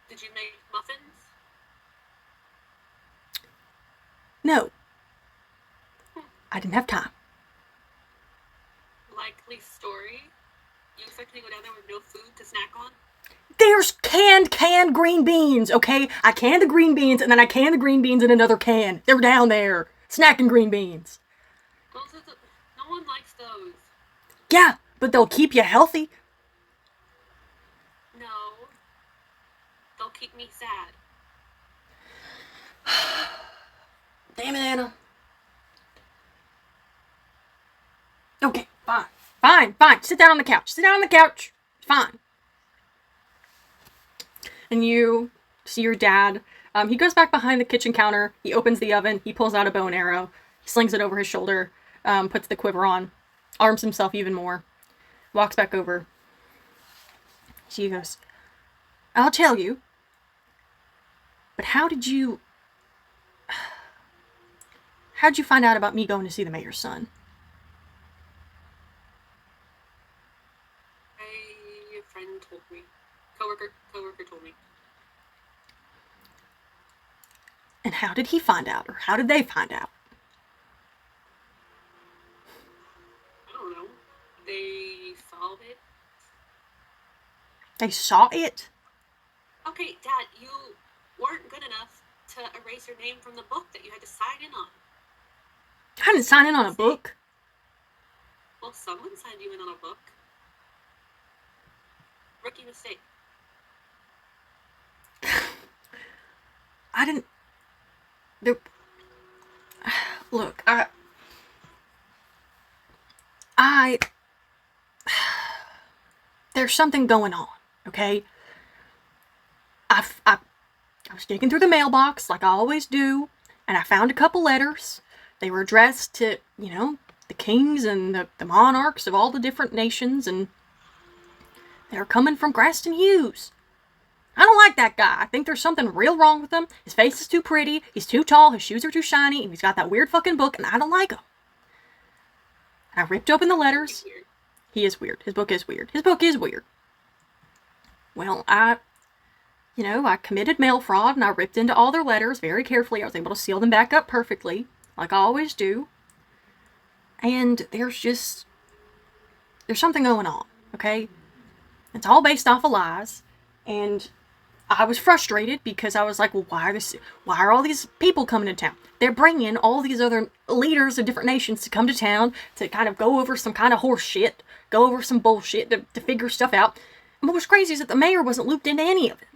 Did you make muffins? No. I didn't have time. Likely story. You expect me to go down there with no food to snack on? There's canned green beans, okay? I canned the green beans, and then I canned the green beans in another can. They're down there. Snacking green beans. No one likes those. Yeah, but they'll keep you healthy. No. They'll keep me sad. Damn it, Anna. Okay, fine. Sit down on the couch. Fine. And you see your dad. He goes back behind the kitchen counter. He opens the oven. He pulls out a bow and arrow. He slings it over his shoulder. Puts the quiver on. Arms himself even more. Walks back over. She goes, I'll tell you. But how'd you find out about me going to see the mayor's son? A friend told me. Coworker told me. And how did he find out? Or how did they find out? I don't know. They saw it. They saw it? Okay, Dad, you weren't good enough to erase your name from the book that you had to sign in on. I didn't sign in on a book. Well, someone signed you in on a book. Rookie mistake. I didn't... Look, there's something going on, okay? I was digging through the mailbox, like I always do, and I found a couple letters. They were addressed to, you know, the kings and the monarchs of all the different nations, and they were coming from Graston Hughes. I don't like that guy. I think there's something real wrong with him. His face is too pretty, he's too tall, his shoes are too shiny, and he's got that weird fucking book, and I don't like him. I ripped open the letters. He is weird. His book is weird. Well, I committed mail fraud, and I ripped into all their letters very carefully. I was able to seal them back up perfectly, like I always do. And there's something going on, okay? It's all based off of lies, and I was frustrated because I was like, well, why are all these people coming to town? They're bringing all these other leaders of different nations to come to town to kind of go over some kind of horse shit, go over some bullshit to figure stuff out. And what was crazy is that the mayor wasn't looped into any of it.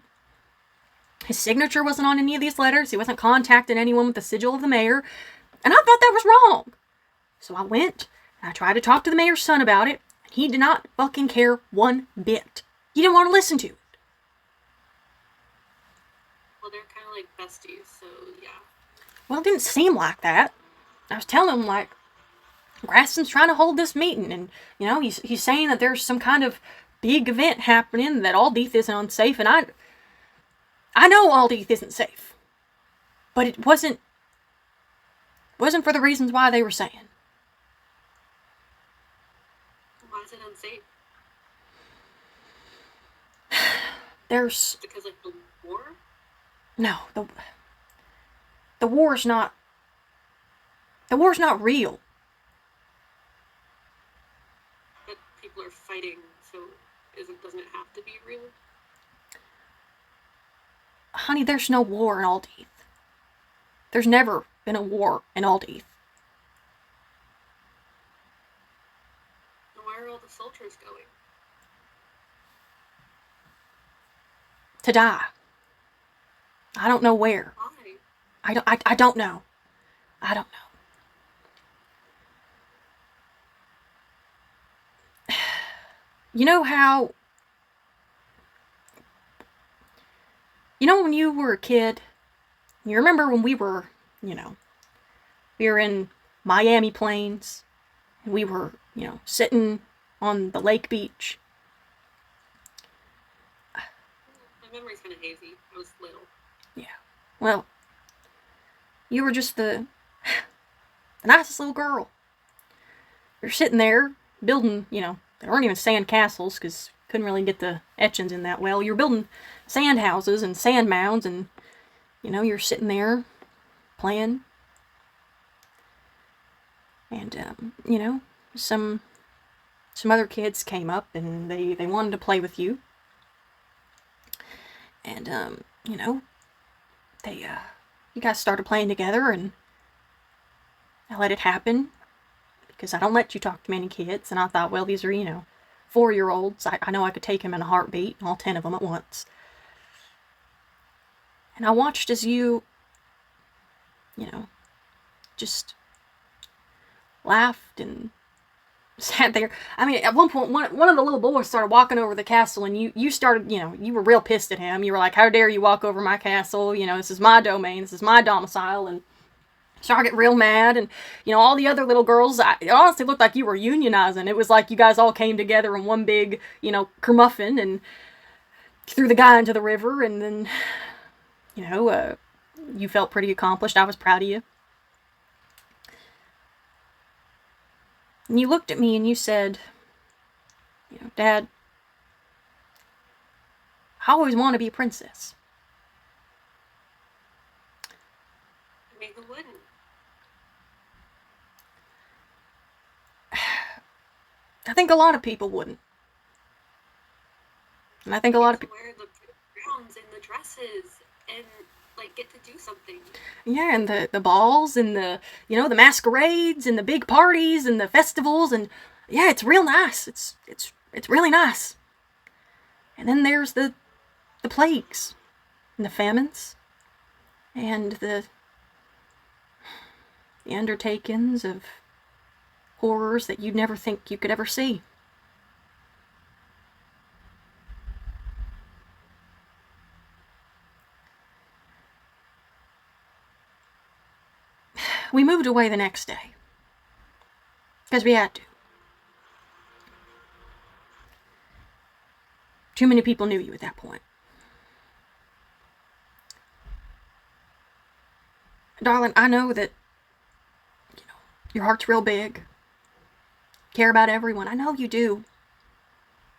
His signature wasn't on any of these letters. He wasn't contacting anyone with the sigil of the mayor. And I thought that was wrong. So I went and I tried to talk to the mayor's son about it. And he did not fucking care one bit. He didn't want to listen to it. Well, they're kind of like besties, so yeah. Well, it didn't seem like that. I was telling him, like, Graston's trying to hold this meeting, and, you know, he's saying that there's some kind of big event happening, that Aldeath isn't unsafe, and I know Aldeath isn't safe. But it wasn't for the reasons why they were saying. Why Why is it unsafe? There's Because like the war? no the war's not real. But people are fighting, so doesn't it have to be real? Honey, there's no war in Aldeath. There's never been a war in Aldeath. Then where are all the soldiers going? To die. I don't know where. Why? I don't know. I don't know. You know how... You know when you were a kid? You remember when we were, we were in Miami Plains, and we were, sitting on the lake beach. My memory's kind of hazy. I was little. Yeah. Well, you were just the nicest little girl. You're sitting there building, they weren't even sand castles because couldn't really get the etchings in that well. You're building sand houses and sand mounds, and you're sitting there playing. And some other kids came up and they wanted to play with you. And they you guys started playing together, and I let it happen because I don't let you talk to many kids. And I thought, well, these are 4-year-olds. I know I could take them in a heartbeat, all 10 of them at once. And I watched as you just laughed and sat there. I mean, at one point, one of the little boys started walking over the castle, and you started, you were real pissed at him. You were like, how dare you walk over my castle? This is my domain. This is my domicile. And started getting real mad. And, all the other little girls, it honestly looked like you were unionizing. It was like you guys all came together in one big, kermuffin and threw the guy into the river. And then, you felt pretty accomplished. I was proud of you. And you looked at me and you said, Dad, I always want to be a princess. I mean, who wouldn't? I think a lot of people wouldn't. And I think a lot of people... wear the gowns and the dresses and, get to do something. Yeah, and the balls and the masquerades and the big parties and the festivals, and yeah, it's real nice. It's really nice. And then there's the plagues and the famines and the undertakings of horrors that you'd never think you could ever see. We moved away the next day. Because we had to. Too many people knew you at that point. Darling, I know that, your heart's real big. Care about everyone. I know you do.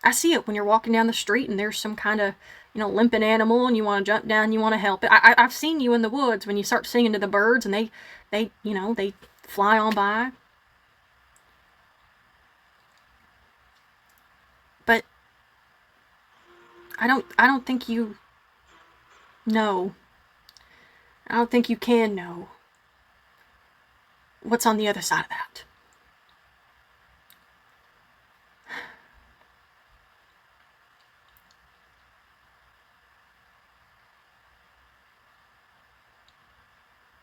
I see it when you're walking down the street and there's some kind of, limping animal and you want to jump down and you want to help it. I've seen you in the woods when you start singing to the birds and they fly on by. But I don't think you know. I don't think you can know what's on the other side of that.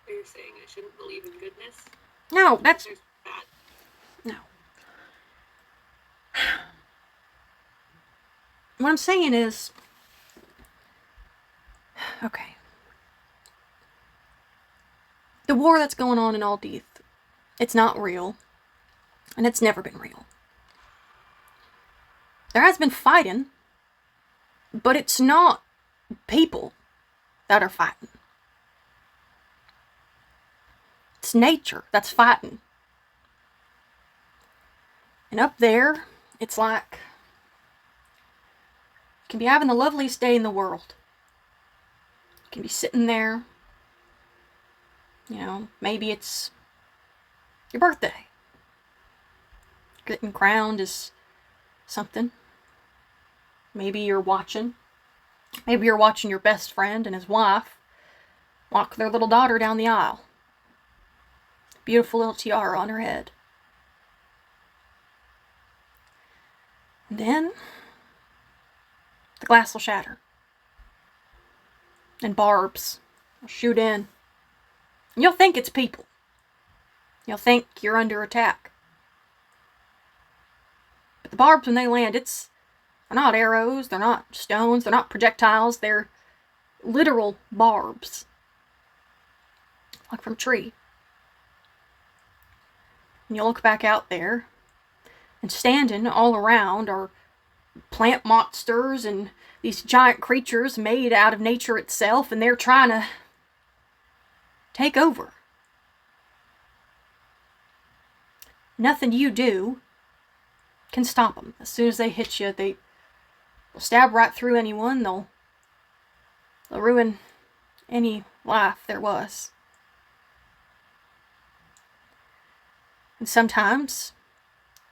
You're saying I shouldn't believe in goodness? No, that's... There's bad. No. What I'm saying is... Okay. The war that's going on in Aldeath, it's not real. And it's never been real. There has been fighting, but it's not people that are fighting. It's nature that's fighting. And up there It's like you can be having the loveliest day in the world. You can be sitting there, maybe it's your birthday. Getting crowned as something. Maybe you're watching your best friend and his wife walk their little daughter down the aisle. Beautiful little tiara on her head. And then the glass will shatter. And barbs will shoot in. And you'll think it's people. You'll think you're under attack. But the barbs, when they land, they're not arrows, they're not stones, they're not projectiles, they're literal barbs. Like from a tree. And you look back out there, and standing all around are plant monsters and these giant creatures made out of nature itself, and they're trying to take over. Nothing you do can stop them. As soon as they hit you, they'll stab right through anyone. They'll ruin any life there was. And sometimes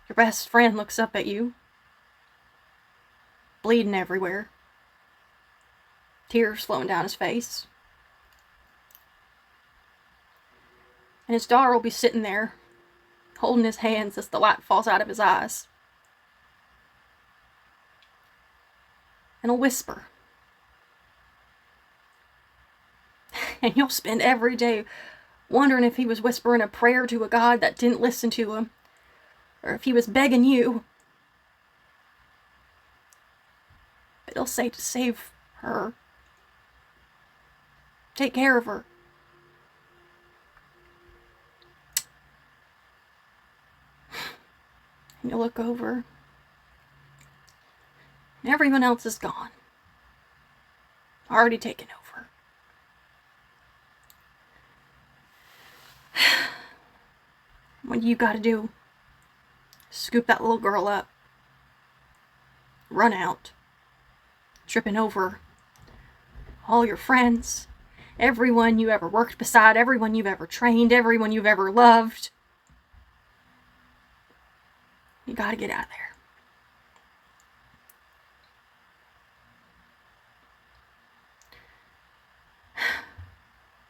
your best friend looks up at you, bleeding everywhere, tears flowing down his face. And his daughter will be sitting there, holding his hands as the light falls out of his eyes. And he'll whisper. And you'll spend every day wondering if he was whispering a prayer to a God that didn't listen to him, or if he was begging you. But he'll say to save her. Take care of her. And you look over, and everyone else is gone. Already taken over. What you gotta do? Scoop that little girl up. Run out. Tripping over all your friends. Everyone you ever worked beside. Everyone you've ever trained. Everyone you've ever loved. You gotta get out of there.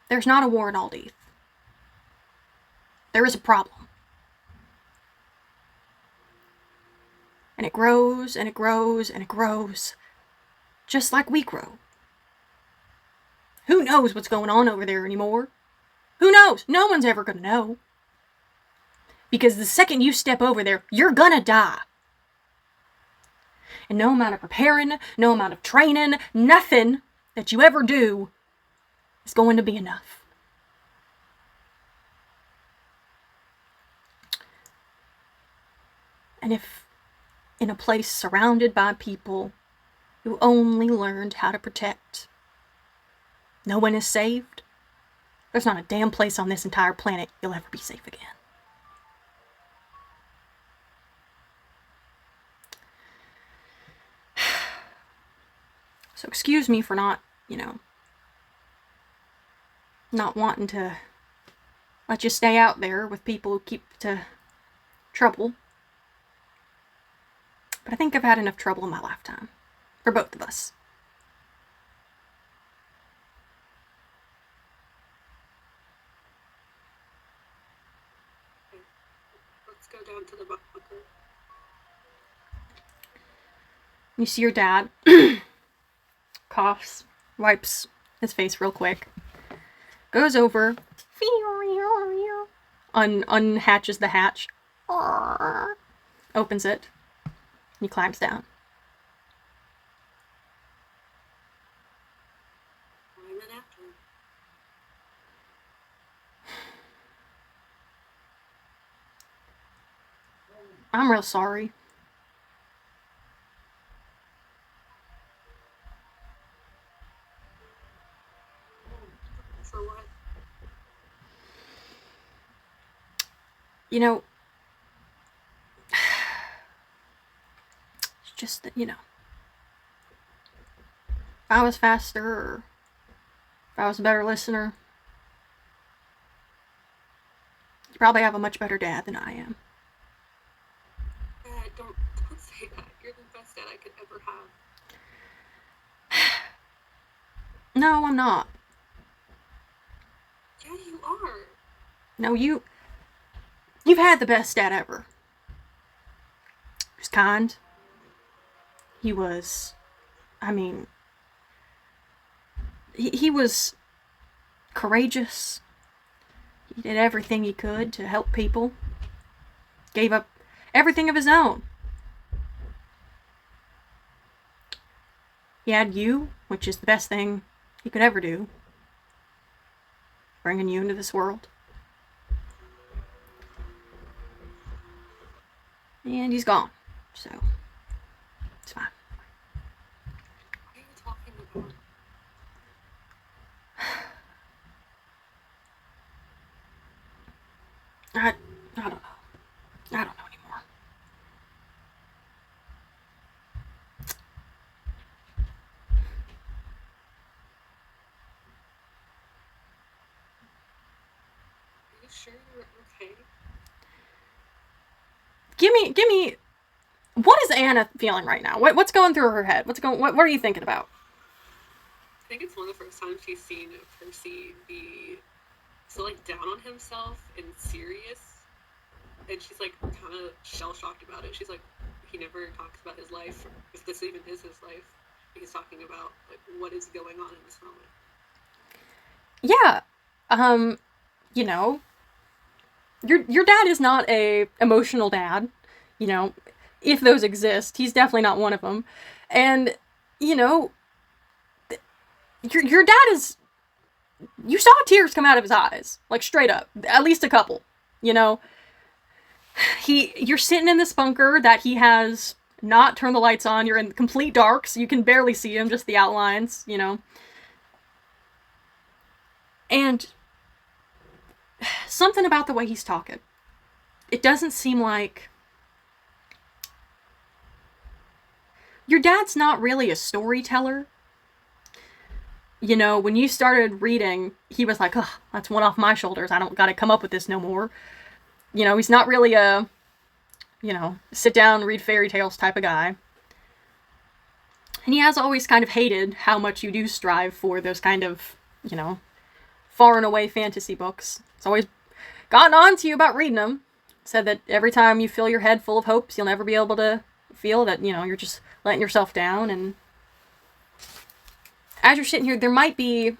There's not a war in Aldeath. There is a problem. And it grows, and it grows, and it grows. Just like we grow. Who knows what's going on over there anymore? Who knows? No one's ever gonna know. Because the second you step over there, you're gonna die. And no amount of preparing, no amount of training, nothing that you ever do is going to be enough. And if in a place surrounded by people who only learned how to protect, no one is saved, there's not a damn place on this entire planet you'll ever be safe again. So excuse me for not wanting to let you stay out there with people who keep to trouble. But I think I've had enough trouble in my lifetime. For both of us. Let's go down to the bunker. You see your dad. Coughs. Wipes his face real quick. Goes over. Unhatches the hatch. Opens it. He climbs down. I'm real sorry. For what? Just that, if I was faster or if I was a better listener, you probably have a much better dad than I am. Dad, don't say that. You're the best dad I could ever have. No, I'm not. Yeah, you are. No, you've had the best dad ever. He was kind. He was, he was courageous. He did everything he could to help people. Gave up everything of his own. He had you, which is the best thing he could ever do. Bringing you into this world. And he's gone. So, it's fine. What are you talking about? I don't know. I don't know anymore. Are you sure you're okay? Give me. What is Anna feeling right now? What's going through her head? What are you thinking about? I think it's one of the first times she's seen Percy be so down on himself and serious, and she's kind of shell-shocked about it. She's like, he never talks about his life, if this even is his life. He's talking about what is going on in this moment. Yeah, your dad is not a emotional dad, if those exist. He's definitely not one of them. And, your dad is, you saw tears come out of his eyes, straight up, at least a couple, you're sitting in this bunker that he has not turned the lights on. You're in complete dark, so you can barely see him, just the outlines, And something about the way he's talking. It doesn't seem like... Your dad's not really a storyteller. When you started reading, he was like, oh, that's one off my shoulders. I don't gotta come up with this no more. He's not really a, sit down, read fairy tales type of guy. And he has always kind of hated how much you do strive for those kind of, far and away fantasy books. It's always gotten on to you about reading them. Said that every time you fill your head full of hopes, you'll never be able to feel that, you're just letting yourself down. And as you're sitting here, there might be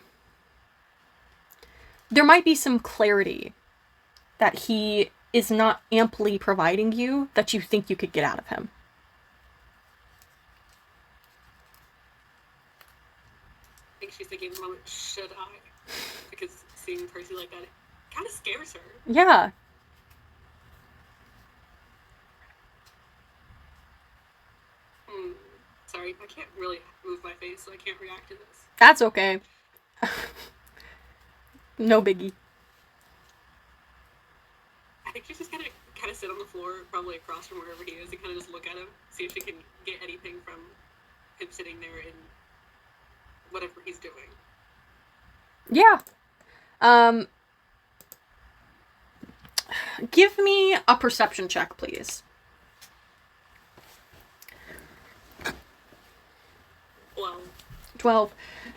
some clarity that he is not amply providing you that you think you could get out of him. I think she's thinking, "Mom, should I?" Because seeing Percy like that, it kind of scares her. Yeah. Sorry, I can't really move my face, so I can't react to this. That's okay. No biggie. I think she's just gonna kind of sit on the floor, probably across from wherever he is, and kind of just look at him, see if she can get anything from him sitting there in whatever he's doing. Yeah. Give me a perception check, please. 12.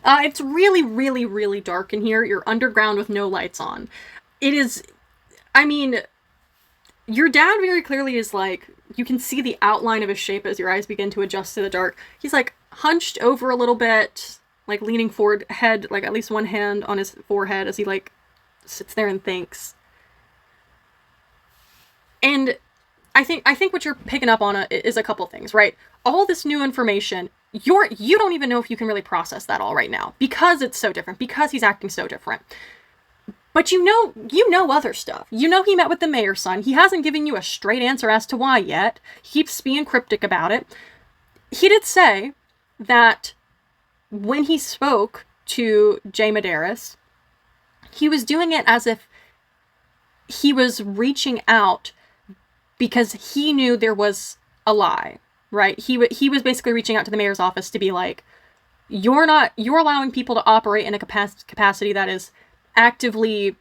It's really, really, really dark in here. You're underground with no lights on. It is, your dad very clearly is you can see the outline of his shape as your eyes begin to adjust to the dark. He's hunched over a little bit, leaning forward, head, at least one hand on his forehead as he sits there and thinks. And I think what you're picking up on is a couple things, right? All this new information, you don't even know if you can really process that all right now because it's so different, because he's acting so different. But you know other stuff. He met with the mayor's son. He hasn't given you a straight answer as to why yet. He keeps being cryptic about it. He did say that when he spoke to Jay Medeiros, he was doing it as if he was reaching out because he knew there was a lie right? He was basically reaching out to the mayor's office to be like, you're allowing people to operate in a capacity that is actively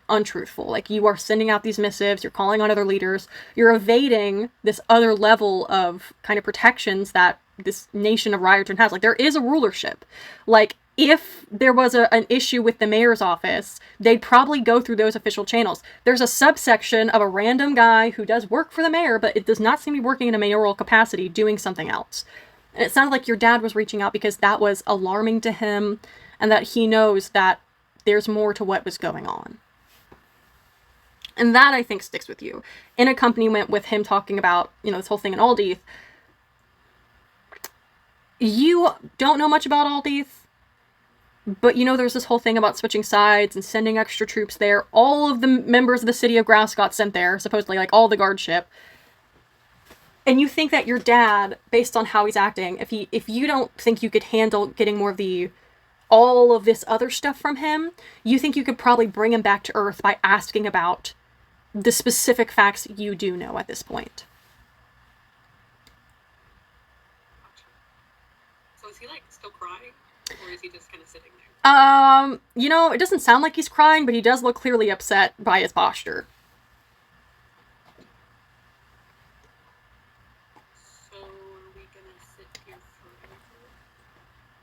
untruthful. Like, you are sending out these missives, you're calling on other leaders, you're evading this other level of kind of protections that this nation of Riorton has. Like, there is a rulership. Like, if there was an issue with the mayor's office, they'd probably go through those official channels. There's a subsection of a random guy who does work for the mayor, but it does not seem to be working in a mayoral capacity, doing something else. And it sounded like your dad was reaching out because that was alarming to him, and that he knows that there's more to what was going on. And that, I think, sticks with you. In accompaniment with him talking about, this whole thing in Aldeath. You don't know much about Aldeath, but there's this whole thing about switching sides and sending extra troops there. All of the members of the city of Grass got sent there, supposedly, like all the guardship. And you think that your dad, based on how he's acting, if you don't think you could handle getting more of all of this other stuff from him, you think you could probably bring him back to Earth by asking about the specific facts you do know at this point. So is he still crying, or is he just kind of sitting there? It doesn't sound like he's crying, but he does look clearly upset by his posture. So are we gonna sit here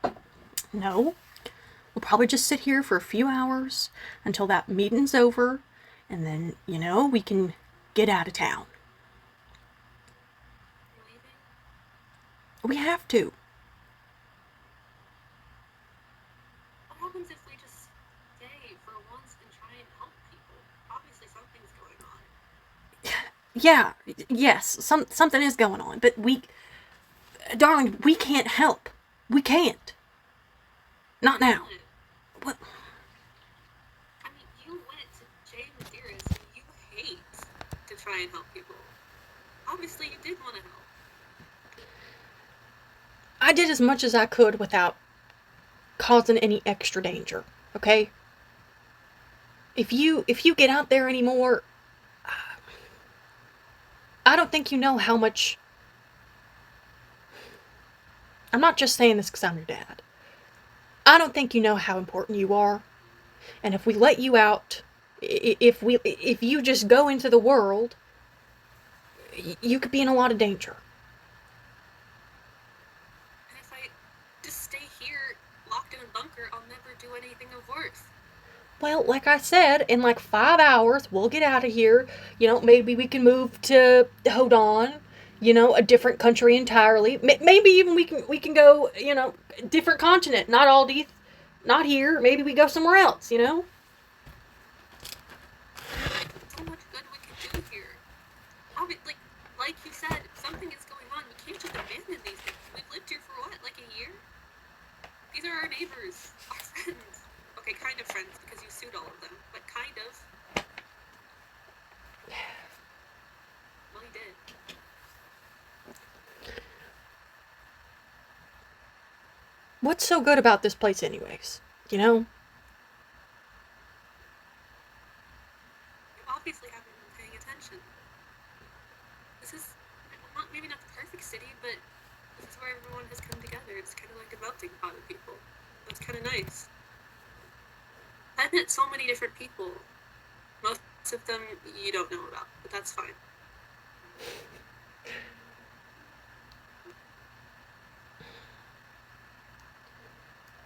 forever? No. We'll probably just sit here for a few hours until that meeting's over, and then, we can get out of town. You're leaving? We have to. What happens if we just stay for once and try and help people? Obviously something's going on. Yeah, yes, something is going on, but darling, we can't help. We can't. Not now. What? I mean, you went to Jay Madeira's and you hate to try and help people. Obviously you did want to help. I did as much as I could without causing any extra danger, okay? If you get out there anymore, I don't think you know how much... I'm not just saying this because I'm your dad. I don't think you know how important you are. And if we let you out, if you just go into the world, you could be in a lot of danger. And if I just stay here, locked in a bunker, I'll never do anything of worth. Well, like I said, in 5 hours, we'll get out of here. Maybe we can move to Hodon, a different country entirely. Maybe even we can go, different continent, not Aldeath, not here. Maybe we go somewhere else, So much good we can do here. Like you said, something is going on. We can't just abandon these things. We've lived here for what, a year? These are our neighbors, our friends. Okay, kind of friends, because you sued all of them, but kind of. Well, you did. What's so good about this place anyways? You obviously haven't been paying attention. This is maybe not the perfect city, but this is where everyone has come together. It's kind of like a melting pot of people. It's kind of nice. I've met so many different people. Most of them you don't know about, but that's fine.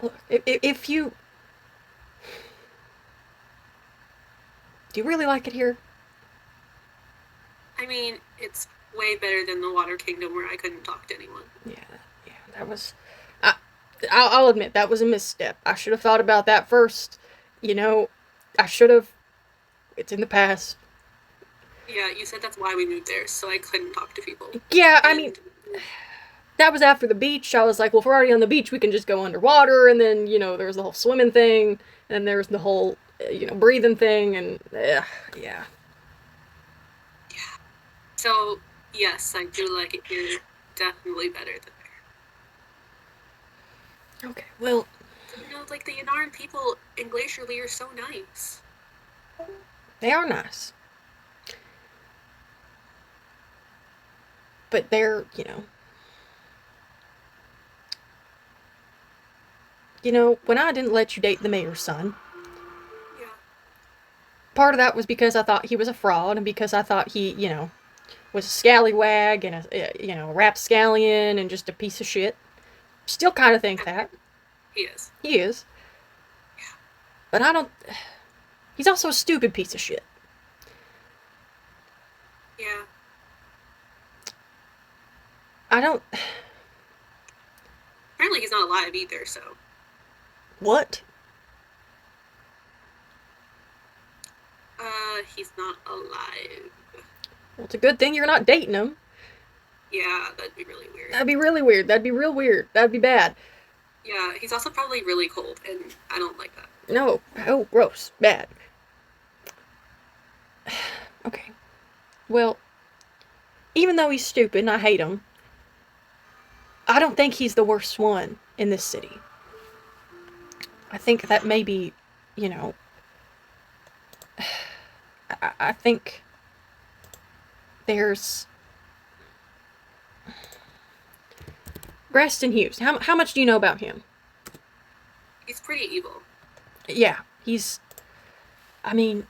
Look, if you... Do you really like it here? I mean, it's way better than the Water Kingdom where I couldn't talk to anyone. Yeah, that was... I'll admit, that was a misstep. I should have thought about that first. I should have. It's in the past. Yeah, you said that's why we moved there, so I couldn't talk to people. Yeah, I mean, that was after the beach. I was like, well, if we're already on the beach, we can just go underwater, and then, there's the whole swimming thing, and there's the whole, breathing thing, and, yeah. Yeah. So, yes, I do like it here. Definitely better than there. Okay, well... the Yanaran people in Glacier Lee are so nice. They are nice. But they're, when I didn't let you date the mayor's son, Yeah. part of that was because I thought he was a fraud and because I thought he, was a scallywag and a rapscallion and just a piece of shit. Still kind of think that. He is. He is. But I don't. He's also a stupid piece of shit. Yeah. I don't. Apparently he's not alive either, so. What? He's not alive. Well, it's a good thing you're not dating him. Yeah, that'd be really weird. That'd be really weird. That'd be real weird. That'd be bad. Yeah, he's also probably really cold, and I don't like that. No. Oh, gross. Bad. Okay. Well, even though he's stupid and I hate him, I don't think he's the worst one in this city. I think that maybe, I think there's Graston Hughes. How much do you know about him? He's pretty evil. Yeah, he's. I mean,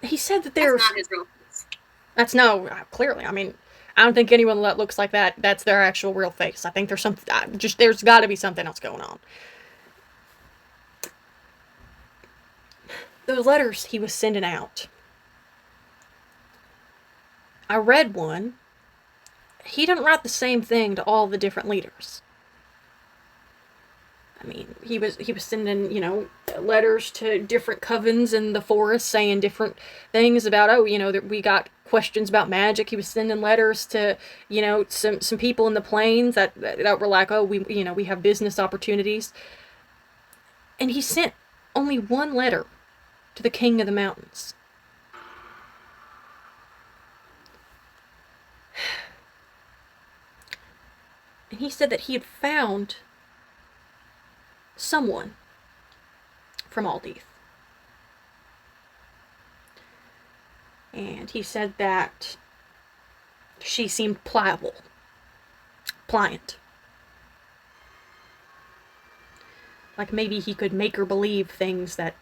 he said that there's. That's not his real face. That's no, clearly. I mean, I don't think anyone that looks like that, that's their actual real face. I think there's something, there's got to be something else going on. Those letters he was sending out. I read one. He didn't write the same thing to all the different leaders. I mean, he was sending, letters to different covens in the forest saying different things about, that we got questions about magic. He was sending letters to, some people in the plains that were like, we have business opportunities. And he sent only one letter to the king of the mountains. And he said that he had found someone from Aldeath. And he said that she seemed pliant. Like maybe he could make her believe things that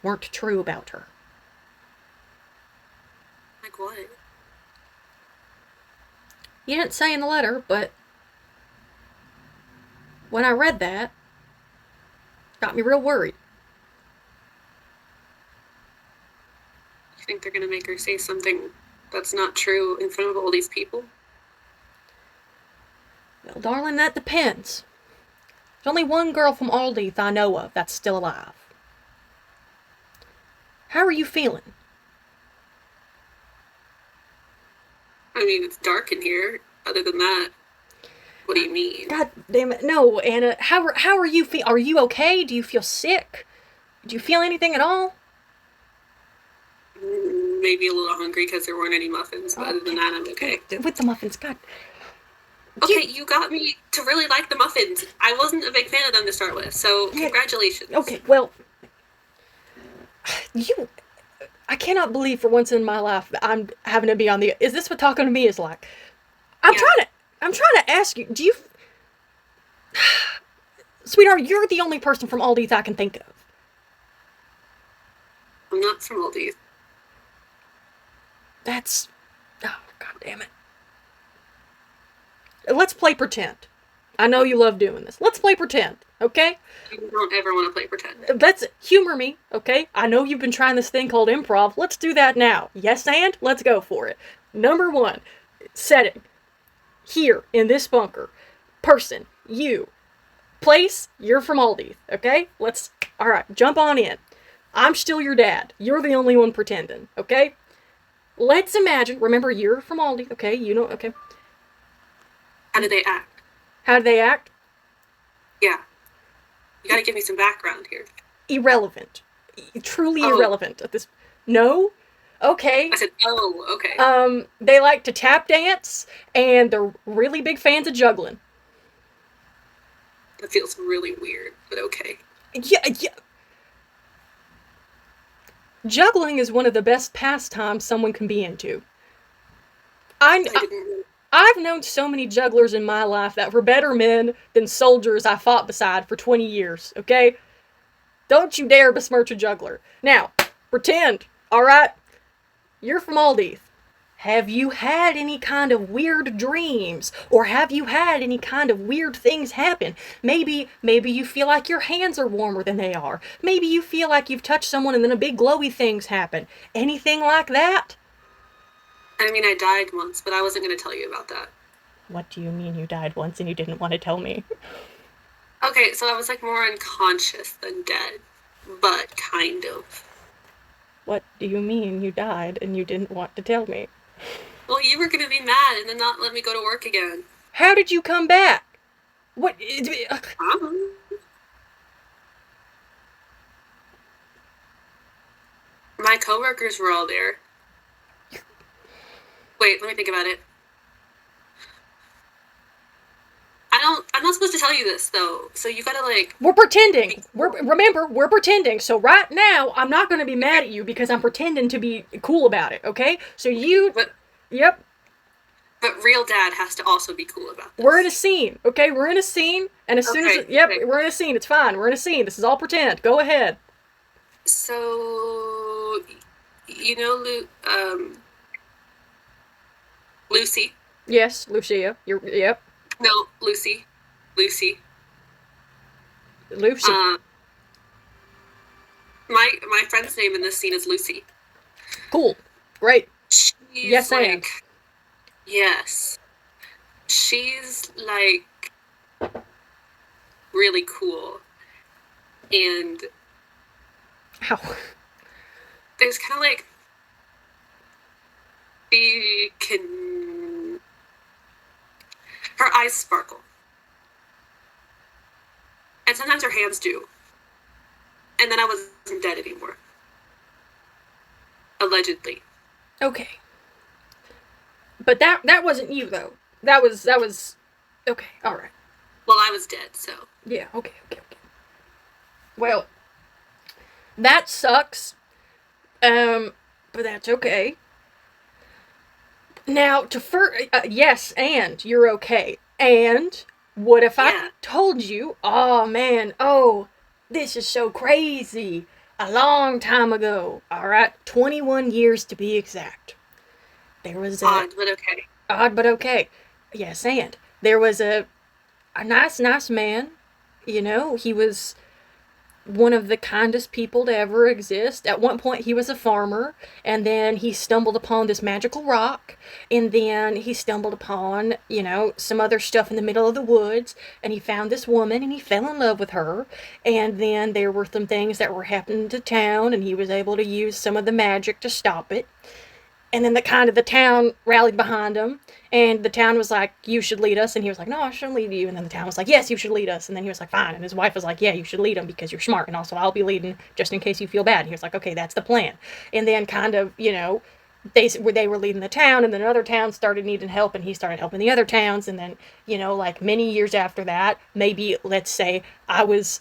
weren't true about her. Like what? He didn't say in the letter, but when I read that, it got me real worried. You think they're gonna make her say something that's not true in front of all these people? Well, darling, that depends. There's only one girl from Aldeath I know of that's still alive. How are you feeling? I mean, it's dark in here. Other than that, what do you mean? God damn it. No, Anna. How are you feel? Are you okay? Do you feel sick? Do you feel anything at all? Maybe a little hungry because there weren't any muffins, but other than that, I'm okay. With the muffins, God. Okay, you got me to really like the muffins. I wasn't a big fan of them to start with, so congratulations. Okay, well, I cannot believe for once in my life that I'm having to be on the. Is this what talking to me is like? I'm trying to ask you. Do you, sweetheart? You're the only person from Aldeath I can think of. I'm not from Aldeath. That's, oh God damn it. Let's play pretend. I know you love doing this. Let's play pretend, okay? You don't ever want to play pretend. Let's humor me, okay? I know you've been trying this thing called improv. Let's do that now. Yes, and let's go for it. Number 1, setting. Here, in this bunker. Person, you. Place, you're from Aldeath, okay? Alright, jump on in. I'm still your dad. You're the only one pretending, okay? Let's imagine, remember, you're from Aldeath, okay? Okay. How do they act? How do they act? Yeah. You gotta give me some background here. Irrelevant. Truly irrelevant at this. No? Okay. I said, okay. They like to tap dance, and they're really big fans of juggling. That feels really weird, but okay. Yeah. Juggling is one of the best pastimes someone can be into. I've known so many jugglers in my life that were better men than soldiers I fought beside for 20 years, okay? Don't you dare besmirch a juggler. Now, pretend, alright? You're from Aldith. Have you had any kind of weird dreams? Or have you had any kind of weird things happen? Maybe you feel like your hands are warmer than they are. Maybe you feel like you've touched someone and then a big glowy thing's happen. Anything like that? I mean, I died once, but I wasn't going to tell you about that. What do you mean you died once and you didn't want to tell me? Okay, so I was like more unconscious than dead, but kind of. What do you mean you died and you didn't want to tell me? Well, you were going to be mad and then not let me go to work again. How did you come back? What? My coworkers were all there. Wait, let me think about it. I'm not supposed to tell you this though, so you gotta like. We're pretending. Remember, we're pretending. So right now, I'm not going to be mad at you because I'm pretending to be cool about it. Okay? So you. Yep. But real dad has to also be cool about this. We're in a scene. Okay, we're in a scene, and as soon as okay. we're in a scene. It's fine. We're in a scene. This is all pretend. Go ahead. So, you know, Lucy. Yes, Lucia. Yep. No, Lucy. Lucy. My friend's name in this scene is Lucy. Cool. Great. She's yes, like, and. Yes. She's like really cool. And Ow. There's kind of like she can her eyes sparkle. And sometimes her hands do. And then I wasn't dead anymore. Allegedly. Okay. But that wasn't you though. That was okay, alright. Well, I was dead, so. Yeah, okay. Well, that sucks. But that's okay. Now, yes, and you're okay. And what if I told you, oh man, this is so crazy. A long time ago, alright? 21 years to be exact. There was Odd, but okay. Odd, but okay. Yes, and there was a nice man. You know, he was one of the kindest people to ever exist. At one point, he was a farmer, and then he stumbled upon this magical rock, and then he stumbled upon, some other stuff in the middle of the woods, and he found this woman, and he fell in love with her, and then there were some things that were happening to town, and he was able to use some of the magic to stop it. And then the town rallied behind him, and the town was like, you should lead us. And he was like, no, I shouldn't lead you. And then the town was like, yes, you should lead us. And then he was like, fine. And his wife was like, yeah, you should lead him because you're smart. And also I'll be leading just in case you feel bad. And he was like, okay, that's the plan. And then kind of, they were leading the town, and then another town started needing help, and he started helping the other towns. And then, like many years after that, maybe let's say I was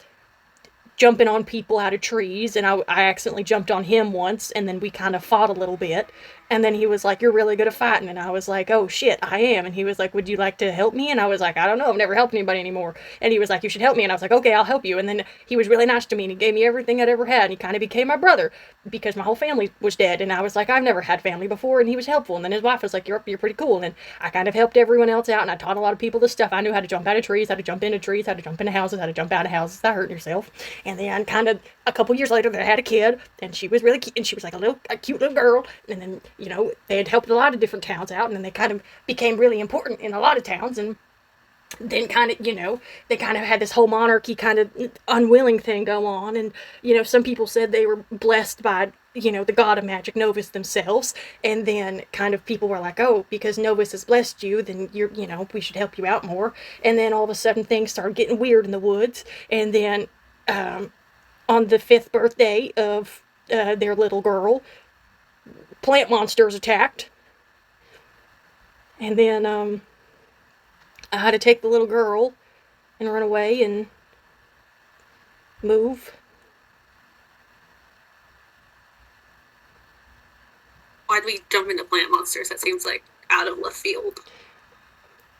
jumping on people out of trees, and I accidentally jumped on him once, and then we kind of fought a little bit. And then he was like, you're really good at fighting. And I was like, oh shit, I am. And he was like, would you like to help me? And I was like, I don't know, I've never helped anybody anymore. And he was like, you should help me. And I was like, okay, I'll help you. And then he was really nice to me, and he gave me everything I'd ever had, and he kind of became my brother because my whole family was dead. And I was like, I've never had family before, and he was helpful. And then his wife was like, you're pretty cool. And then I kind of helped everyone else out, and I taught a lot of people this stuff. I knew how to jump out of trees, how to jump into trees, how to jump into houses, how to jump out of houses without hurting yourself. And then kind of a couple years later, they had a kid, and she was really cute, and she was like a cute little girl. And then, they had helped a lot of different towns out, and then they kind of became really important in a lot of towns. And then kind of, they kind of had this whole monarchy kind of unwilling thing go on. And, some people said they were blessed by, the god of magic, Novus, themselves. And then kind of people were like, oh, because Novus has blessed you, then we should help you out more. And then all of a sudden things started getting weird in the woods. And then on the 5th birthday of their little girl, plant monsters attacked. And then I had to take the little girl and run away and move. Why'd we jump into plant monsters? That seems like out of left field.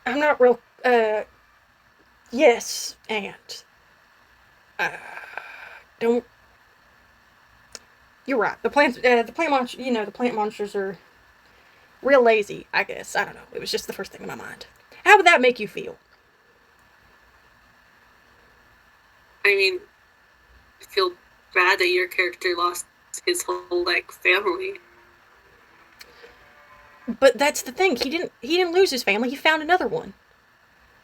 I'm not real. Yes, and uh, don't. You're right. The plant monster. The plant monsters are real lazy. I guess I don't know. It was just the first thing in my mind. How would that make you feel? I mean, I feel bad that your character lost his whole like family. But that's the thing. He didn't lose his family. He found another one.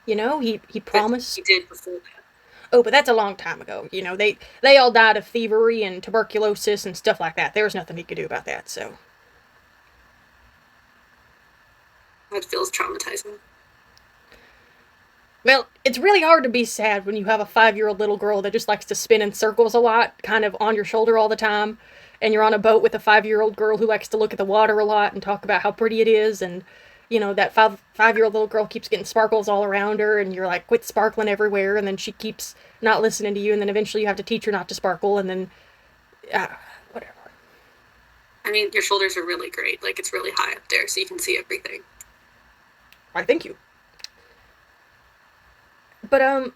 He But promised. he did before that. Oh, but that's a long time ago. They all died of thievery and tuberculosis and stuff like that. There was nothing he could do about that. So That feels traumatizing. well, it's really hard to be sad when you have a 5-year-old little girl that just likes to spin in circles a lot, kind of on your shoulder all the time, and you're on a boat with a 5-year-old girl who likes to look at the water a lot and talk about how pretty it is, and that five-year-old little girl keeps getting sparkles all around her, and you're like, quit sparkling everywhere, and then she keeps not listening to you, and then eventually you have to teach her not to sparkle, and then whatever. I mean, your shoulders are really great. Like, it's really high up there, so you can see everything. I thank you. But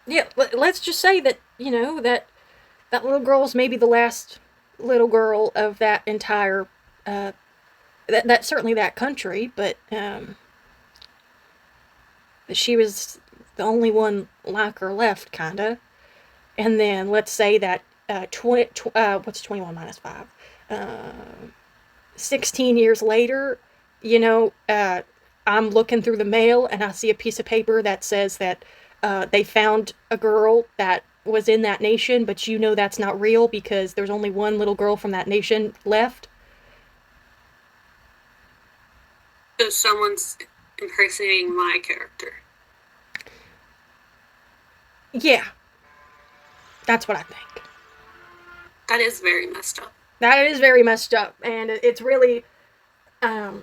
yeah, let's just say that that little girl's maybe the last little girl of that entire that certainly that country, but she was the only one like her left, kinda. And then let's say that what's 21 minus 5? 16 years later, I'm looking through the mail and I see a piece of paper that says that they found a girl that was in that nation, but that's not real because there's only one little girl from that nation left. So someone's impersonating my character. Yeah, that's what I think. That is very messed up. That is very messed up, and it's really, but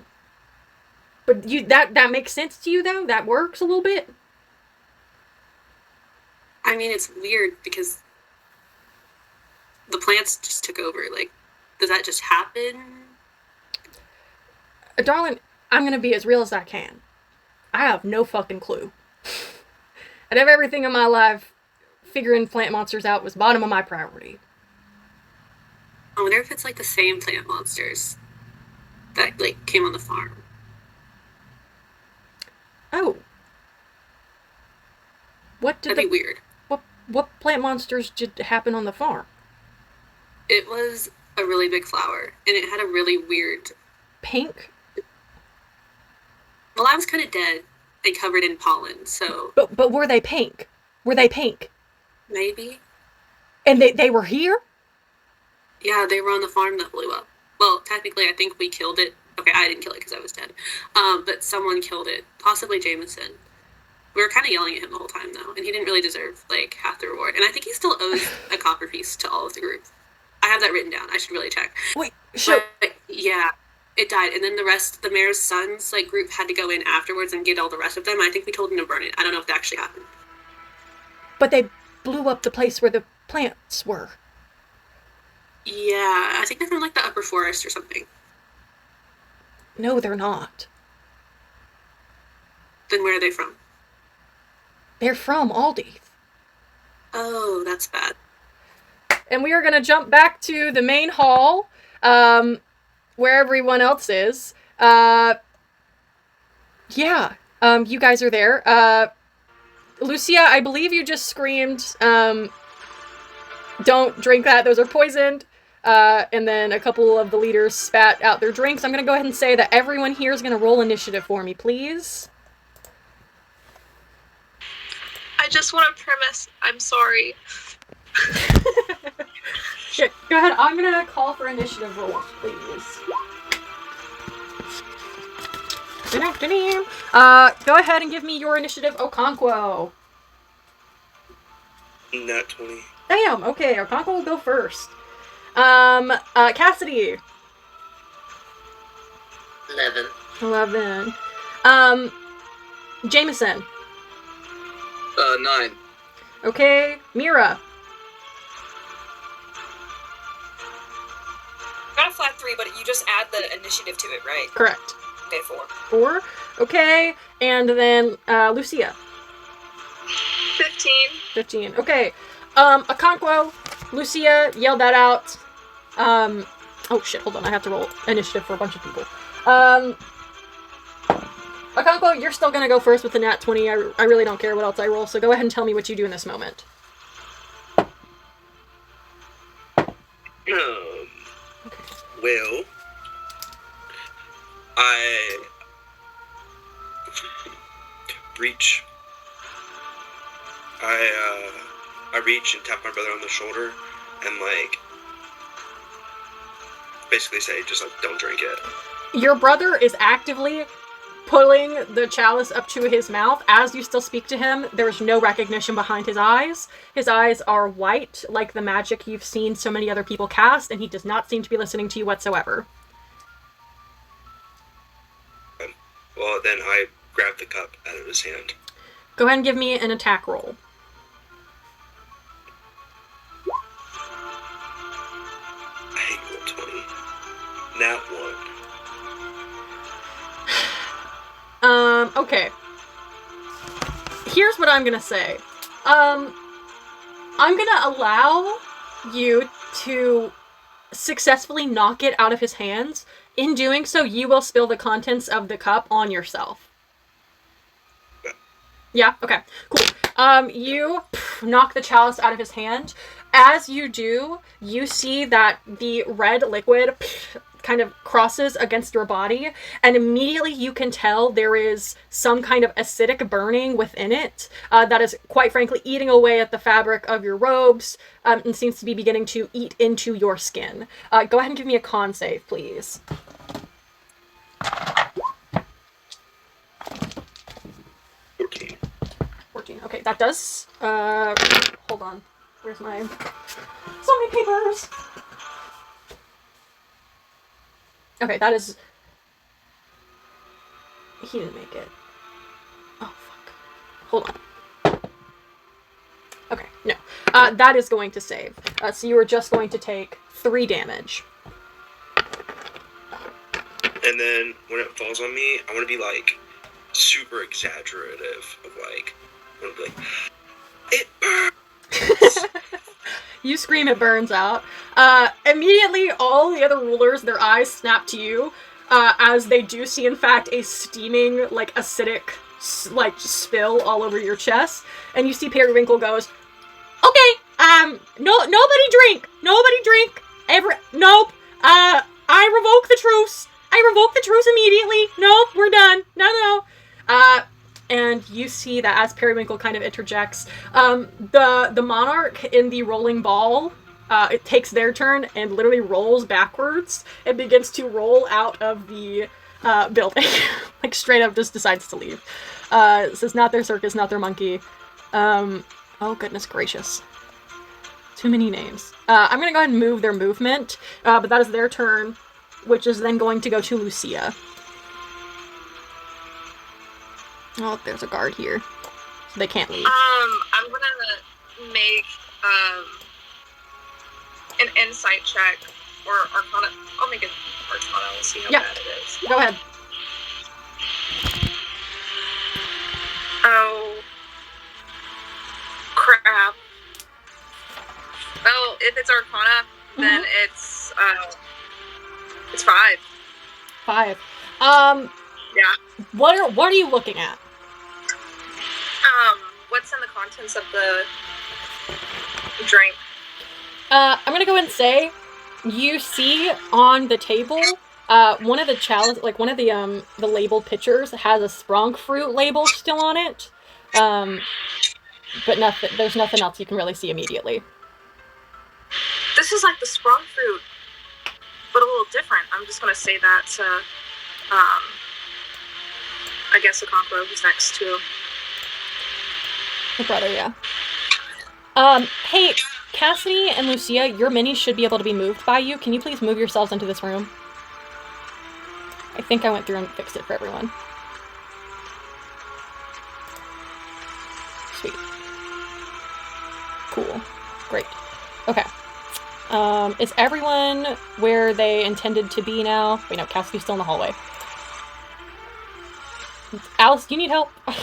that makes sense to you though. That works a little bit. I mean, it's weird because the plants just took over. Like, does that just happen? Darling, I'm gonna be as real as I can. I have no fucking clue. Out of everything in my life, figuring plant monsters out was bottom of my priority. I wonder if it's like the same plant monsters that like came on the farm. Oh, That'd be weird. What plant monsters did happen on the farm? It was a really big flower, and it had a really weird. Pink. Well, I was kind of dead and covered in pollen, so But were they pink? Were they pink? maybe. And they were here? Yeah, they were on the farm that blew up. Well, technically, I think we killed it. Okay, I didn't kill it because I was dead. But someone killed it, possibly Jameson. We were kind of yelling at him the whole time, though, and he didn't really deserve, like, half the reward. And I think he still owes a copper piece to all of the group. I have that written down. I should really check. Wait, so... But, yeah, it died. And then the mayor's sons, like, group had to go in afterwards and get all the rest of them. I think we told them to burn it. I don't know if that actually happened. But they blew up the place where the plants were. Yeah, I think they're from, like, the upper forest or something. No, they're not. Then where are they from? They're from Aldi. Oh, that's bad. And we are going to jump back to the main hall, where everyone else is. Yeah, you guys are there. Lucia, I believe you just screamed, don't drink that, those are poisoned. And then a couple of the leaders spat out their drinks. I'm going to go ahead and say that everyone here is going to roll initiative for me, please. I just want to premise, I'm sorry. Sure, go ahead. I'm going to call for initiative rolls, please. Go ahead and give me your initiative, Okonkwo. Nat 20. Damn, okay, Okonkwo will go first. Cassidy. 11. 11. Jameson. 9. Okay, Mira. Got a flat 3, but you just add the initiative to it, right? Correct. Okay, 4. 4. Okay. And then Lucia. 15. 15. Okay. Okonkwo, Lucia yelled that out. Oh shit, hold on. I have to roll initiative for a bunch of people. Okonkwo, you're still gonna go first with the nat 20. I really don't care what else I roll, so go ahead and tell me what you do in this moment. Well, I reach. I reach and tap my brother on the shoulder, and like basically say, just like, don't drink it. Your brother is actively pulling the chalice up to his mouth. As you still speak to him, there's no recognition behind his eyes. His eyes are white, like the magic you've seen so many other people cast, and he does not seem to be listening to you whatsoever. Well, then I grab the cup out of his hand. Go ahead and give me an attack roll. I hate roll 20. Nat 1. Okay. Here's what I'm gonna say. I'm gonna allow you to successfully knock it out of his hands. In doing so, you will spill the contents of the cup on yourself. Yeah? Okay. Cool. You knock the chalice out of his hand. As you do, you see that the red liquid kind of crosses against your body, and immediately you can tell there is some kind of acidic burning within it that is, quite frankly, eating away at the fabric of your robes and seems to be beginning to eat into your skin. Go ahead and give me a con save, please. 14. 14. Okay, that does... hold on. Where's my... So many papers! Okay, that is... He didn't make it. Oh, fuck. Hold on. Okay, no. That is going to save. So you are just going to take 3 damage. And then when it falls on me, I want to be like super exaggerative of like, I want to be like, it burns. You scream, it burns out. Immediately, all the other rulers, their eyes snap to you, as they do see, in fact, a steaming, like, acidic, like, spill all over your chest. And you see Periwinkle goes, okay, nobody drink! Nope, I revoke the truce! Immediately! Nope, we're done! No. And you see that as Periwinkle kind of interjects, the monarch in the rolling ball, it takes their turn and literally rolls backwards and begins to roll out of the building. Like, straight up just decides to leave. This is not their circus, not their monkey. Oh, goodness gracious. Too many names. I'm gonna go ahead and move their movement, but that is their turn, which is then going to go to Lucia. Oh, there's a guard here. So they can't leave. I'm gonna make an insight check or Arcana. I'll make an Arcana. We'll see how bad it is. Go ahead. Oh, crap. Oh, if it's Arcana, then it's 5. 5. Yeah. What are you looking at? What's in the contents of the drink? I'm gonna go ahead and say, you see on the table, one of the chalice, like one of the labeled pitchers has a sprung fruit label still on it, but there's nothing else you can really see immediately. This is like the sprung fruit, but a little different. I'm just gonna say that to, I guess Okonkwo, who's next to Your brother, yeah. Hey, Cassidy and Lucia, your minis should be able to be moved by you. Can you please move yourselves into this room? I think I went through and fixed it for everyone. Sweet. Cool. Great. Okay. Is everyone where they intended to be now? Wait, no, Cassidy's still in the hallway. Alice, do you need help? I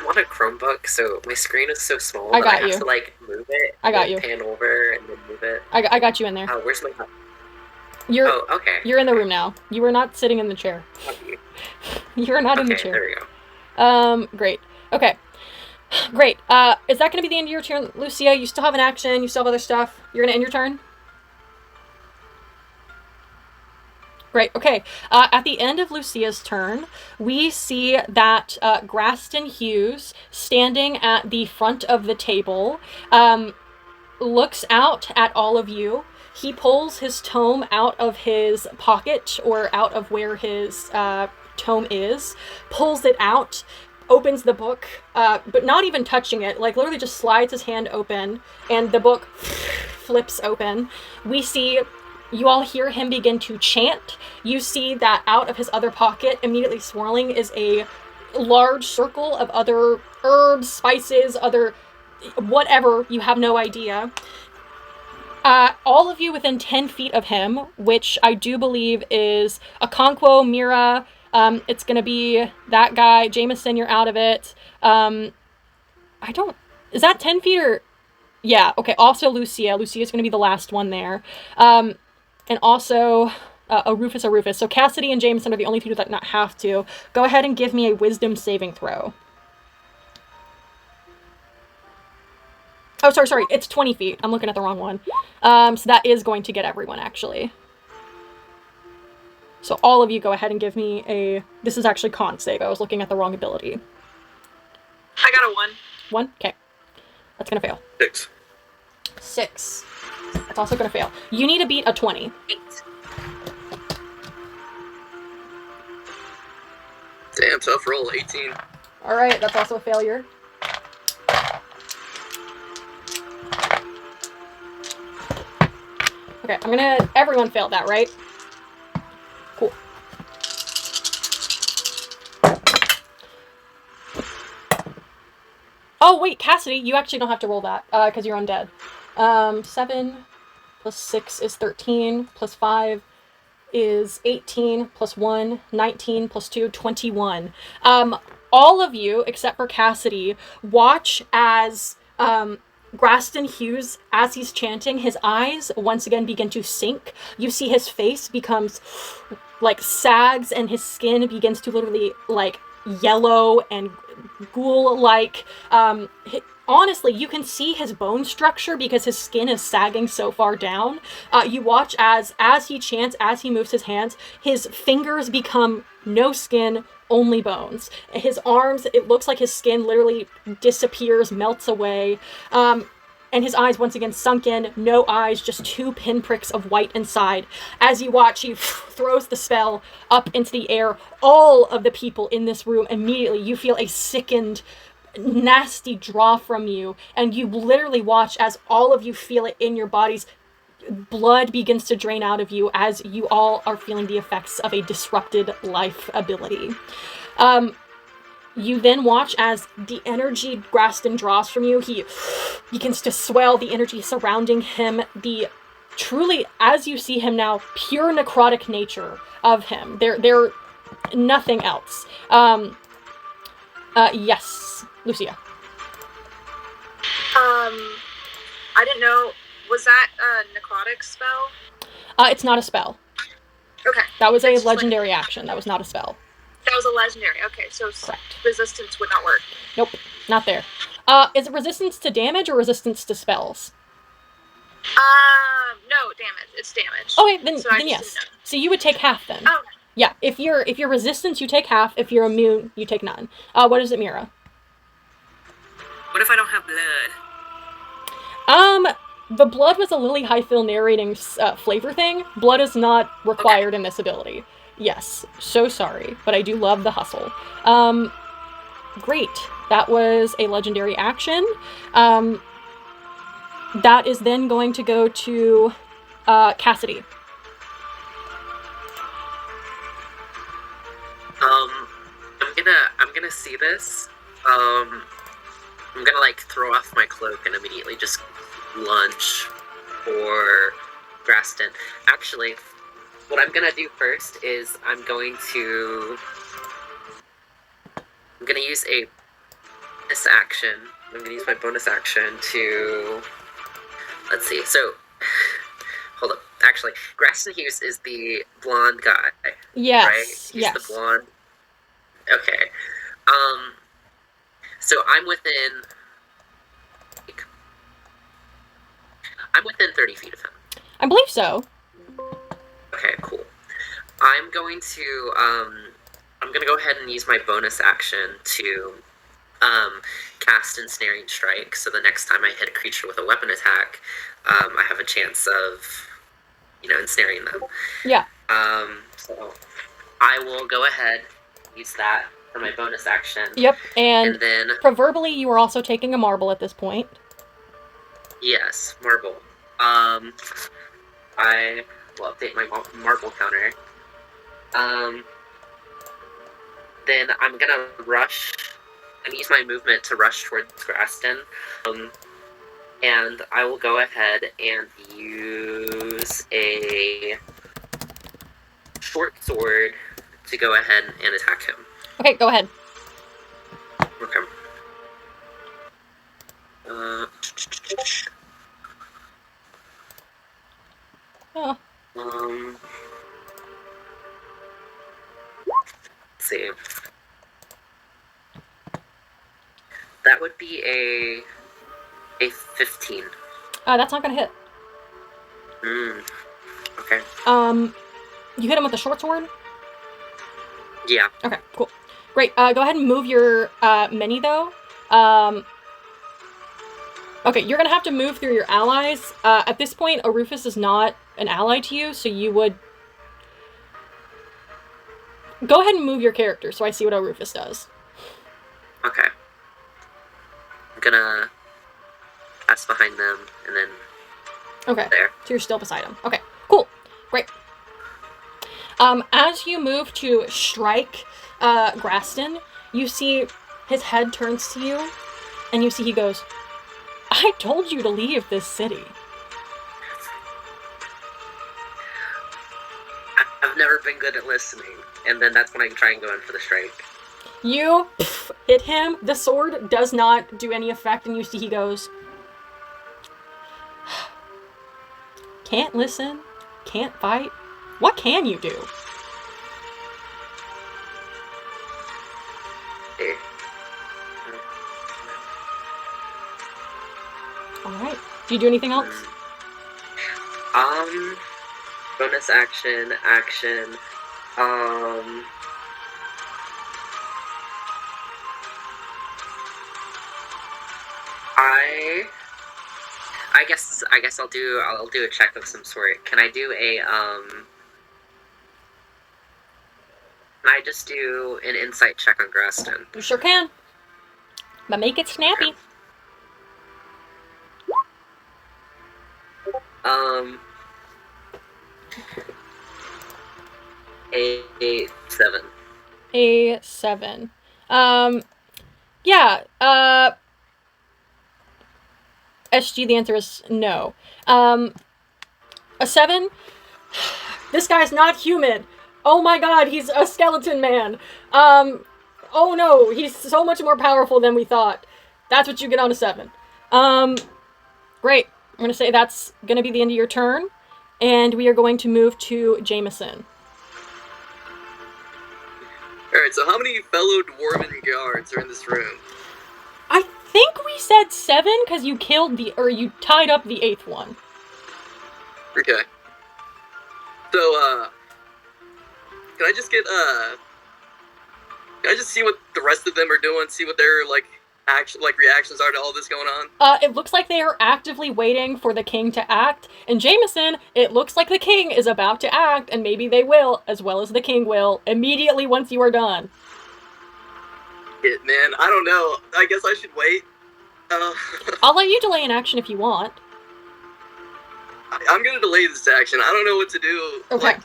want a Chromebook, so my screen is so small I that got I have you. to like move it. I got and you. Pan over and then move it. I got you in there. Where's my? You're okay. You're in the room now. You were not sitting in the chair. You are not in the chair. There we go. Great. Okay. Great. Is that going to be the end of your turn, Lucia? You still have an action. You still have other stuff. You're going to end your turn? Great. Okay. At the end of Lucia's turn, we see that Graston Hughes, standing at the front of the table, looks out at all of you. He pulls his tome out of his pocket, or out of where his tome is, pulls it out, opens the book, but not even touching it, like literally just slides his hand open, and the book flips open. You all hear him begin to chant. You see that out of his other pocket, immediately swirling, is a large circle of other herbs, spices, other whatever, you have no idea. All of you within 10 feet of him, which I do believe is Okonkwo, Mira, it's going to be that guy. Jameson, you're out of it. Is that 10 feet or... Yeah, okay, also Lucia. Lucia's going to be the last one there. And also a Rufus. So Cassidy and Jameson are the only two that not have to. Go ahead and give me a wisdom saving throw. Oh, sorry. It's 20 feet. I'm looking at the wrong one. So that is going to get everyone, actually. So all of you go ahead and give me a... This is actually con save. I was looking at the wrong ability. I got a 1. 1? Okay. That's going to fail. 6. That's also going to fail. You need to beat a 20. 8. Damn, tough roll, 18. Alright, that's also a failure. Okay, I'm gonna... Everyone failed that, right? Cool. Oh, wait, Cassidy, you actually don't have to roll that, because you're undead. 7 plus 6 is 13, plus 5 is 18, plus 1, 19, plus 2, 21. All of you, except for Cassidy, watch as Graston Hughes, as he's chanting, his eyes once again begin to sink. You see his face becomes, like, sags, and his skin begins to literally, like, yellow and ghoul-like. Honestly, you can see his bone structure because his skin is sagging so far down. You watch as he chants, as he moves his hands, his fingers become no skin, only bones. His arms, it looks like his skin literally disappears, melts away. And his eyes once again sunken, no eyes, just 2 pinpricks of white inside. As you watch, he throws the spell up into the air. All of the people in this room, immediately, you feel a sickened, nasty draw from you, and you literally watch as all of you feel it in your bodies. Blood begins to drain out of you as you all are feeling the effects of a disrupted life ability. You then watch as the energy Graston draws from you, he begins to swell, the energy surrounding him, the truly, as you see him now, pure necrotic nature of him. They're nothing else. Yes, Lucia. I didn't know, was that a necrotic spell? It's not a spell. Okay. That was a legendary action. That was not a spell. That was a legendary. Okay, so Correct. Resistance would not work. Nope, not there. Is it resistance to damage or resistance to spells? No, damage. It's damage. Okay, then So yes. So you would take half then. Oh. Yeah, if you're resistance, you take half. If you're immune, you take none. What is it, Mira? What if I don't have blood? The blood was a Lily Highfield narrating flavor thing. Blood is not required in this ability. Yes, so sorry, but I do love the hustle. Great. That was a legendary action. That is then going to go to Cassidy. I'm gonna see this. I'm gonna like throw off my cloak and immediately just lunge for Graston. Actually, what I'm gonna do first is I'm gonna use a bonus action. I'm gonna use my bonus action to, let's see, so, hold up, actually, Graston Hughes is the blonde guy, Yes. right? He's yes. the blonde. Okay. So I'm within 30 feet of him. I believe so. Okay, cool. I'm going to go ahead and use my bonus action to cast Ensnaring Strike, so the next time I hit a creature with a weapon attack, I have a chance of, ensnaring them. Yeah. So I will go ahead and use that for my bonus action. Yep, and then, proverbially you are also taking a marble at this point. Yes, marble. I will update my marble counter. Then I'm gonna rush and use my movement to rush towards Graston. And I will go ahead and use a short sword to go ahead and attack him. Okay, go ahead. Okay. Oh. Let's see. That would be a 15. That's not gonna hit. Okay. You hit him with the short sword? Yeah. Okay, cool. Great. Go ahead and move your mini, though. Okay, you're gonna have to move through your allies. At this point, Arufus is not an ally to you, so you would... Go ahead and move your character so I see what Arufus does. Okay. I'm gonna pass behind them, and then... Okay, there. So you're still beside him. Okay, cool. Great. As you move to strike Graston, you see his head turns to you, and you see he goes, I told you to leave this city. I've never been good at listening, and then that's when I try and go in for the strike. You hit him. The sword does not do any effect, and you see he goes, can't listen, can't fight. What can you do? Okay. Alright. Do you do anything else? Bonus action. I guess I'll do a check of some sort. Can I do a Can I just do an insight check on Graston? You sure can. But make it snappy. A 7. A 7. Yeah, SG, the answer is no. A 7? This guy's not human. Oh my god, he's a skeleton man. Oh no, he's so much more powerful than we thought. That's what you get on a 7. Great. I'm gonna say that's gonna be the end of your turn, and we are going to move to Jameson. Alright, so how many fellow dwarven guards are in this room? I think we said 7 because you you tied up the 8th one. Okay. So, can I just see what the rest of them are doing, see what their, reactions are to all this going on? It looks like they are actively waiting for the king to act, and Jameson, it looks like the king is about to act, and maybe they will, as well as the king will, immediately once you are done. Shit, man, I don't know. I guess I should wait. I'll let you delay an action if you want. I'm gonna delay this action. I don't know what to do. Okay.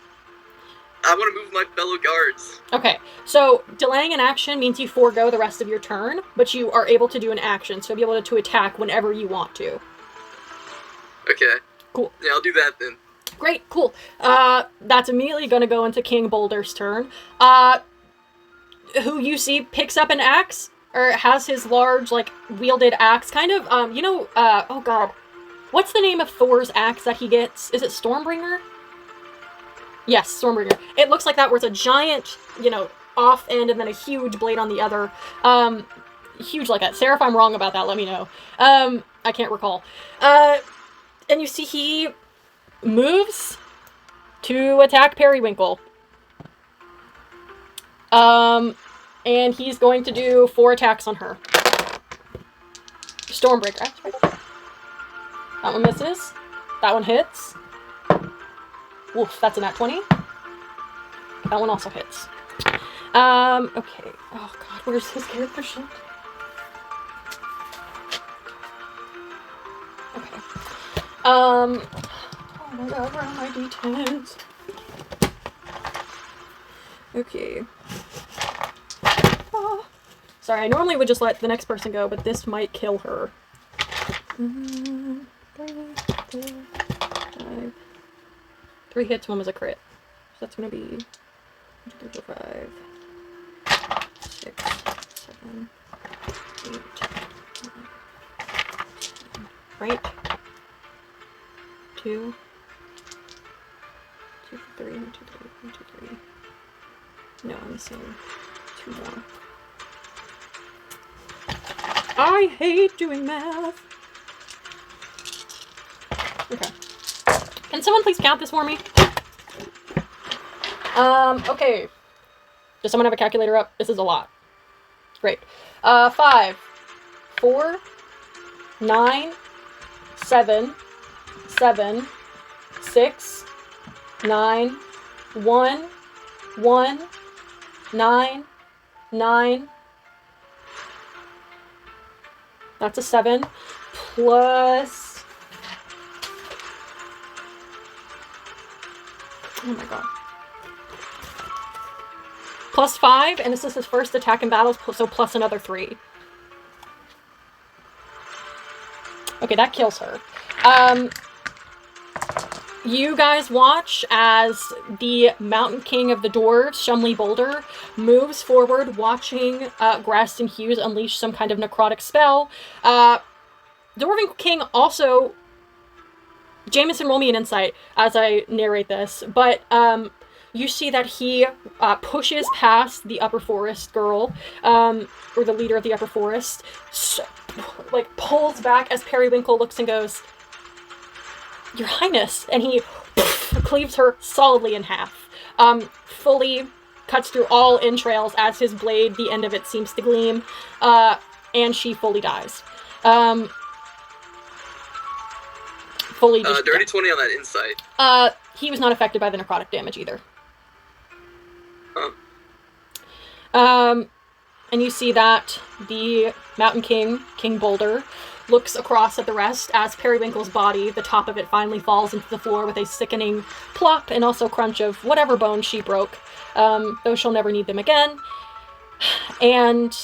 I want to move my fellow guards. Okay, so delaying an action means you forego the rest of your turn, but you are able to do an action, so you'll be able to attack whenever you want to. Okay. Cool. Yeah, I'll do that then. Great, cool. That's immediately going to go into King Boulder's turn. Who you see picks up an axe, or has his large, like, wielded axe, kind of, oh god. What's the name of Thor's axe that he gets? Is it Stormbringer? Yes, Stormbringer. It looks like that, where it's a giant, off end and then a huge blade on the other. Huge like that. Sarah, if I'm wrong about that, let me know. I can't recall. And you see he moves to attack Periwinkle. And he's going to do 4 attacks on her. Stormbreaker. That one misses. That one hits. Woof, that's a nat 20. That one also hits. Okay. Oh god, where's his character sheet? Okay. Oh my god, where are my d10s? Okay. Oh. Sorry, I normally would just let the next person go, but this might kill her. 3, 4, 5. 3 hits, 1 was a crit. So that's gonna be 1, 2, 3, 4, 5, 6, 7, 8, 9, 10. Right? 2, 3, 1, 2, 3, 1, 2, 3. No, I'm missing 2 more. I hate doing math. Okay. Can someone please count this for me? Okay. Does someone have a calculator up? This is a lot. Great. 5, 4, 9, 7, 7, 6, 9, 1, 1, 9, 9. That's a 7. Plus... Oh my god. Plus 5, and this is his first attack in battle, so plus another 3. Okay, that kills her. You guys watch as the Mountain King of the Dwarves, Shumley Boulder, moves forward, watching Graston Hughes unleash some kind of necrotic spell. Dwarven King also... Jameson, roll me an insight as I narrate this, but you see that he pushes past the Upper Forest girl, or the leader of the Upper Forest, like pulls back as Periwinkle looks and goes, "Your Highness," and he cleaves her solidly in half, fully cuts through all entrails as his blade, the end of it seems to gleam, and she fully dies. Fully just, dirty 20 on that insight. He was not affected by the necrotic damage either. Huh. And you see that the Mountain King, King Boulder, looks across at the rest as Periwinkle's body, the top of it, finally falls into the floor with a sickening plop and also crunch of whatever bones she broke, though she'll never need them again. And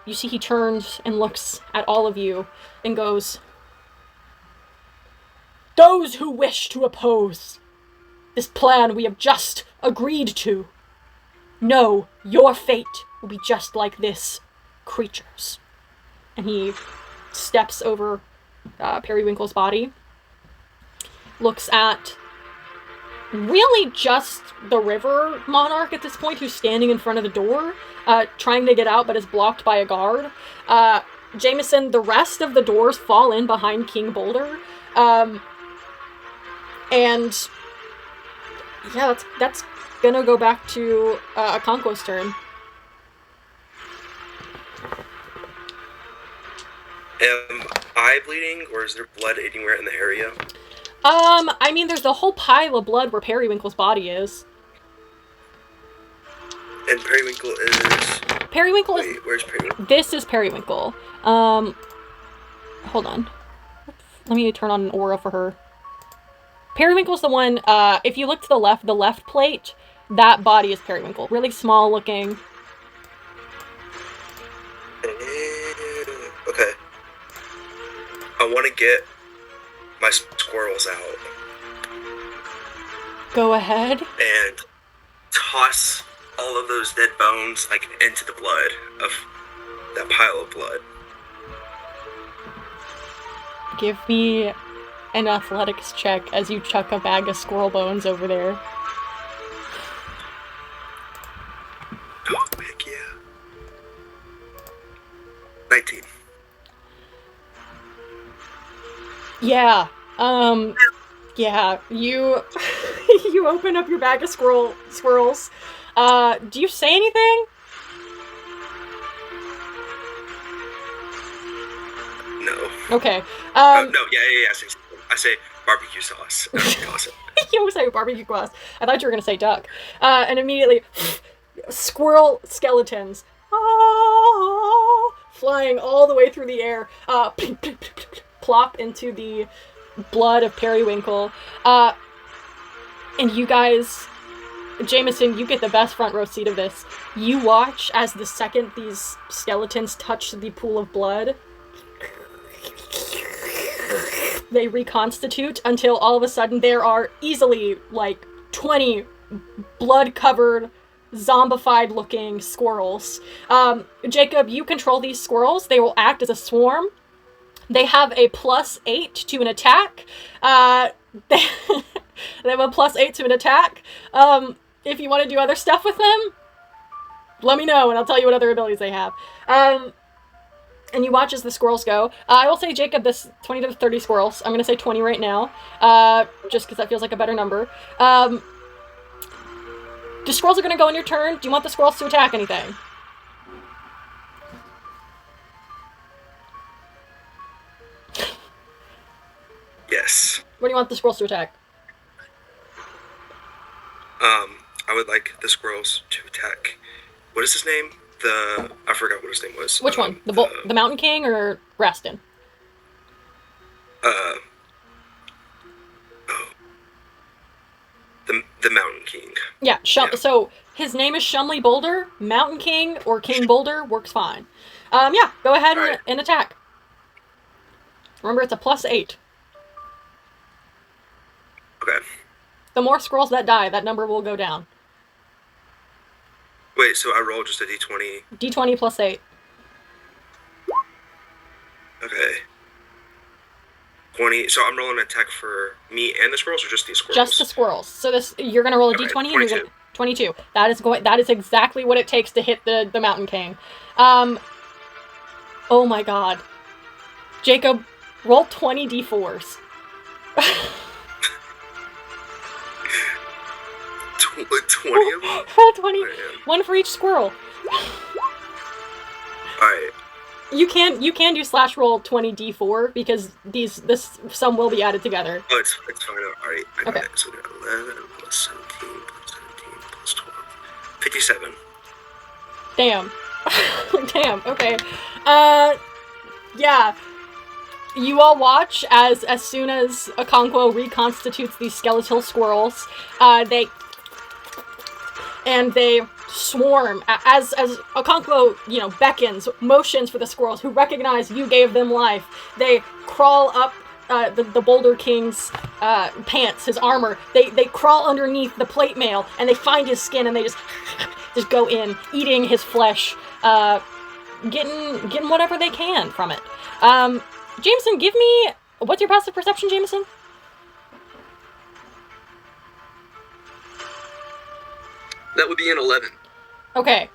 you see he turns and looks at all of you and goes, "Those who wish to oppose this plan we have just agreed to, know your fate will be just like this creature's." And he steps over Periwinkle's body, looks at really just the river monarch at this point, who's standing in front of the door, trying to get out but is blocked by a guard. Jameson, the rest of the doors fall in behind King Boulder, and yeah, that's gonna go back to Akonko's turn. Am I bleeding, or is there blood anywhere in the area? I mean, there's a whole pile of blood where Periwinkle's body is. And Periwinkle is... Periwinkle is... Wait, where's Periwinkle? This is Periwinkle. Hold on. Let me turn on an aura for her. Periwinkle's the one, if you look to the left plate, that body is Periwinkle. Really small looking. Okay. I want to get my squirrels out. Go ahead. and toss all of those dead bones like into the blood of that pile of blood. Give me an athletics check as you chuck a bag of squirrel bones over there. Oh, heck yeah. 19. Yeah. Yeah, you you open up your bag of squirrels. Do you say anything? No. Okay. No, yeah. I say barbecue sauce. That would be awesome. You say barbecue sauce. I thought you were gonna say duck. And immediately, squirrel skeletons, flying all the way through the air, plop into the blood of Periwinkle. And you guys, Jameson, you get the best front row seat of this. You watch as the second these skeletons touch the pool of blood, they reconstitute until all of a sudden there are easily like 20 blood-covered, zombified looking squirrels. Jacob, you control these squirrels. They will act as a swarm. They have a +8 to an attack. They have a +8 to an attack. If you want to do other stuff with them, let me know and I'll tell you what other abilities they have. And you watch as the squirrels go. I will say, Jacob, this 20 to 30 squirrels. I'm going to say 20 right now, just because that feels like a better number. The squirrels are going to go in your turn. Do you want the squirrels to attack anything? Yes. What do you want the squirrels to attack? I would like the squirrels to attack. What is his name? I forgot what his name was. Which one? The Mountain King or Raston? The Mountain King. Yeah, So his name is Shumley Boulder. Mountain King or King Boulder works fine. Yeah, go ahead and attack. Remember, it's a +8. Okay. The more squirrels that die, that number will go down. Wait, so I roll just a d20? D20 +8. Okay. 20. So I'm rolling an attack for me and the squirrels, or just these squirrels? Just the squirrels. So you're gonna roll a D20 and you're gonna 22. That is exactly what it takes to hit the Mountain King. Oh my god. Jacob, roll 20 D4s. 20 of them? Roll 20. One for each squirrel. Alright. You can do /roll 20 D4 because this sum will be added together. Oh, it's fine. Alright, I got Okay. it. So we got 11 plus 17 plus 17 plus 12. 57. Damn. Damn, okay. Yeah. You all watch as soon as Okonkwo reconstitutes these skeletal squirrels, they swarm as Okonkwo, beckons, motions for the squirrels who recognize you gave them life. They crawl up the Boulder King's pants, his armor. They crawl underneath the plate mail and they find his skin and they just go in, eating his flesh, getting whatever they can from it. Jameson, give me... What's your passive perception, Jameson? That would be an 11. Okay.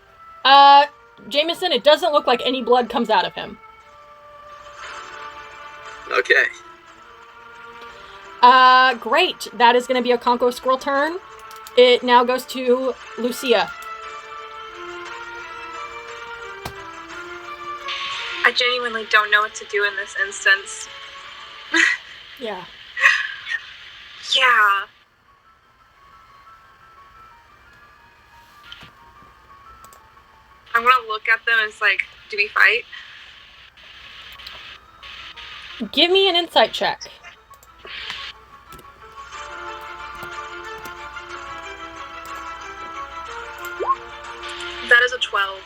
Jameson, it doesn't look like any blood comes out of him. Okay. Great. That is going to be a Conco Squirrel turn. It now goes to Lucia. I genuinely don't know what to do in this instance. Yeah. Yeah. I'm gonna look at them and it's like, do we fight? Give me an insight check. That is a 12.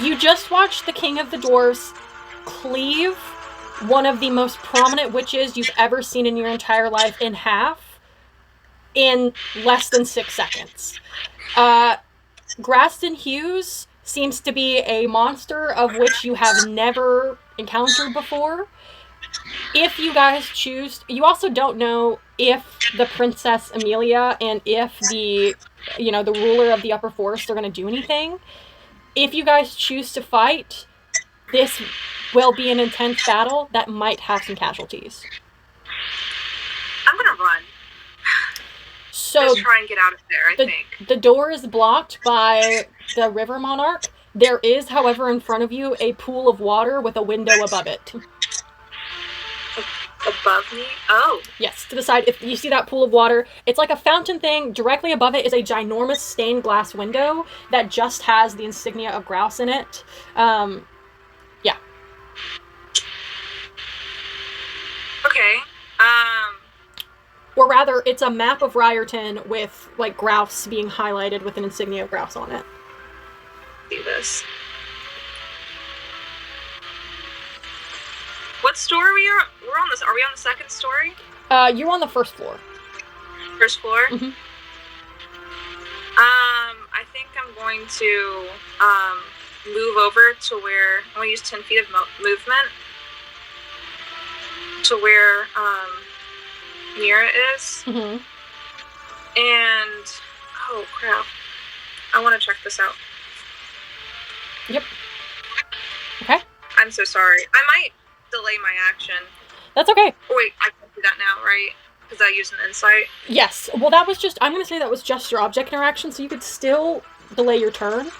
You just watched the King of the Dwarves cleave one of the most prominent witches you've ever seen in your entire life in half in less than 6 seconds. Graston Hughes seems to be a monster of which you have never encountered before. If you guys choose, you also don't know if the Princess Amelia and if the ruler of the upper forest are going to do anything. If you guys choose to fight, this will be an intense battle that might have some casualties. I'm gonna run. So Just try and get out of there, I think. The door is blocked by the River Monarch. There is, however, in front of you a pool of water with a window above it. Above me? Oh. Yes, to the side. If you see that pool of water, it's like a fountain thing. Directly above it is a ginormous stained glass window that just has the insignia of grouse in it. Yeah. Okay. Or rather, it's a map of Ryerton with, like, grouse being highlighted with an insignia of grouse on it. See this. What story are we on? We're on this. Are we on the second story? You're on the first floor. First floor? Mm-hmm. I think I'm going to, move over to where, I'm going to use 10 feet of movement to where, Mira is. Mm-hmm. And, oh crap. I want to check this out. Yep. Okay. I'm so sorry. I might delay my action. That's okay. Oh, wait, I can do that now, right? Because I used an insight. Yes. Well, that was just, I'm going to say that was just your object interaction, so you could still delay your turn.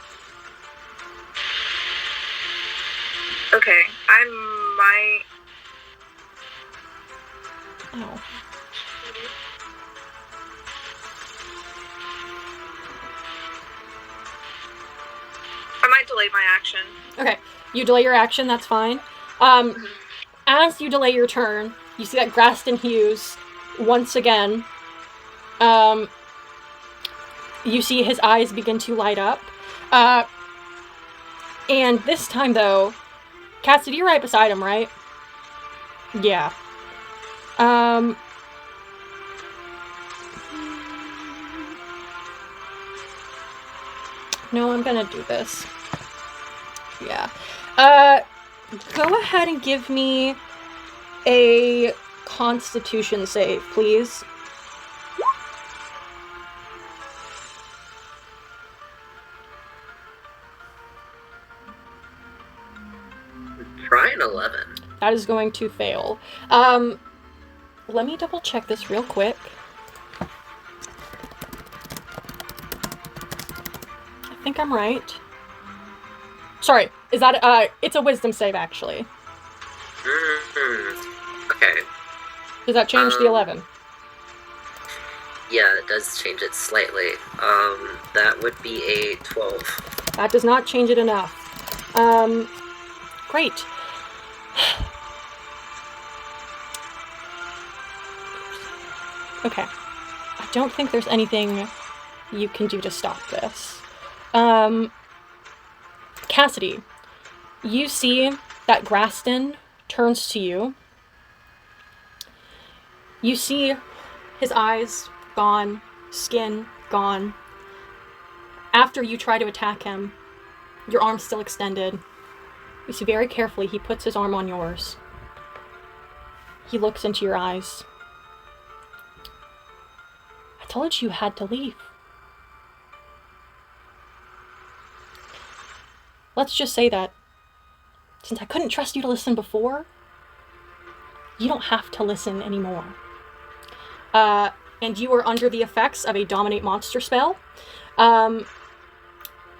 Okay, I might... Oh. I might delay my action. Okay. You delay your action, that's fine. As you delay your turn, you see that Graston Hughes, once again, you see his eyes begin to light up. And this time, though, Cassidy, you're right beside him, right? Yeah. No, I'm gonna do this. Yeah. Go ahead and give me a Constitution save, please. Try an 11. That is going to fail. Let me double check this real quick. I think I'm right. Sorry, is that, it's a wisdom save, actually. Okay. Does that change the 11? Yeah, it does change it slightly. That would be a 12. That does not change it enough. Great. Okay. I don't think there's anything you can do to stop this. Cassidy, you see that Graston turns to you. You see his eyes gone, skin gone. After you try to attack him, your arm's still extended. You see very carefully he puts his arm on yours. He looks into your eyes. I told you you had to leave. Let's just say that since I couldn't trust you to listen before, you don't have to listen anymore. And you are under the effects of a Dominate Monster spell.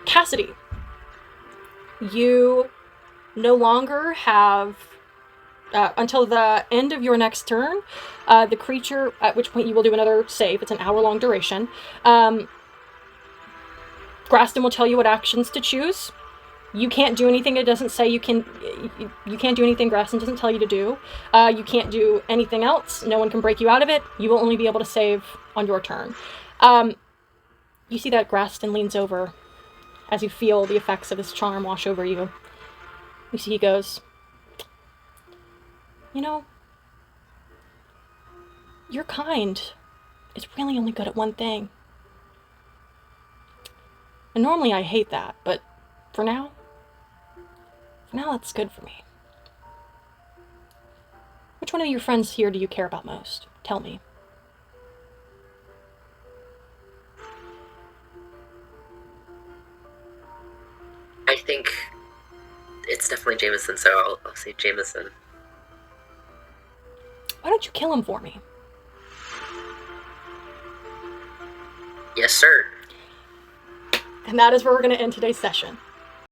Cassidy, you no longer have, until the end of your next turn, the creature, at which point you will do another save, it's an hour-long duration, Graston will tell you what actions to choose. You can't do anything it doesn't say you can. You can't do anything Graston doesn't tell you to do. You can't do anything else. No one can break you out of it. You will only be able to save on your turn. You see that Graston leans over as you feel the effects of his charm wash over you. You see he goes, You know, your kind is really only good at one thing. And normally I hate that, but for now that's good for me. Which one of your friends here do you care about most? Tell me. I think it's definitely Jameson, so I'll say Jameson. Why don't you kill him for me? Yes, sir. And that is where we're going to end today's session.